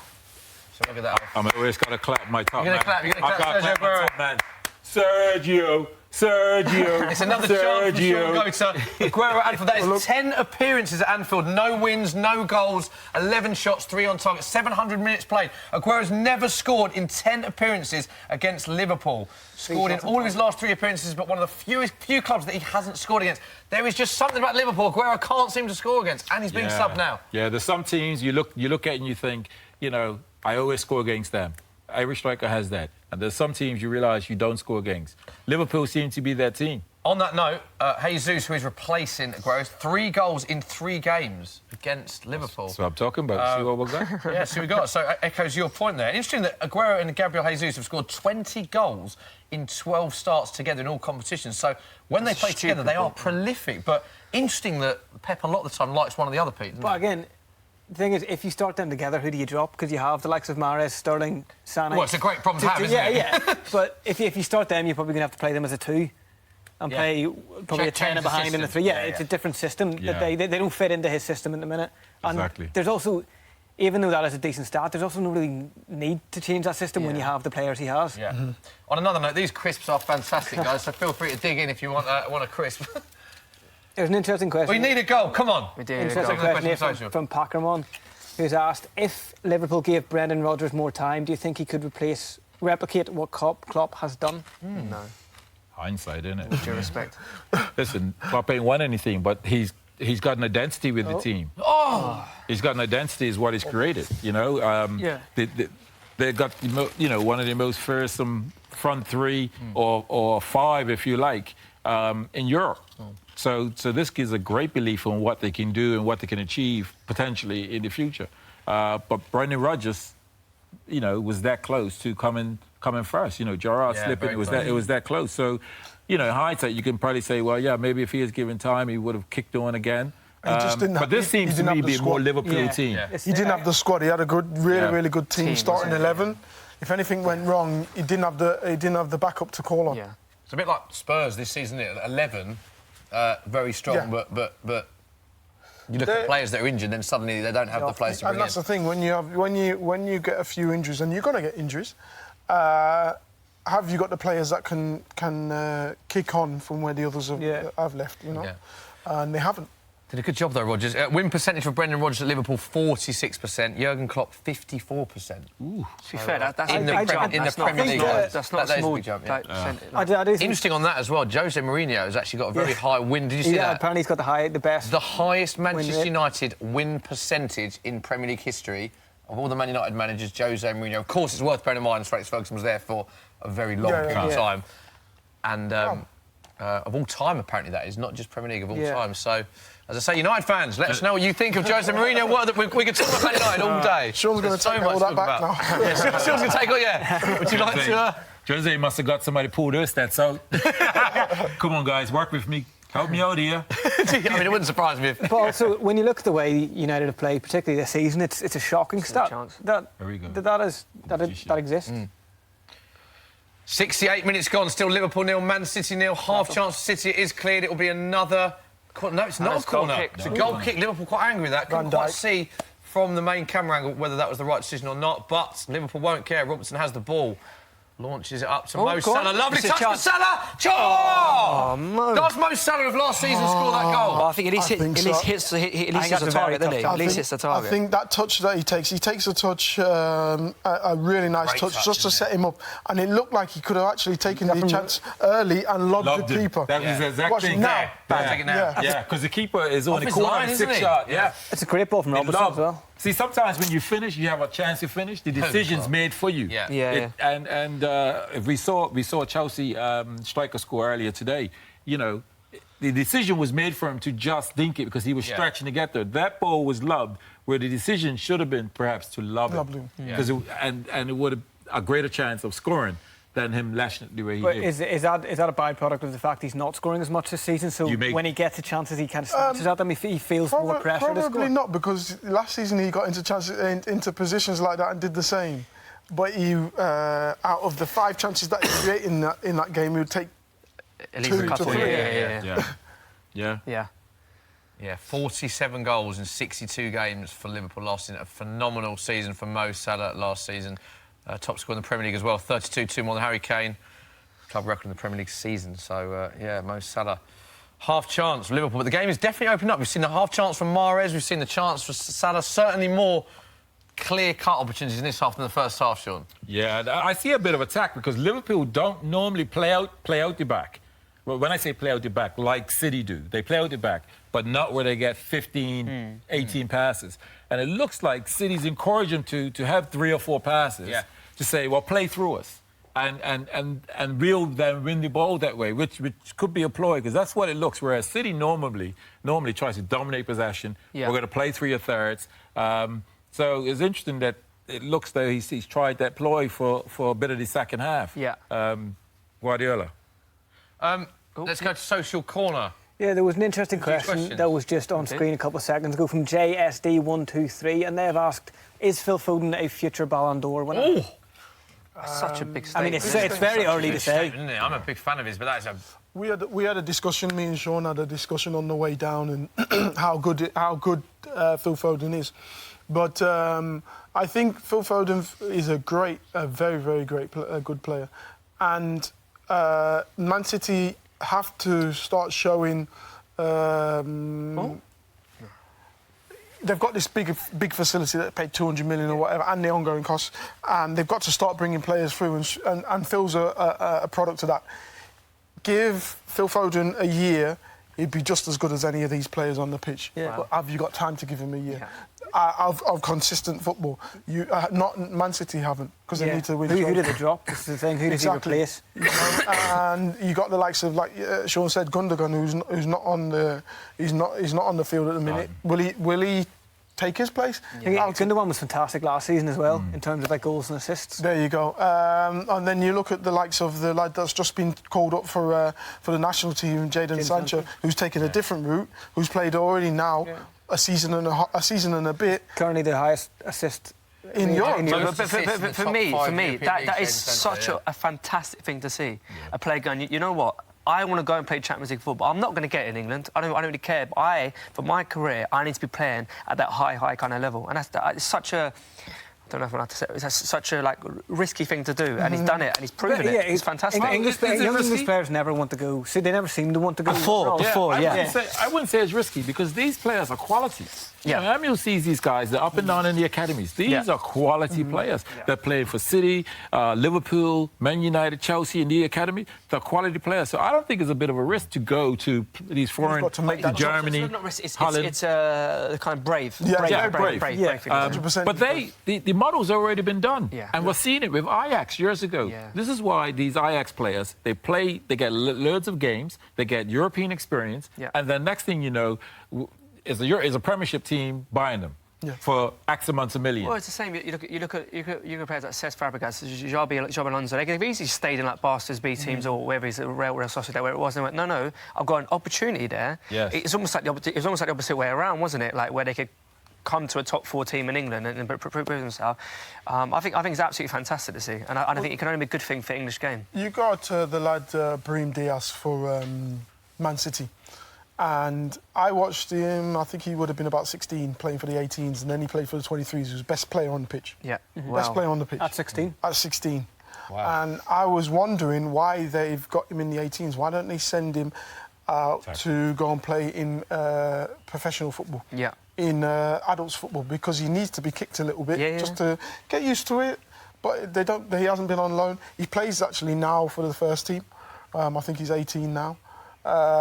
look at that. I'm always got to clap my top You're going to clap. You're going to clap Sergio Aguero. Man. Sergio Sergio. It's another chance for Shaun Sergio. go to Aguero at Anfield. That is 10 appearances at Anfield, no wins, no goals, 11 shots, 3 on target, 700 minutes played. Aguero's never scored in 10 appearances against Liverpool. Scored in all of his last 3 appearances, but one of the few clubs that he hasn't scored against. There is just something about Liverpool Aguero can't seem to score against, and he's being subbed now. Yeah, there's some teams you look at and you think, I always score against them. Every striker has that. And there's some teams you realise you don't score against. Liverpool seem to be that team. On that note, Jesus, who is replacing Aguero, 3 goals in 3 games against Liverpool. That's what I'm talking about. See what we've got? Yeah, see what we got. So echoes your point there. Interesting that Aguero and Gabriel Jesus have scored 20 goals in 12 starts together in all competitions. So when they play together, they are prolific. But interesting that Pep a lot of the time likes one of the other people. But again, the thing is, if you start them together, who do you drop? Because you have the likes of Mahrez, Sterling, Sané. Well, it's a great problem to have, isn't it? Yeah. But if you start them, you're probably going to have to play them as a 2 and play probably a 10 behind and a 3. Yeah, it's a different system. Yeah. They don't fit into his system at the minute. And Exactly. there's also, even though that is a decent start, there's also no really need to change that system when you have the players he has. Yeah. On another note, these crisps are fantastic, guys, so feel free to dig in if you want a crisp. There's an interesting question. We need a goal, come on. We do. Interesting Go. question here Social. from Packermon, who's asked, if Liverpool gave Brendan Rodgers more time, do you think he could replicate what Klopp has done? No. Hindsight, isn't it? With due respect. Listen, Klopp ain't won anything, but he's got an identity with the team. He's got an identity is what he's created, Yeah. They got, one of the most fearsome front 3 or 5, if you like, in Europe. So this gives a great belief on what they can do and what they can achieve potentially in the future. But Brendan Rodgers, was that close to coming first. Gerrard slipping, it was that close. So, in hindsight, you can probably say, well, yeah, maybe if he was given time, he would have kicked on again. He just didn't but this seems to me be a more Liverpool team. Yeah. He didn't have the squad. He had a good, really good team starting 11. If anything went wrong, he didn't have the backup to call on. Yeah. It's a bit like Spurs this season, isn't it? 11, very strong, but you look at players that are injured, then suddenly they don't have the players to bring and that's in. the thing, when you get a few injuries, and you're going to get injuries, have you got the players that can kick on from where the others have left, Yeah. And they haven't. Did a good job, though, Rodgers. Win percentage for Brendan Rodgers at Liverpool, 46%. Jurgen Klopp, 54%. To be fair, that's In a the big jump. Premier That's not League. That's not That a is a small big jump, yeah. percentage. I do think, Interesting on that as well, Jose Mourinho has actually got a very high win. Did you see yeah, that? apparently he's got the best. The highest Manchester rate. United win percentage in Premier League history of all the Man United managers, Jose Mourinho. Of course, it's worth bearing in mind Sir Alex Ferguson was there for a very long period of time. And of all time, apparently, that is, not just Premier League, of all time. So, as I say, United fans, let us know what you think of Jose Mourinho. We could talk about Man United all day. Sean's going to take all that back now. Yeah, Sean's going to take all, Would you like to... Jose must have got somebody pulled their stats out. Come on, guys, work with me. Help me out here. I mean, it wouldn't surprise me if... But also, when you look at the way United have played, particularly this season, it's a shocking stat. Very good. That exists. 68 minutes gone, still Liverpool 0, Man City 0. Half chance for City, it is cleared. It will be another... No, it's not a corner. It's a goal kick. Liverpool quite angry with that. Couldn't quite see from the main camera angle whether that was the right decision or not, but Liverpool won't care. Robertson has the ball. Launches it up to Mo Salah. Lovely touch for Salah! Does Mo Salah of last season score that goal? Well, I think at least hits the target, doesn't he? At least hits the target. I think that touch that he takes a touch, a really nice touch just to set him up. And it looked like he could have actually taken the chance early and lobbed the keeper. That was the exact thing. Now. Take it now. Yeah, because the keeper is on the his corner line, of isn't 6 he? shot. Yeah. It's a great ball from Robertson as well. See, sometimes when you finish, you have a chance to finish. The decision's made for you. Yeah. And if we saw Chelsea striker score earlier today, the decision was made for him to just dink it because he was stretching to get there. That ball was lobbed where the decision should have been perhaps to lob it. Because it would have a greater chance of scoring than him lashing it the way he did. Is that a byproduct of the fact he's not scoring as much this season? So when he gets the chances, he kind of snatches at them. He feels more pressure to score. Probably not, because last season he got into positions like that and did the same. But he, out of the 5 chances that he created in that game, he would take at least 2 a couple. to 3. Yeah, 47 goals in 62 games for Liverpool last season. A phenomenal season for Mo Salah last season. Top scorer in the Premier League as well. 32, 2 more than Harry Kane. club record in the Premier League season. So, yeah, Mo Salah, half chance for Liverpool. But the game is definitely opened up. We've seen the half chance from Mahrez. We've seen the chance for Salah. Certainly more clear-cut opportunities in this half than the first half, Shaun. Yeah, I see a bit of attack because Liverpool don't normally play out the back. Well, when I say play out the back, like City do, they play out the back, but not where they get 15, 18 passes. And it looks like City's encouraging them to have 3 or 4 passes to say, well, play through us. And we'll then win the ball that way, which could be a ploy, because that's what it looks. Whereas City normally tries to dominate possession. Yeah. We're going to play 3 or 3rds. So it's interesting that it looks though he's tried that ploy for a bit of the second half. Yeah. Guardiola. Let's go to social corner. Yeah, there was an interesting question that was just on screen a couple of seconds ago from JSD123, and they've asked, is Phil Foden a future Ballon d'Or winner? Oh! Such a big I statement. mean, it's very early to say. Isn't it? I'm a big fan of his, but that is a... We had a discussion, me and Shaun had a discussion on the way down, and how good Phil Foden is. But I think Phil Foden is a very, very good player. And Man City have to start showing... They've got this big facility that paid 200 million or whatever, and the ongoing costs, and they've got to start bringing players through, and Phil's a product of that. Give Phil Foden a year, he'd be just as good as any of these players on the pitch. Yeah. But have you got time to give him a year? Yeah. Of consistent football. Not Man City haven't, because they need to win. Who did they drop? This is the thing. Who does he replace? And you got the likes of, like Shaun said, Gundogan, who's not on the field at the minute. Will he take his place? Yeah. Gundogan was fantastic last season as well in terms of goals and assists. There you go. And then you look at the likes of the lad that's just been called up for the national team, Jadon Sancho, who's taken a different route, who's played already now. Yeah. A season and a bit. Currently the highest assist in Europe. But for me, that is such a fantastic thing to see. Yeah. A player going, you know what? I want to go and play Champions League football. I'm not going to get it in England. I don't really care. But for my career, I need to be playing at that high kind of level. And it's such a... I don't know if I'm allowed to say it. It's such a risky thing to do, and he's done it, and he's proven it. It's fantastic. Young English players never want to go. See, they never seem to want to go. Before, I wouldn't say it's risky because these players are quality. Yeah. You know, Emile sees these guys, they're up and down in the academies. These are quality players. Yeah. They're playing for City, Liverpool, Man United, Chelsea in the academy. They're quality players. So I don't think it's a bit of a risk to go to these foreign, to Germany, it's not risk, Holland. It's kind of brave. Brave. But the model's already been done. Yeah. And we're seeing it with Ajax years ago. Yeah. This is why these Ajax players, they get loads of games, they get European experience, and then next thing you know, is a Premiership team buying them for X amounts of millions. Well, it's the same. You look at players like Cesc Fabregas, Xabi Alonso. They could have easily stayed in Barca's B teams or wherever he's at Real Sociedad, where it was. And they went, no, I've got an opportunity there. Yes. It's almost like the opposite way around, wasn't it? Like where they could come to a top 4 team in England and prove themselves. I think it's absolutely fantastic to see, and I think it can only be a good thing for the English game. You got the lad Brahim Diaz for Man City. And I watched him, I think he would have been about 16, playing for the 18s, and then he played for the 23s. He was best player on the pitch. Yeah. Best player on the pitch. At 16? At 16. Wow. And I was wondering why they've got him in the 18s. Why don't they send him out to go and play in professional football? Yeah. In adults football, because he needs to be kicked a little bit just to get used to it. But they don't. He hasn't been on loan. He plays actually now for the first team. I think he's 18 now.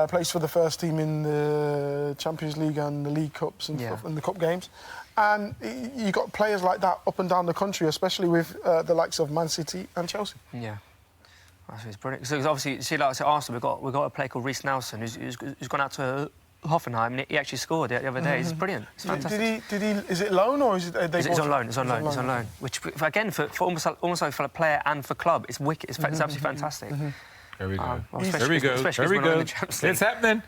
Plays for the first team in the Champions League and the League Cups and stuff, and the Cup games. And you got players like that up and down the country, especially with the likes of Man City and Chelsea. Yeah. That's brilliant. So obviously, see, like I said, Arsenal, we've got a player called Reece Nelson who's gone out to Hoffenheim, and he actually scored the other day. It's brilliant. It's fantastic. Did he? Is it loan or is it? It's on loan. It's on loan. Which, again, for almost like for a player and for club, it's wicked. It's absolutely fantastic. Here we go. Here we go. It's happening.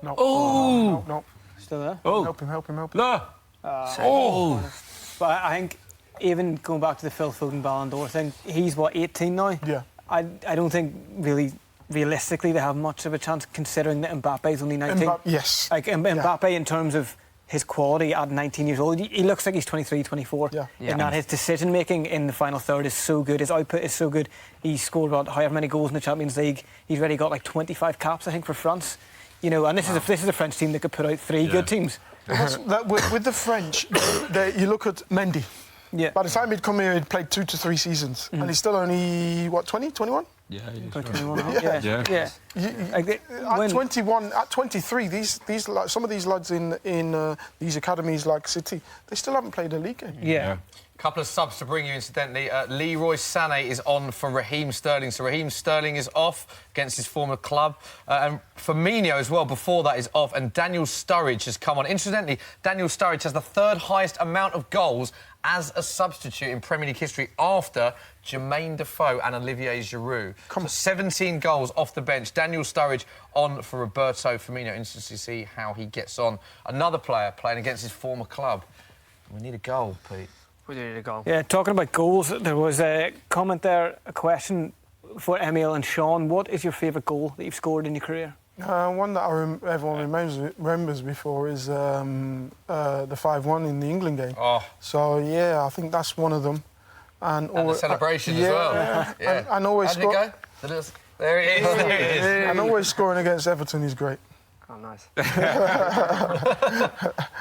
No. Oh. No. Still there? Oh. Help him. No. But I think even going back to the Phil Foden Ballon d'Or thing, he's 18 now. Yeah. I don't think really realistically they have much of a chance, considering that Mbappe's only 19. Yes. Like Mbappe in terms of his quality at 19 years old. He looks like he's 23, 24. Yeah. In that his decision-making in the final third is so good. His output is so good. He scored, however many goals in the Champions League. He's already got like 25 caps, I think, for France. You know, and this is a French team that could put out 3 good teams. With the French, you look at Mendy. Yeah. By the time he'd come here, he'd played 2 to 3 seasons. And he's still only, 20, 21? Yeah, About 21, yeah. At 21, at 23, these some of these lads in these academies like City, they still haven't played a league game. Yeah. Couple of subs to bring you, incidentally. Leroy Sané is on for Raheem Sterling. So Raheem Sterling is off against his former club. And Firmino as well, before that, is off. And Daniel Sturridge has come on. Incidentally, Daniel Sturridge has the 3rd highest amount of goals as a substitute in Premier League history after Jermaine Defoe and Olivier Giroud. So 17 goals off the bench. Daniel Sturridge on for Roberto Firmino. Interesting to see how he gets on. Another player playing against his former club. We need a goal, Pete. We need a goal. Yeah, talking about goals, there was a comment there, a question for Emile and Shaun. What is your favourite goal that you've scored in your career? One that everyone remembers before is the 5-1 in the England game. Oh. So, yeah, I think that's one of them. And the celebration as well. Yeah. And always How did it go? There it is. There it is. And always scoring against Everton is great. Oh, nice.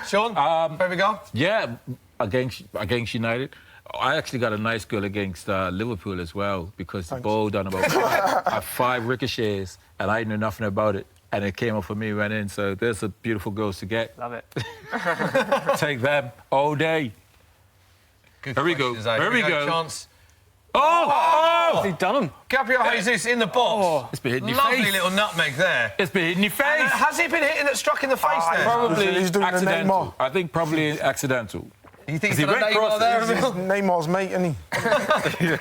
Shaun, favourite goal? Yeah, against United. I actually got a nice goal against Liverpool as well, because the ball done about 5 ricochets and I knew nothing about it. And it came up for me, went in. So there's a beautiful goals to get. Love it. Take them all day. Good Here we go. questions, eh? Here we go. Chance. Has he done him? Gabriel Jesus in the box. It's been hitting your Lovely face. little nutmeg there. It's been hitting your face. Has he been hitting that struck in the face there? Probably He's doing the accidental. Neymar. I think probably accidental. You think He he's got a went Neymar cross- there, He's Emile? Neymar's mate, isn't he?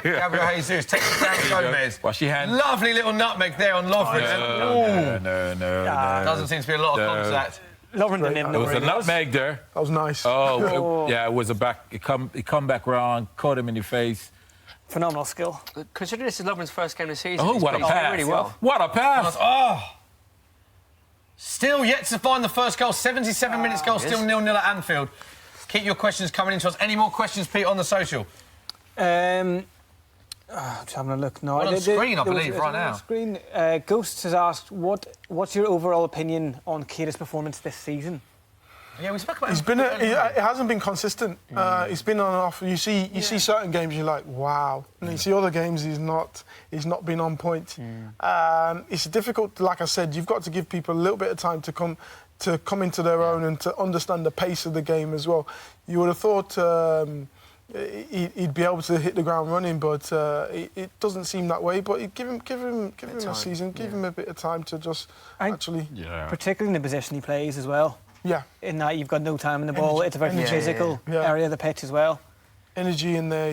Gabriel Jesus takes it down Gomez. Wash your hands. Lovely little nutmeg there on Lovren. No. Doesn't seem to be a lot of contact. Lovren didn't even There know was where a he was. nutmeg there. That was nice. It was a back. It come back round, caught him in the face. Phenomenal skill. Considering this is Lovren's first game of the season, Oh, he's what a played pass! really well. What a pass! Oh! Still yet to find the first goal. 77 minutes goal, still 0-0 at Anfield. Keep your questions coming into us. Any more questions, Pete, on the social? Just having a look now. Well, on screen, I believe, right now. On screen. Ghosts has asked, what's your overall opinion on Keita's performance this season? Yeah, we spoke about He's been. It hasn't been consistent. He's been on and off. You see certain games, you're like, wow. And you see other games, he's not been on point. It's difficult. Like I said, you've got to give people a little bit of time to come into their own and to understand the pace of the game as well. You would have thought he'd be able to hit the ground running, but it doesn't seem that way. But give him a season, give him a bit of time to just actually. Yeah. Particularly in the position he plays as well. Yeah. In that you've got no time in the ball. It's a very physical Yeah. area of the pitch as well. Energy in there,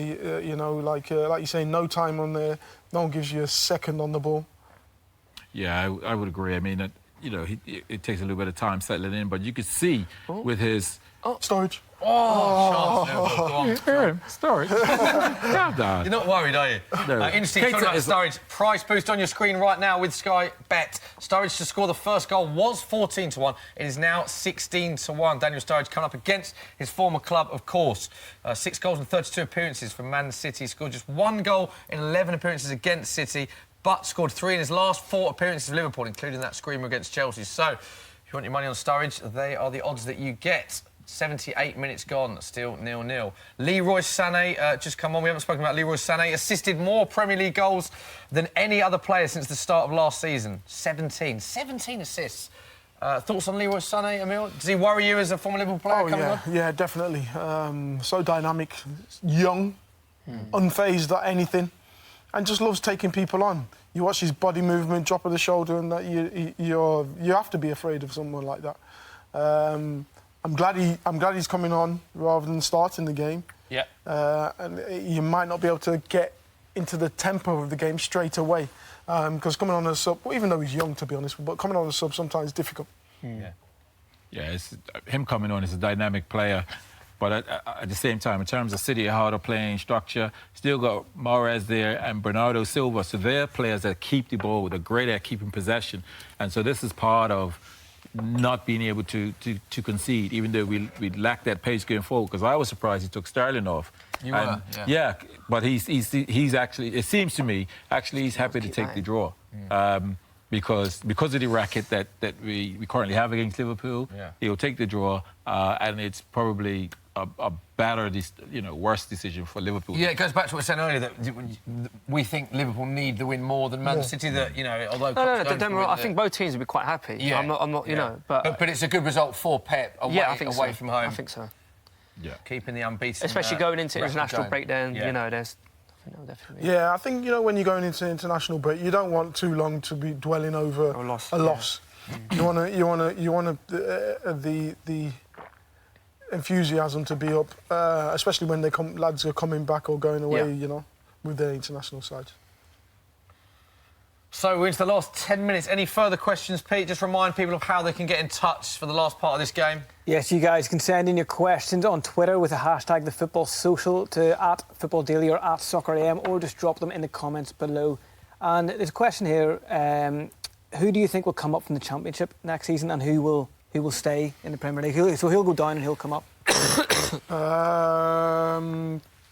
like you say, no time on there. No one gives you a second on the ball. Yeah, I would agree. I mean, it takes a little bit of time settling in, but you could see with his Sturridge. Sturridge. Calm down. You're not worried, are you? No. Interesting. Keita Talking about is- Sturridge. Price boost on your screen right now with Sky Bet. Sturridge to score the first goal was 14-1. It is now 16-1. Daniel Sturridge coming up against his former club, of course. 6 goals and 32 appearances for Man City. Scored just 1 goal in 11 appearances against City, but scored 3 in his last 4 appearances for Liverpool, including that screamer against Chelsea. So, if you want your money on Sturridge, they are the odds that you get. 78 minutes gone, still 0-0. Leroy Sané just come on. We haven't spoken about Leroy Sané. Assisted more Premier League goals than any other player since the start of last season. 17 assists. Thoughts on Leroy Sané, Emile? Does he worry you as a former Liverpool player coming on? Yeah, definitely. So dynamic, young, unfazed at anything, and just loves taking people on. You watch his body movement, drop of the shoulder, and that you have to be afraid of someone like that. I'm glad he's coming on rather than starting the game. Yeah. And you might not be able to get into the tempo of the game straight away, because coming on as a sub, well, even though he's young to be honest, but coming on as a sub sometimes is difficult. Yeah, him coming on is a dynamic player. But at the same time, in terms of City, how they're playing structure, still got Mahrez there and Bernardo Silva. So they're players that keep the ball. They're great at keeping possession. And so this is part of not being able to concede, even though we lacked that pace going forward. Because I was surprised he took Sterling off. You were, yeah. But he's actually, it seems to me, actually he's happy to take the draw. Because of the racket that we currently have against Liverpool, he'll take the draw, and it's probably a better, worse decision for Liverpool. Yeah, it goes back to what we said earlier, that we think Liverpool need the win more than Man City, that, although... No, don't get me wrong, I think both teams would be quite happy. Yeah. I'm not, But it's a good result for Pep away from home. I think so. Yeah. Keeping the unbeaten... Especially going into record international going. break then, there's... Yeah, I think, when you're going into international break, you don't want too long to be dwelling over a loss. You want the enthusiasm to be up, especially when lads are coming back or going away, with their international sides. So we're into the last 10 minutes. Any further questions, Pete? Just remind people of how they can get in touch for the last part of this game. Yes, you guys can send in your questions on Twitter with the hashtag #TheFootballSocial to @FootballDaily or @SoccerAM, or just drop them in the comments below. And there's a question here. Who do you think will come up from the Championship next season, and who will stay in the Premier League? So he'll go down and he'll come up.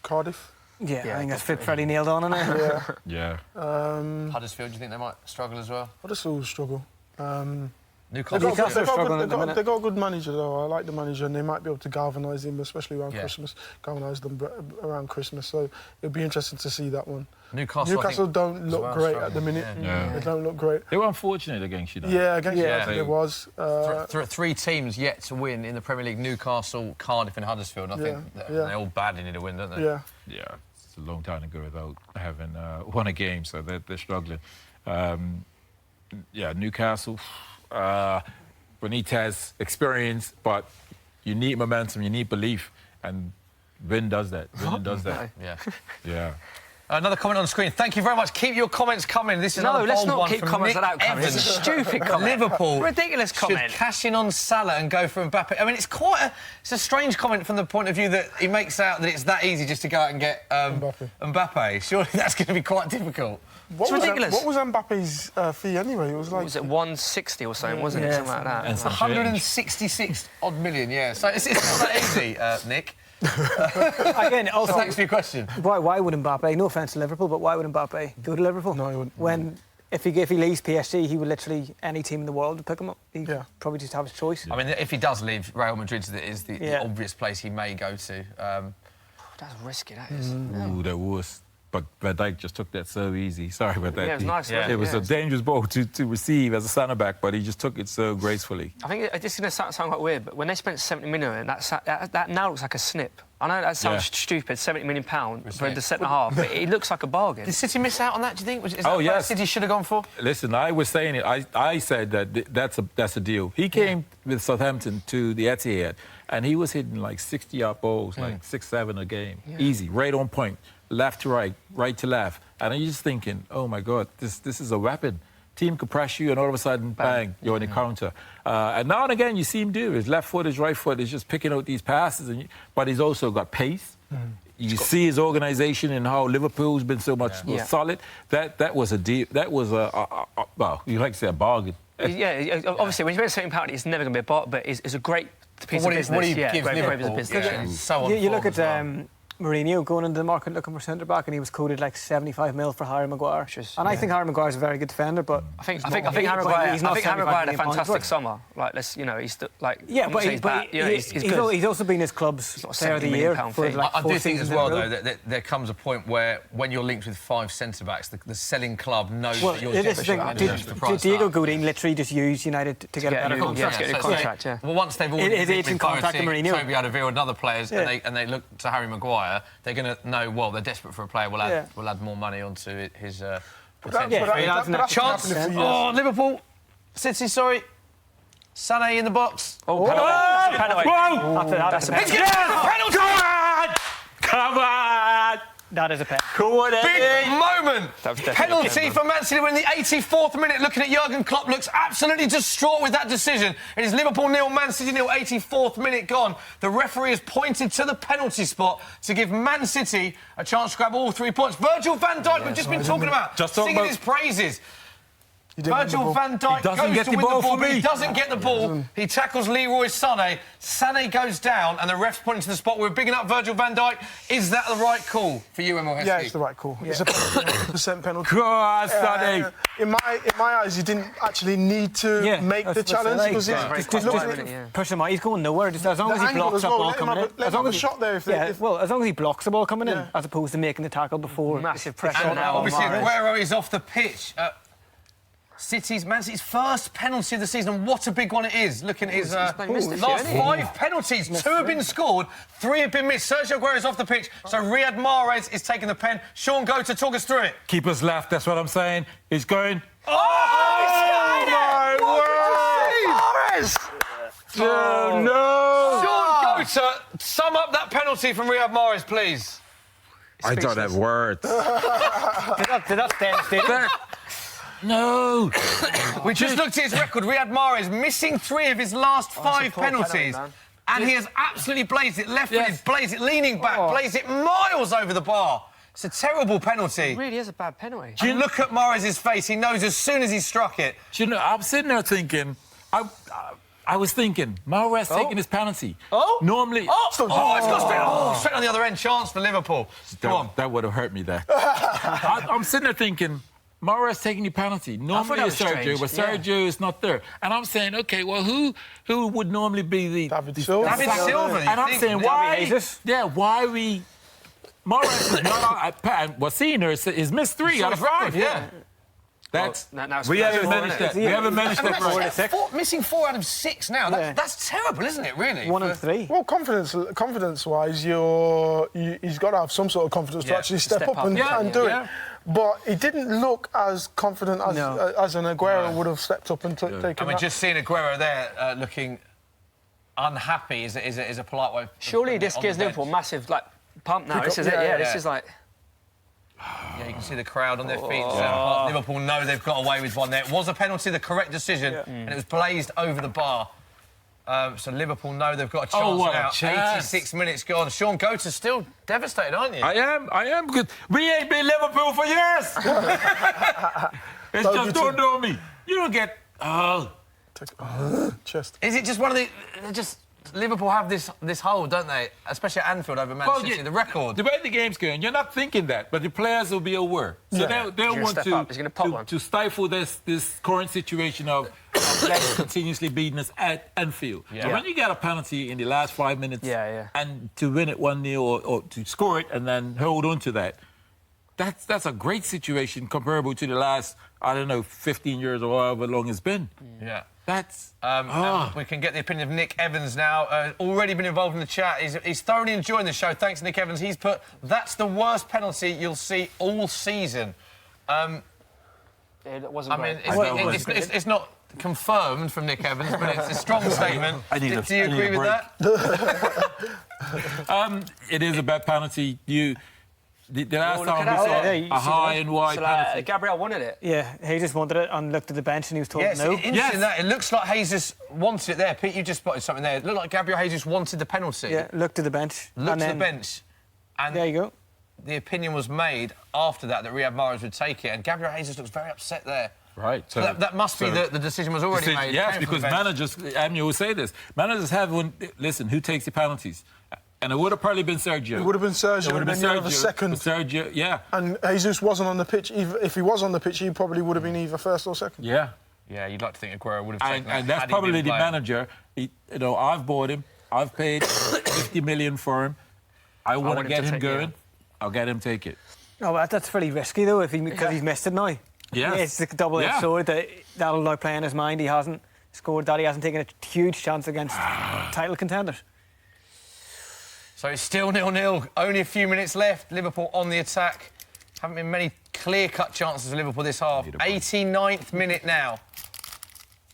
Cardiff. Yeah, I think that's pretty nailed on, isn't it? Yeah. Huddersfield, do you think they might struggle as well? Huddersfield will struggle. Newcastle. They've got a good manager, though. I like the manager, and they might be able to galvanise him, especially around Christmas. Galvanise them around Christmas. So it'll be interesting to see that one. Newcastle don't look great at the minute. They don't look great. They were unfortunate against United. Yeah, against United it was. Three teams yet to win in the Premier League: Newcastle, Cardiff, and Huddersfield. And I think they all badly need a win, don't they? Yeah. Yeah. It's a long time to go without having won a game, so they're struggling. Newcastle. Benitez, experience, but you need momentum, you need belief, and Vin does that. Yeah. Another comment on the screen. Thank you very much. Keep your comments coming. This is another let's bold not one keep from comments Nick like that coming. Evans. It's a stupid comment. Liverpool ridiculous comment. should cash in on Salah and go for Mbappe. I mean, it's a strange comment from the point of view that he makes out that it's that easy just to go out and get Mbappe. Surely that's going to be quite difficult. It's ridiculous. What was Mbappe's fee anyway? It was like... Was it 160 or something, wasn't it? Something like that. And 166 odd million, yeah. So it's not that easy, Nick. Again, also, Thanks for your question. Why would Mbappe, no offence to Liverpool, but why would Mbappe go to Liverpool? No, he wouldn't. When, if he leaves PSG, he would literally, any team in the world would pick him up. He'd probably just have his choice. I mean, if he does leave, Real Madrid is the obvious place he may go to. That's risky, that is. Ooh, that was. But Van Dijk just took that so easy. Sorry about that. Yeah, it was nice. It was a dangerous ball to receive as a centre-back, but he just took it so gracefully. I think this is going to sound quite weird, but when they spent 70 million on it, that now looks like a snip. I know that sounds stupid, £70 million for the centre-half, but it looks like a bargain. Did City miss out on that, do you think? Is that yes. City should have gone for? Listen, I was saying it. I said that that's a deal. He came with Southampton to the Etihad, and he was hitting like 60-yard balls, like 6-7 a game. Yeah. Easy, right on point. Left to right, right to left. And you're just thinking, oh, my God, this is a weapon. Team could press you, and all of a sudden, bang, you're on the counter. And now and again, you see him do it. His left foot, his right foot is just picking out these passes. But he's also got pace. You see his organisation and how Liverpool's been so much solid. That was a deal. That was well, you like to say a bargain. Yeah, obviously, when you spend £70, it's never going to be a bargain, but it's a great piece of business. What he gives great Liverpool. business. Yeah. So on you look at well. Mourinho going into the market looking for centre-back, and he was quoted like 75 mil for Harry Maguire. I think Harry Maguire's a very good defender, but... I think Harry Maguire had a fantastic summer. Like, he's like... Yeah, but he's good. He's also been his club's player of the year for like I do think as well, though, that there comes a point where when you're linked with 5 centre-backs, the selling club knows that you're desperate. Diego Godin literally just used United to get a better contract. Well, once they've already his agent contacted Mourinho. Toby Alderweireld and other players, and they look to Harry Maguire, they're going to know, well, they're desperate for a player. We'll add more money onto his potential. Chance. Oh, Liverpool. City, sorry. Sané in the box. Oh, penalty. That's a penalty. He's going to penalty! Come on! That is a penalty. Big moment. Penalty for Man City in the 84th minute. Looking at Jurgen Klopp, looks absolutely distraught with that decision. It is Liverpool 0, Man City 0, 84th minute gone. The referee has pointed to the penalty spot to give Man City a chance to grab all 3 points. Virgil van Dijk, we've just been talking about, singing his praises. He didn't get the Virgil ball. van Dijk He doesn't goes get to the win ball the ball, for but he me. doesn't get the ball. He tackles Leroy Sané. Sané goes down, and the ref's pointing to the spot. We're bigging up Virgil van Dijk. Is that the right call for you, Emile Heskey? Yeah, it's the right call. It's a 100% penalty. Go on, Sonny. In my eyes, he didn't actually need to make the that's challenge like- because Push him out. He's going nowhere. Just as long as he angle blocks as that well, ball let him coming have in. a- let him have a shot there if they- if- well, as long as he blocks the ball coming in, Yeah. as opposed to making the tackle before. Massive pressure And now. obviously, on Mahrez. Aguero is off the pitch. Man City's first penalty of the season, and what a big one it is. Looking at his missed a few, last hasn't he? 5 penalties, 2 have been scored, 3 have been missed. Sergio Aguero is off the pitch, so Riyad Mahrez is taking the pen. Shaun, go to talk us through it. Keeper's left, that's what I'm saying. He's going... Oh, no! Shaun, go to sum up that penalty from Riyad Mahrez, please. I don't have words. Did that stand still? No! We just looked at his record. Riyad Mahrez missing 3 of his last 5 poor penalty, penalties. man. And he has absolutely blazed it. Left Yes. footed, blazed it, leaning back, blazed it miles over the bar. It's a terrible penalty. It really is a bad penalty. You look at Mahrez's face, he knows as soon as he struck it. Do you know, I'm sitting there thinking... I was thinking, Mahrez taking his penalty. Normally... It's gone straight on the other end. Chance for Liverpool. Come on. That would have hurt me there. I'm sitting there thinking, Mahrez taking the penalty. Normally that it's was Sergio, strange, but yeah. Sergio is not there. And I'm saying, OK, well, who would normally be the... David Silva. David Silva, you And I'm think? saying, why... Jesus. Yeah, why we... Mahrez is not... And what's seen there is missed 3 out of 5. Yeah. That's... Now it's We haven't 4, managed isn't it? that. We haven't managed that. Missing 4 out of 6 now. Yeah. That's terrible, isn't it, really? 1 and 3. Well, confidence-wise, he's got to have some sort of confidence to Yeah, actually step step up up. and Yeah, do yeah. it. But he didn't look as confident as an Aguero would have stepped up and taken I mean, that. just seeing Aguero there looking unhappy is a polite way. of Surely putting this it on gives the Liverpool bench. massive pump now. This is it. yeah, Yeah, yeah. this is like. Yeah, you can see the crowd on their feet. Liverpool know they've got away with one there. It was a penalty, the correct decision, and it was blazed over the bar. So Liverpool know they've got a chance what a now. chance. 86 minutes gone. Shaun, Goater's still devastated, aren't you? I am good. We ain't been Liverpool for years. It's just don't know me. You don't get... Chest. Is it just one of the... Liverpool have this hold, don't they? Especially at Anfield over Man City, the record. The way the game's going, you're not thinking that, but the players will be aware. So they'll gonna want step to, up. He's gonna pop one. to stifle this current situation of players continuously beating us at Anfield. Yeah. So when you get a penalty in the last 5 minutes and to win it 1-0 or to score it and then hold on to that, that's a great situation comparable to the last, 15 years or however long it's been. Yeah. That's... and we can get the opinion of Nick Evans now. Already been involved in the chat. He's thoroughly enjoying the show. Thanks, Nick Evans. He's put, that's the worst penalty you'll see all season. It wasn't I mean, great. it's not confirmed from Nick Evans, but it's a strong statement. I need Do you agree with that? It is a bad penalty. The last look time at we that. saw Yeah, you a see high and wide penalty. Gabriel wanted it. Yeah, he just wanted it and looked at the bench and he was told Yes, no. interesting that. It looks like Jesus wanted it there. Pete, you just spotted something there. It looked like Gabriel Jesus wanted the penalty. Yeah, looked at the bench. Looked and at then, the bench. And There you go. the opinion was made after that Riyad Mahrez would take it. And Gabriel Jesus looks very upset there. Right. So That must be the decision was already made. Yes, Came from because the bench. managers, Emile will say this, managers have one, listen, who takes the penalties? And it would have probably been Sergio. It would have been Sergio, It would and have then been you have a second. Sergio, yeah. And Jesus wasn't on the pitch. If he was on the pitch, he probably would have been either first or second. Yeah. Yeah, you'd like to think Aguero would have taken that. And that's had he probably been the playing. manager. I've bought him. I've paid 50 million for him. I want to him get to him take it, going. yeah. I'll get him take it. No, but that's pretty risky though, because he's missed it now. Yes. It's a double-edged sword that'll now play in his mind. He hasn't scored that. He hasn't taken a huge chance against title contenders. So it's still 0-0. Only a few minutes left. Liverpool on the attack. Haven't been many clear-cut chances for Liverpool this half. 89th minute now.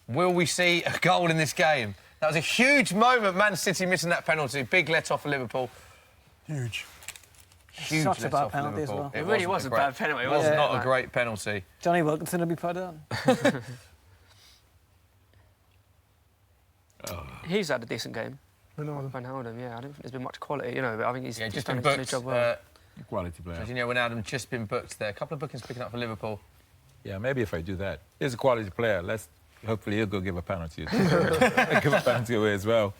Will we see a goal in this game? That was a huge moment, Man City missing that penalty. Big let-off for Liverpool. Huge. Huge Such a bad let-off for penalty as Liverpool. well. It really was a bad penalty, It was wasn't it? not a great penalty. Johnny Wilkinson will be proud of that. He's had a decent game. Ronaldo. Wijnaldum, yeah. I don't think there's been much quality, but I think he's Just done been his booked. job well. Quality player. As you know, Wijnaldum just been booked there. A couple of bookings picking up for Liverpool. Yeah, maybe if I do that. He's a quality player. Hopefully he'll go give a penalty. Give a penalty away as well.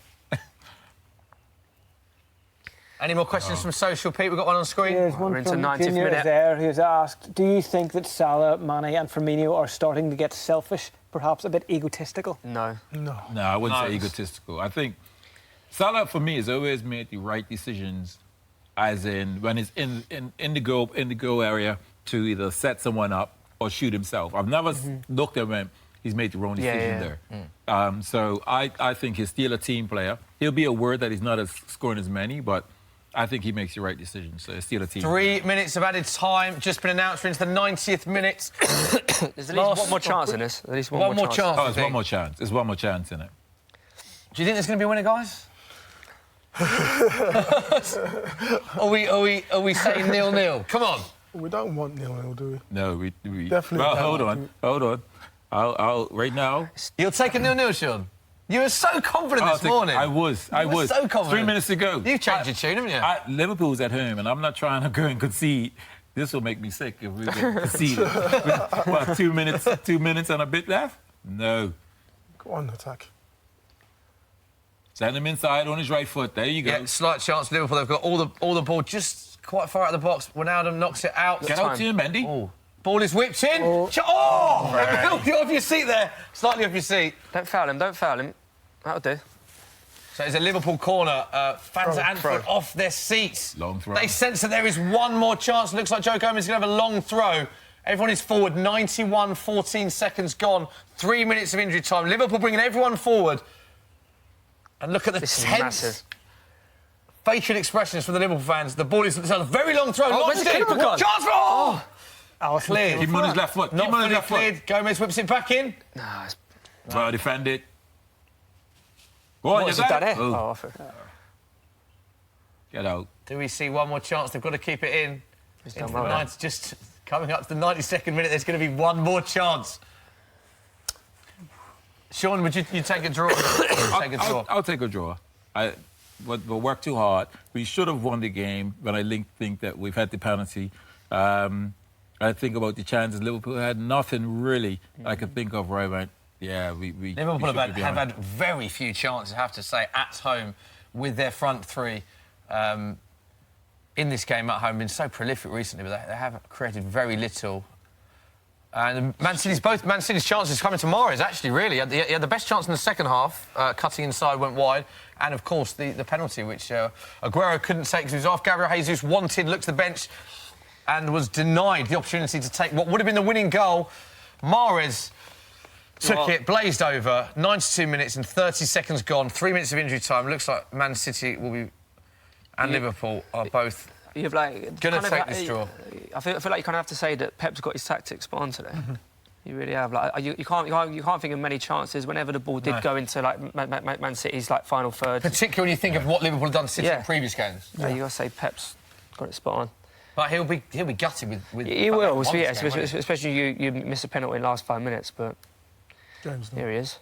Any more questions from social, Pete? We've got one on screen. There's one We're into from 90th Junior minute. there who's asked, do you think that Salah, Mane and Firmino are starting to get selfish, perhaps a bit egotistical? No. No. No, I wouldn't say egotistical. I think Salah, for me, has always made the right decisions, as in when he's in the goal area to either set someone up or shoot himself. I've never looked at when he's made the wrong decision there. So I think he's still a team player. He'll be aware that he's not scoring as many, but I think he makes the right decision. So he's still a team. 3 minutes of added time just been announced. We're into the 90th minute. There's at least one more chance in this. At least one more chance. Oh, there's one more chance. There's one more chance in it. Do you think there's going to be a winner, guys? Are we saying 0-0? Come on. We don't want 0-0, do we? No, we Definitely Well, don't. hold on. I'll right now. You'll take a 0-0, Shaun. You were so confident this morning. I was. You were so confident. 3 minutes ago. You've changed your tune, haven't you? Liverpool's at home, and I'm not trying to go and concede. This will make me sick if we get conceded. What, 2 minutes? 2 minutes and a bit left? No. Go on, attack. Send him inside on his right foot. There you go. Yeah, slight chance for Liverpool. They've got all the ball just quite far out of the box. Wijnaldum knocks it out. Get out to him, Mendy. Oh. Ball is whipped in. Oh! You're off your seat there. Slightly off your seat. Don't foul him. That'll do. So it's a Liverpool corner. Fans at Anfield off their seats. Long throw. They sense that there is one more chance. Looks like Joe Gomez is going to have a long throw. Everyone is forward. 91, 14 seconds gone. 3 minutes of injury time. Liverpool bringing everyone forward. And look at the tense facial expressions from the Liverpool fans. The ball is a very long throw. Oh, where's the keeper gone? Chance for... Cleared. Keep him on his left foot. Not Keep him on his fully left foot. cleared. Gomez whips it back in. Nah, it's... Well defended. Go on, What's you're it done back. here? Oh. Off it. Get out. Do we see one more chance? They've got to keep it in. He's Into done the well. 90, just coming up to the 92nd minute, there's going to be one more chance. Shaun, would you take a draw? Take a draw. I'll take a draw. We'll work too hard. We should have won the game, but I think that we've had the penalty. I think about the chances. Liverpool had nothing really I could think of where I went, yeah, we Liverpool should be have behind. had very few chances, I have to say, at home with their front three. In this game at home, been so prolific recently, but they have created very little. And Man City's chances coming to Mahrez, actually, really. He had the best chance in the second half, cutting inside, went wide. And, of course, the penalty, which Aguero couldn't take because he was off. Gabriel Jesus wanted, looked to the bench and was denied the opportunity to take what would have been the winning goal. Mahrez took it, blazed over, 92 minutes and 30 seconds gone, 3 minutes of injury time. Looks like Man City will be... and Liverpool are both... You've like gonna take this draw. I feel like you kind of have to say that Pep's got his tactics spot on today. You really have. Like you can't think of many chances whenever the ball did go into like Man City's like final third. Particularly when you think of what Liverpool have done to City in previous games. Yeah, you got to say Pep's got it spot on. But he'll be gutted with He will, especially you miss a penalty in the last 5 minutes. But here he is.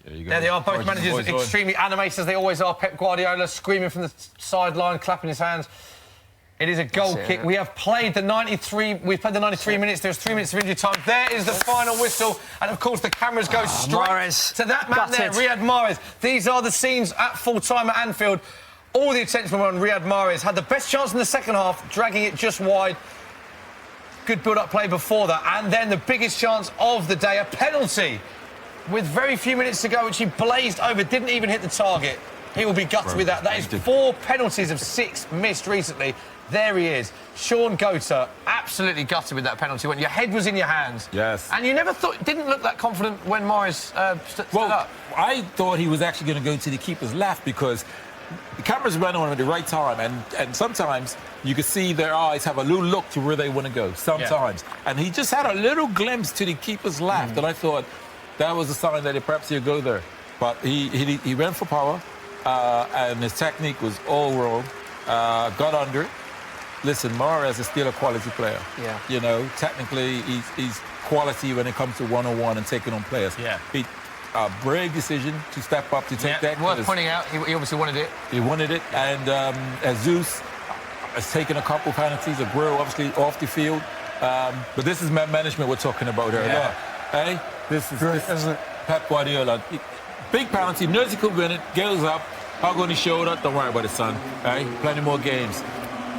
There they are, both managers extremely animated as they always are. Pep Guardiola screaming from the sideline, clapping his hands. It is a goal kick. We have played the 93. We've played the 93 minutes. There's 3 minutes of injury time. There is the final whistle, and of course the cameras go straight to that man there, Riyad Mahrez. These are the scenes at full time at Anfield. All the attention were on Riyad Mahrez. Had the best chance in the second half, dragging it just wide. Good build-up play before that, and then the biggest chance of the day, a penalty with very few minutes to go, which he blazed over, didn't even hit the target. He will be gutted with that. That is 4 penalties of 6 missed recently. There he is. Shaun Goater, absolutely gutted with that penalty when your head was in your hands. Yes. And you never thought, didn't look that confident when Mahrez stood up. I thought he was actually going to go to the keeper's left because the cameras run on him at the right time, and sometimes you could see their eyes have a little look to where they want to go, sometimes. Yeah. And he just had a little glimpse to the keeper's left, and I thought that was a sign that perhaps he'll go there. But he went for power, and his technique was all wrong, got under it. Listen, Mahrez is still a quality player. Yeah. You know, technically, he's quality when it comes to one-on-one and taking on players. Yeah. A brave decision to step up to take that. Worth pointing out, he obviously wanted it. He wanted it, and Jesus has taken a couple penalties. Aguero obviously off the field. But this is management we're talking about here. Yeah. Hey, this is Great, isn't it? Pep Guardiola. Big penalty, knows he could win it, goes up, hug on his shoulder. Don't worry about it, son. Hey, plenty more games.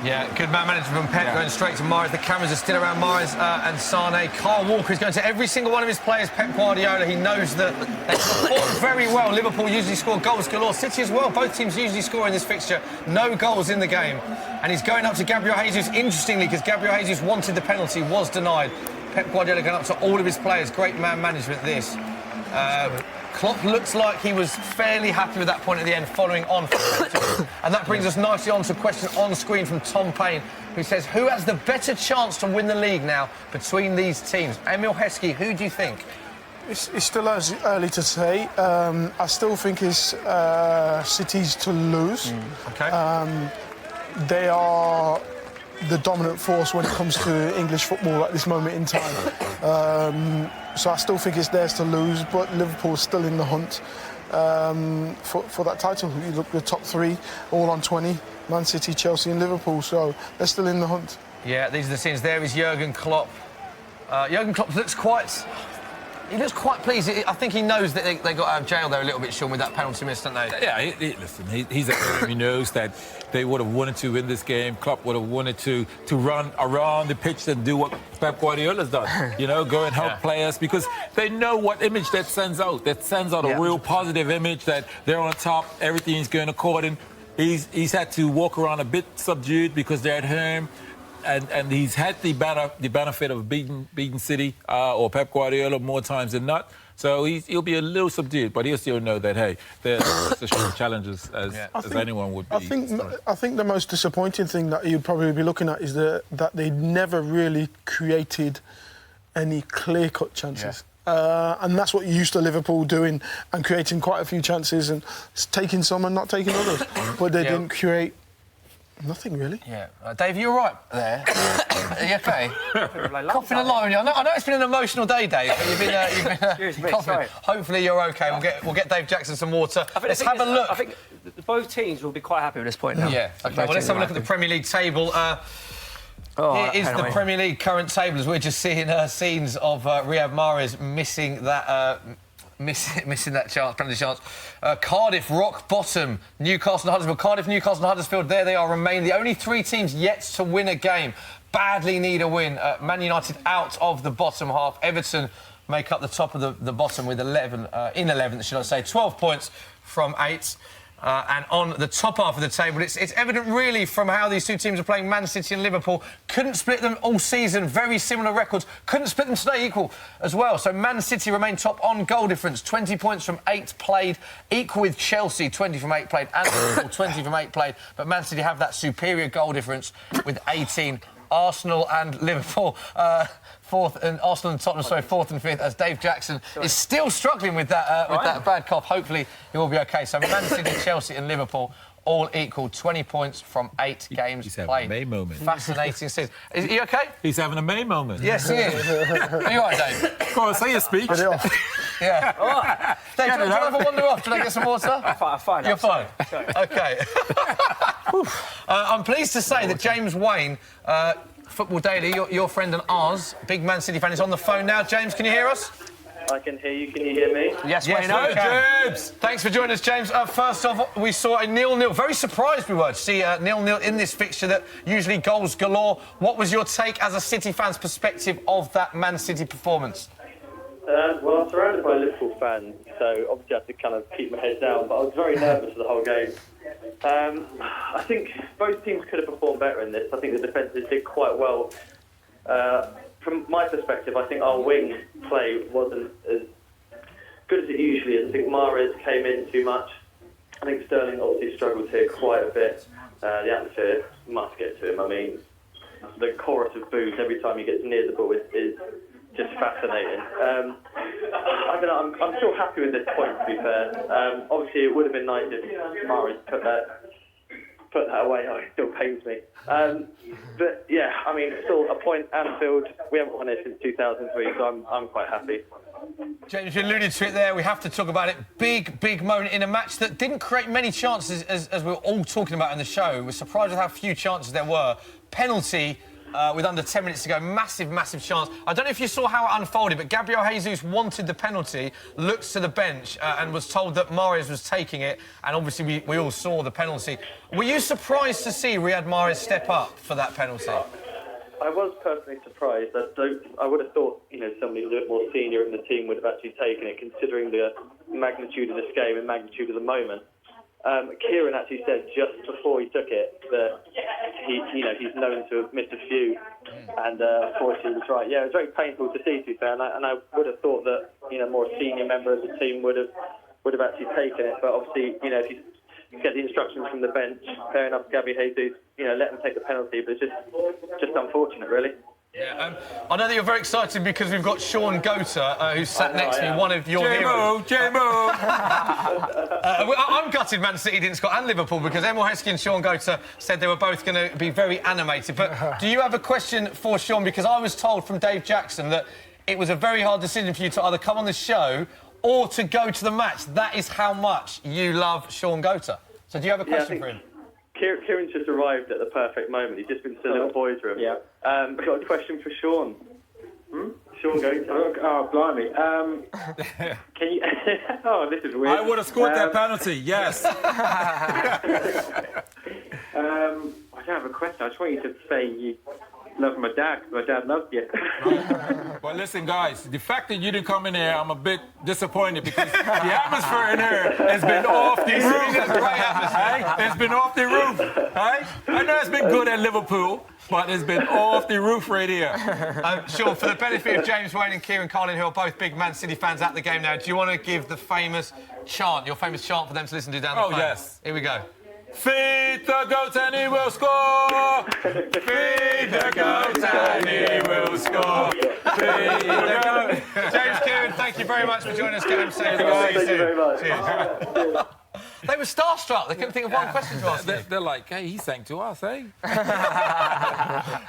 Yeah, good man management from Pep, going straight to Mahrez. The cameras are still around Mahrez and Sane. Kyle Walker is going to every single one of his players. Pep Guardiola, he knows that they perform very well. Liverpool usually score goals galore. City as well. Both teams usually score in this fixture. No goals in the game. And he's going up to Gabriel Jesus, interestingly, because Gabriel Jesus wanted the penalty, was denied. Pep Guardiola going up to all of his players. Great man management, this. Klopp looks like he was fairly happy with that point at the end, following on. And that brings us nicely on to a question on screen from Tom Payne, who says, who has the better chance to win the league now between these teams? Emile, Heskey, who do you think? It's still early to say. I still think it's City's to lose. OK. They are the dominant force when it comes to English football at this moment in time. So I still think it's theirs to lose, but Liverpool's still in the hunt for that title. You look at the top three, all on 20, Man City, Chelsea and Liverpool, so they're still in the hunt. Yeah, these are the scenes. There is Jurgen Klopp. Jurgen Klopp looks quite... He looks quite pleased. I think he knows that they got out of jail there a little bit, Shaun, with that penalty miss, don't they? Yeah, listen, he's he knows that they would have wanted to win this game. Klopp would have wanted to run around the pitch and do what Pep Guardiola's done. You know, go and help players, because they know what image that sends out. That sends out a real positive image that they're on top, everything's going according. He's had to walk around a bit subdued because they're at home. And he's had the benefit of beating City or Pep Guardiola more times than not. So he'll be a little subdued, but he'll still know that, hey, they're such challenges as anyone would be. I think the most disappointing thing that you'd probably be looking at is that they never really created any clear-cut chances. Yeah. And that's what you used to Liverpool doing, and creating quite a few chances and taking some and not taking others. But they didn't create nothing, really. Yeah. Dave, you all right there? Are you OK? Coughing a lot. I know it's been an emotional day, Dave, but you've been coughing. Sorry. Hopefully you're OK. We'll get Dave Jackson some water. Let's have a look. I think both teams will be quite happy with this point now. Yeah. OK, well, let's have a look at the Premier League table. Here is the Premier League current table, as we're just seeing scenes of Riyad Mahrez missing that... Missing that chance, penalty chance. Cardiff, rock bottom. Newcastle and Huddersfield. Cardiff, Newcastle and Huddersfield, there they are, remain the only three teams yet to win a game. Badly need a win. Man United out of the bottom half. Everton make up the top of the bottom with 11th, should I say. 12 points from 8. And on the top half of the table, it's evident really from how these two teams are playing. Man City and Liverpool couldn't split them all season. Very similar records. Couldn't split them today equal as well. So Man City remain top on goal difference. 20 points from 8 played. Equal with Chelsea, 20 from 8 played. And Liverpool, 20 from 8 played. But Man City have that superior goal difference with 18. Arsenal and Liverpool... fourth, and Arsenal and Tottenham, fourth and fifth, as Dave Jackson is still struggling with that bad cough. Hopefully he will be OK. So Man City, Chelsea and Liverpool all equal, 20 points from 8 games He's played. having a May moment. Fascinating season. Is he OK? He's having a May moment. Yes, he is. Are you all right, Dave? Go on, say your speech. Yeah. All right. Dave, do you want to have a wander off? Should I get some water? I'm fine. You're fine? OK. I'm pleased to say that James Wayne... Football Daily, your friend and ours, big Man City fan, is on the phone now. James, can you hear us? I can hear you. Can you hear me? Yes, we know. James. Thanks for joining us, James. First off, we saw a 0-0. Very surprised we were to see a 0-0 in this fixture that usually goals galore. What was your take as a City fan's perspective of that Man City performance? Well, I'm surrounded by Liverpool fans, so obviously I have to kind of keep my head down, but I was very nervous for the whole game. I think both teams could have performed better in this. I think the defences did quite well. From my perspective, I think our wing play wasn't as good as it usually is. I think Mahrez came in too much. I think Sterling obviously struggled here quite a bit. The atmosphere must get to him. I mean, the chorus of boos every time he gets near the ball is just fascinating. I don't know, I'm still happy with this point, to be fair. Obviously, it would have been nice if Mahrez put that away. Oh, it still pains me. But, yeah, I mean, still a point. Anfield, we haven't won it since 2003, so I'm quite happy. James, you alluded to it there. We have to talk about it. Big moment in a match that didn't create many chances, as we were all talking about in the show. We're surprised with how few chances there were. Penalty with under 10 minutes to go. Massive chance. I don't know if you saw how it unfolded, but Gabriel Jesus wanted the penalty, looked to the bench and was told that Mahrez was taking it, and obviously we all saw the penalty. Were you surprised to see Riyad Mahrez step up for that penalty? I was personally surprised. I would have thought, somebody who's a bit more senior in the team would have actually taken it, considering the magnitude of this game and magnitude of the moment. Kieran actually said just before he took it that he's known to have missed a few, and unfortunately he was right. Yeah, it was very painful to see, to be fair, and I would have thought that more senior member of the team would have actually taken it. But obviously, if you get the instructions from the bench, fair enough, Gabby Jesus, let him take the penalty, but it's just unfortunate, really. Yeah, I know that you're very excited because we've got Shaun Gota, who's sat next to me, one of your heroes. J-Mo! I'm gutted Man City didn't score, and Liverpool, because Emile Heskey and Shaun Gota said they were both going to be very animated. But do you have a question for Shaun? Because I was told from Dave Jackson that it was a very hard decision for you to either come on the show or to go to the match. That is how much you love Shaun Gota. So do you have a question for him? Kieran's just arrived at the perfect moment. He's just been to the little boys' room. Yeah. I've got a question for Shaun. Shaun Gota. Oh, blimey. Can you... oh, this is weird. I would have scored that penalty, yes. I don't have a question. I just want you to say you love my dad, because my dad loves you. Well, listen, guys, the fact that you didn't come in here, I'm a bit disappointed because the atmosphere in here has been off the roof. It's been off the roof. Hey? I know it's been good at Liverpool, but it's been off the roof right here. Shaun, for the benefit of James Wayne and Kieran Carlin, who are both big Man City fans at the game now, do you want to give the famous chant, your famous chant for them to listen to down the phone? Oh, yes. Here we go. Feed the goat and he will score! Feed the goat and he will score! Feed the goat! James, Kieran, thank you very much for joining us. Get him safe. Thank you very much. Cheers. They were starstruck. They couldn't think of one question to ask you. They're like, hey, he sang to us, eh?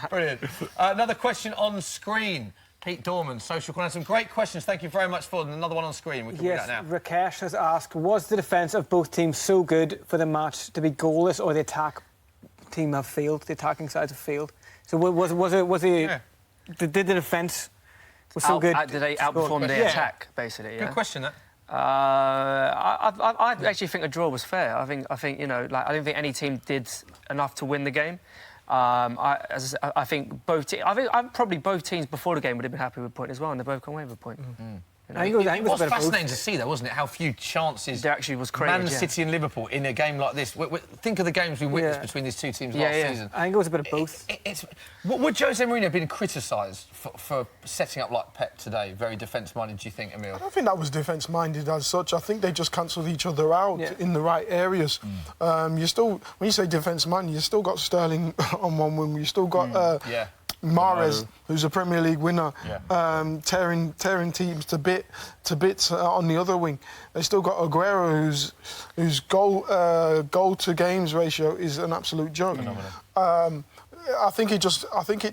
Brilliant. Another question on screen. Pete Dorman, Social Corner. Some great questions. Thank you very much for them. Another one on screen. We can read that now. Rakesh has asked, was the defence of both teams so good for the match to be goalless, or the attack team have failed? The attacking sides have failed. So did the defence was so good? Did they outperform the attack, basically? Yeah? Good question, that. I actually think a draw was fair. I think I don't think any team did enough to win the game. I think probably both teams before the game would have been happy with a point as well, and they both come away with a point. It was fascinating to see, though, wasn't it? How few chances there actually was created. Man City and Liverpool in a game like this. Think of the games we witnessed between these two teams last season. I think it was a bit of both. Would Jose Mourinho have been criticised for setting up like Pep today? Very defence-minded, do you think, Emile? I don't think that was defence-minded as such. I think they just cancelled each other out in the right areas. You still, when you say defence-minded, you still got Sterling on one wing. You still got Mahrez, who's a Premier League winner, tearing teams to bits on the other wing. They still got Aguero, whose goal to games ratio is an absolute joke. I think it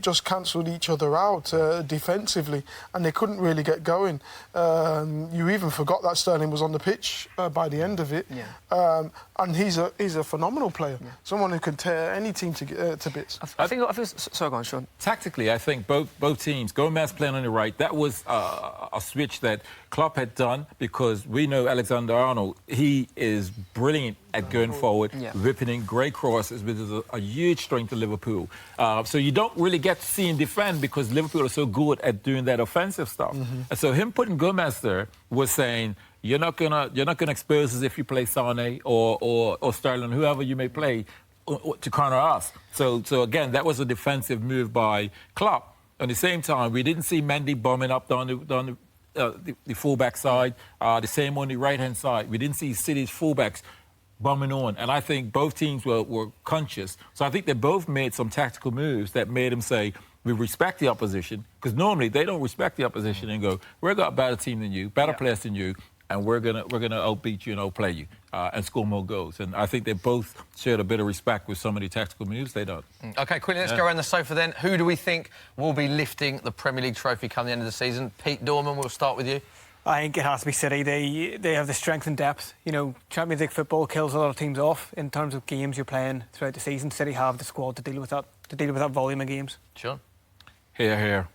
just cancelled each other out defensively, and they couldn't really get going. You even forgot that Sterling was on the pitch by the end of it. And he's a phenomenal player, someone who can tear any team to bits. I think. Sorry, go on, Shaun. Tactically, I think both teams, Gomez playing on the right, that was a switch that Klopp had done, because we know Alexander-Arnold, he is brilliant at going forward, ripping in great crosses, which is a huge strength to Liverpool. So you don't really get to see him defend because Liverpool are so good at doing that offensive stuff. And so him putting Gomez there was saying, you're not gonna expose us if you play Sane or Sterling, whoever you may play, to counter us. So again, that was a defensive move by Klopp. At the same time, we didn't see Mendy bombing up down the fullback side. The same on the right-hand side. We didn't see City's fullbacks bombing on. And I think both teams were conscious. So I think they both made some tactical moves that made them say, we respect the opposition, because normally they don't respect the opposition and go, we've got a better team than you, better players than you, and we're gonna outbeat you and outplay you and score more goals. And I think they both shared a bit of respect with some of the tactical moves they done. OK, quickly, let's go around the sofa then. Who do we think will be lifting the Premier League trophy come the end of the season? Pete Dorman, we'll start with you. I think it has to be City. They have the strength and depth. You know, Champions League football kills a lot of teams off in terms of games you're playing throughout the season. City have the squad to deal with that volume of games. Sure. Here.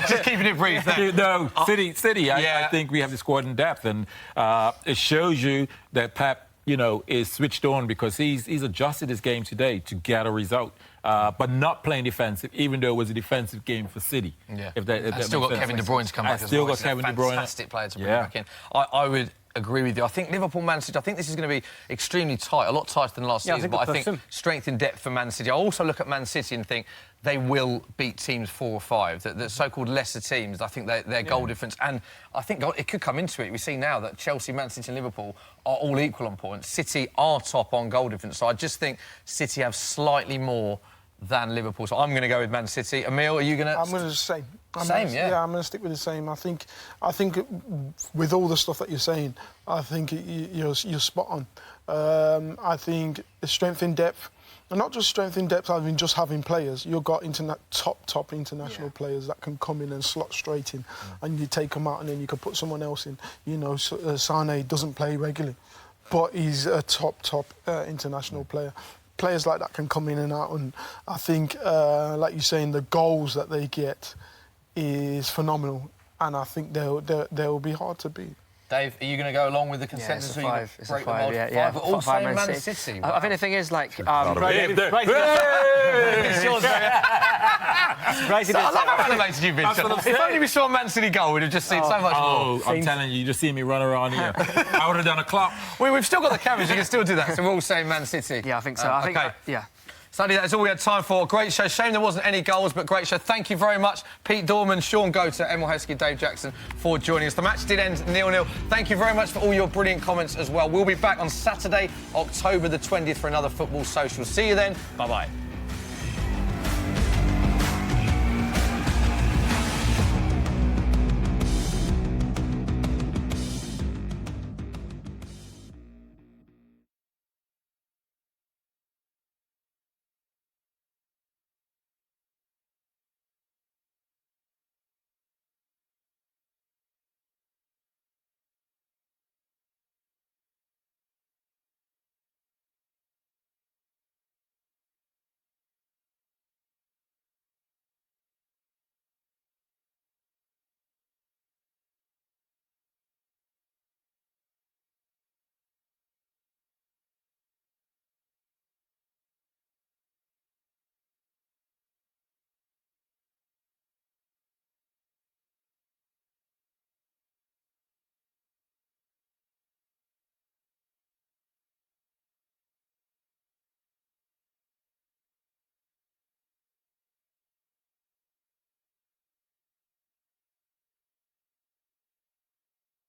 Just keeping it brief there. No, City. Yeah. I think we have the squad in depth, and it shows you that Pep, is switched on because he's adjusted his game today to get a result, but not playing defensive, even though it was a defensive game for City. Yeah. If that Still got makes Kevin De sense. Bruyne to come back as Still well. got Kevin De Bruyne. Fantastic player to bring back in. I would agree with you. I think Liverpool, Man City, I think this is going to be extremely tight, a lot tighter than last season, but I think strength in depth for Man City. I also look at Man City and think they will beat teams 4 or 5, the so-called lesser teams. I think their goal difference, and I think it could come into it. We see now that Chelsea, Man City and Liverpool are all equal on points. City are top on goal difference, so I just think City have slightly more than Liverpool. So I'm going to go with Man City. Emile, are you going to... I'm going to say... Yeah, I'm going to stick with the same. I think with all the stuff that you're saying, I think you're spot on. I think the strength in depth, and not just strength in depth, I mean just having players. You've got top international players that can come in and slot straight in, and you take them out, and then you can put someone else in. Sané doesn't play regularly, but he's a top international player. Players like that can come in and out, and I think, like you're saying, the goals that they get is phenomenal, and I think they'll be hard to beat. Dave, are you going to go along with the consensus? Yeah, it's a 5. It's a 5, yeah. yeah. But all Five saying Man Man City. City. I think the thing is, like... I love how animated you've been. If only we saw a Man City goal, we'd have just seen so much more. Oh, I'm telling you, you just see me run around here. I would have done a clap. We've still got the cameras, you can still do that, so we're all saying Man City. Yeah, I think so. I think, yeah. Sadly, that's all we had time for. Great show. Shame there wasn't any goals, but great show. Thank you very much, Pete Dorman, Shaun Gota, Emile, Heskey, Dave Jackson, for joining us. The match did end 0-0. Thank you very much for all your brilliant comments as well. We'll be back on Saturday, October the 20th, for another Football Social. See you then. Bye-bye.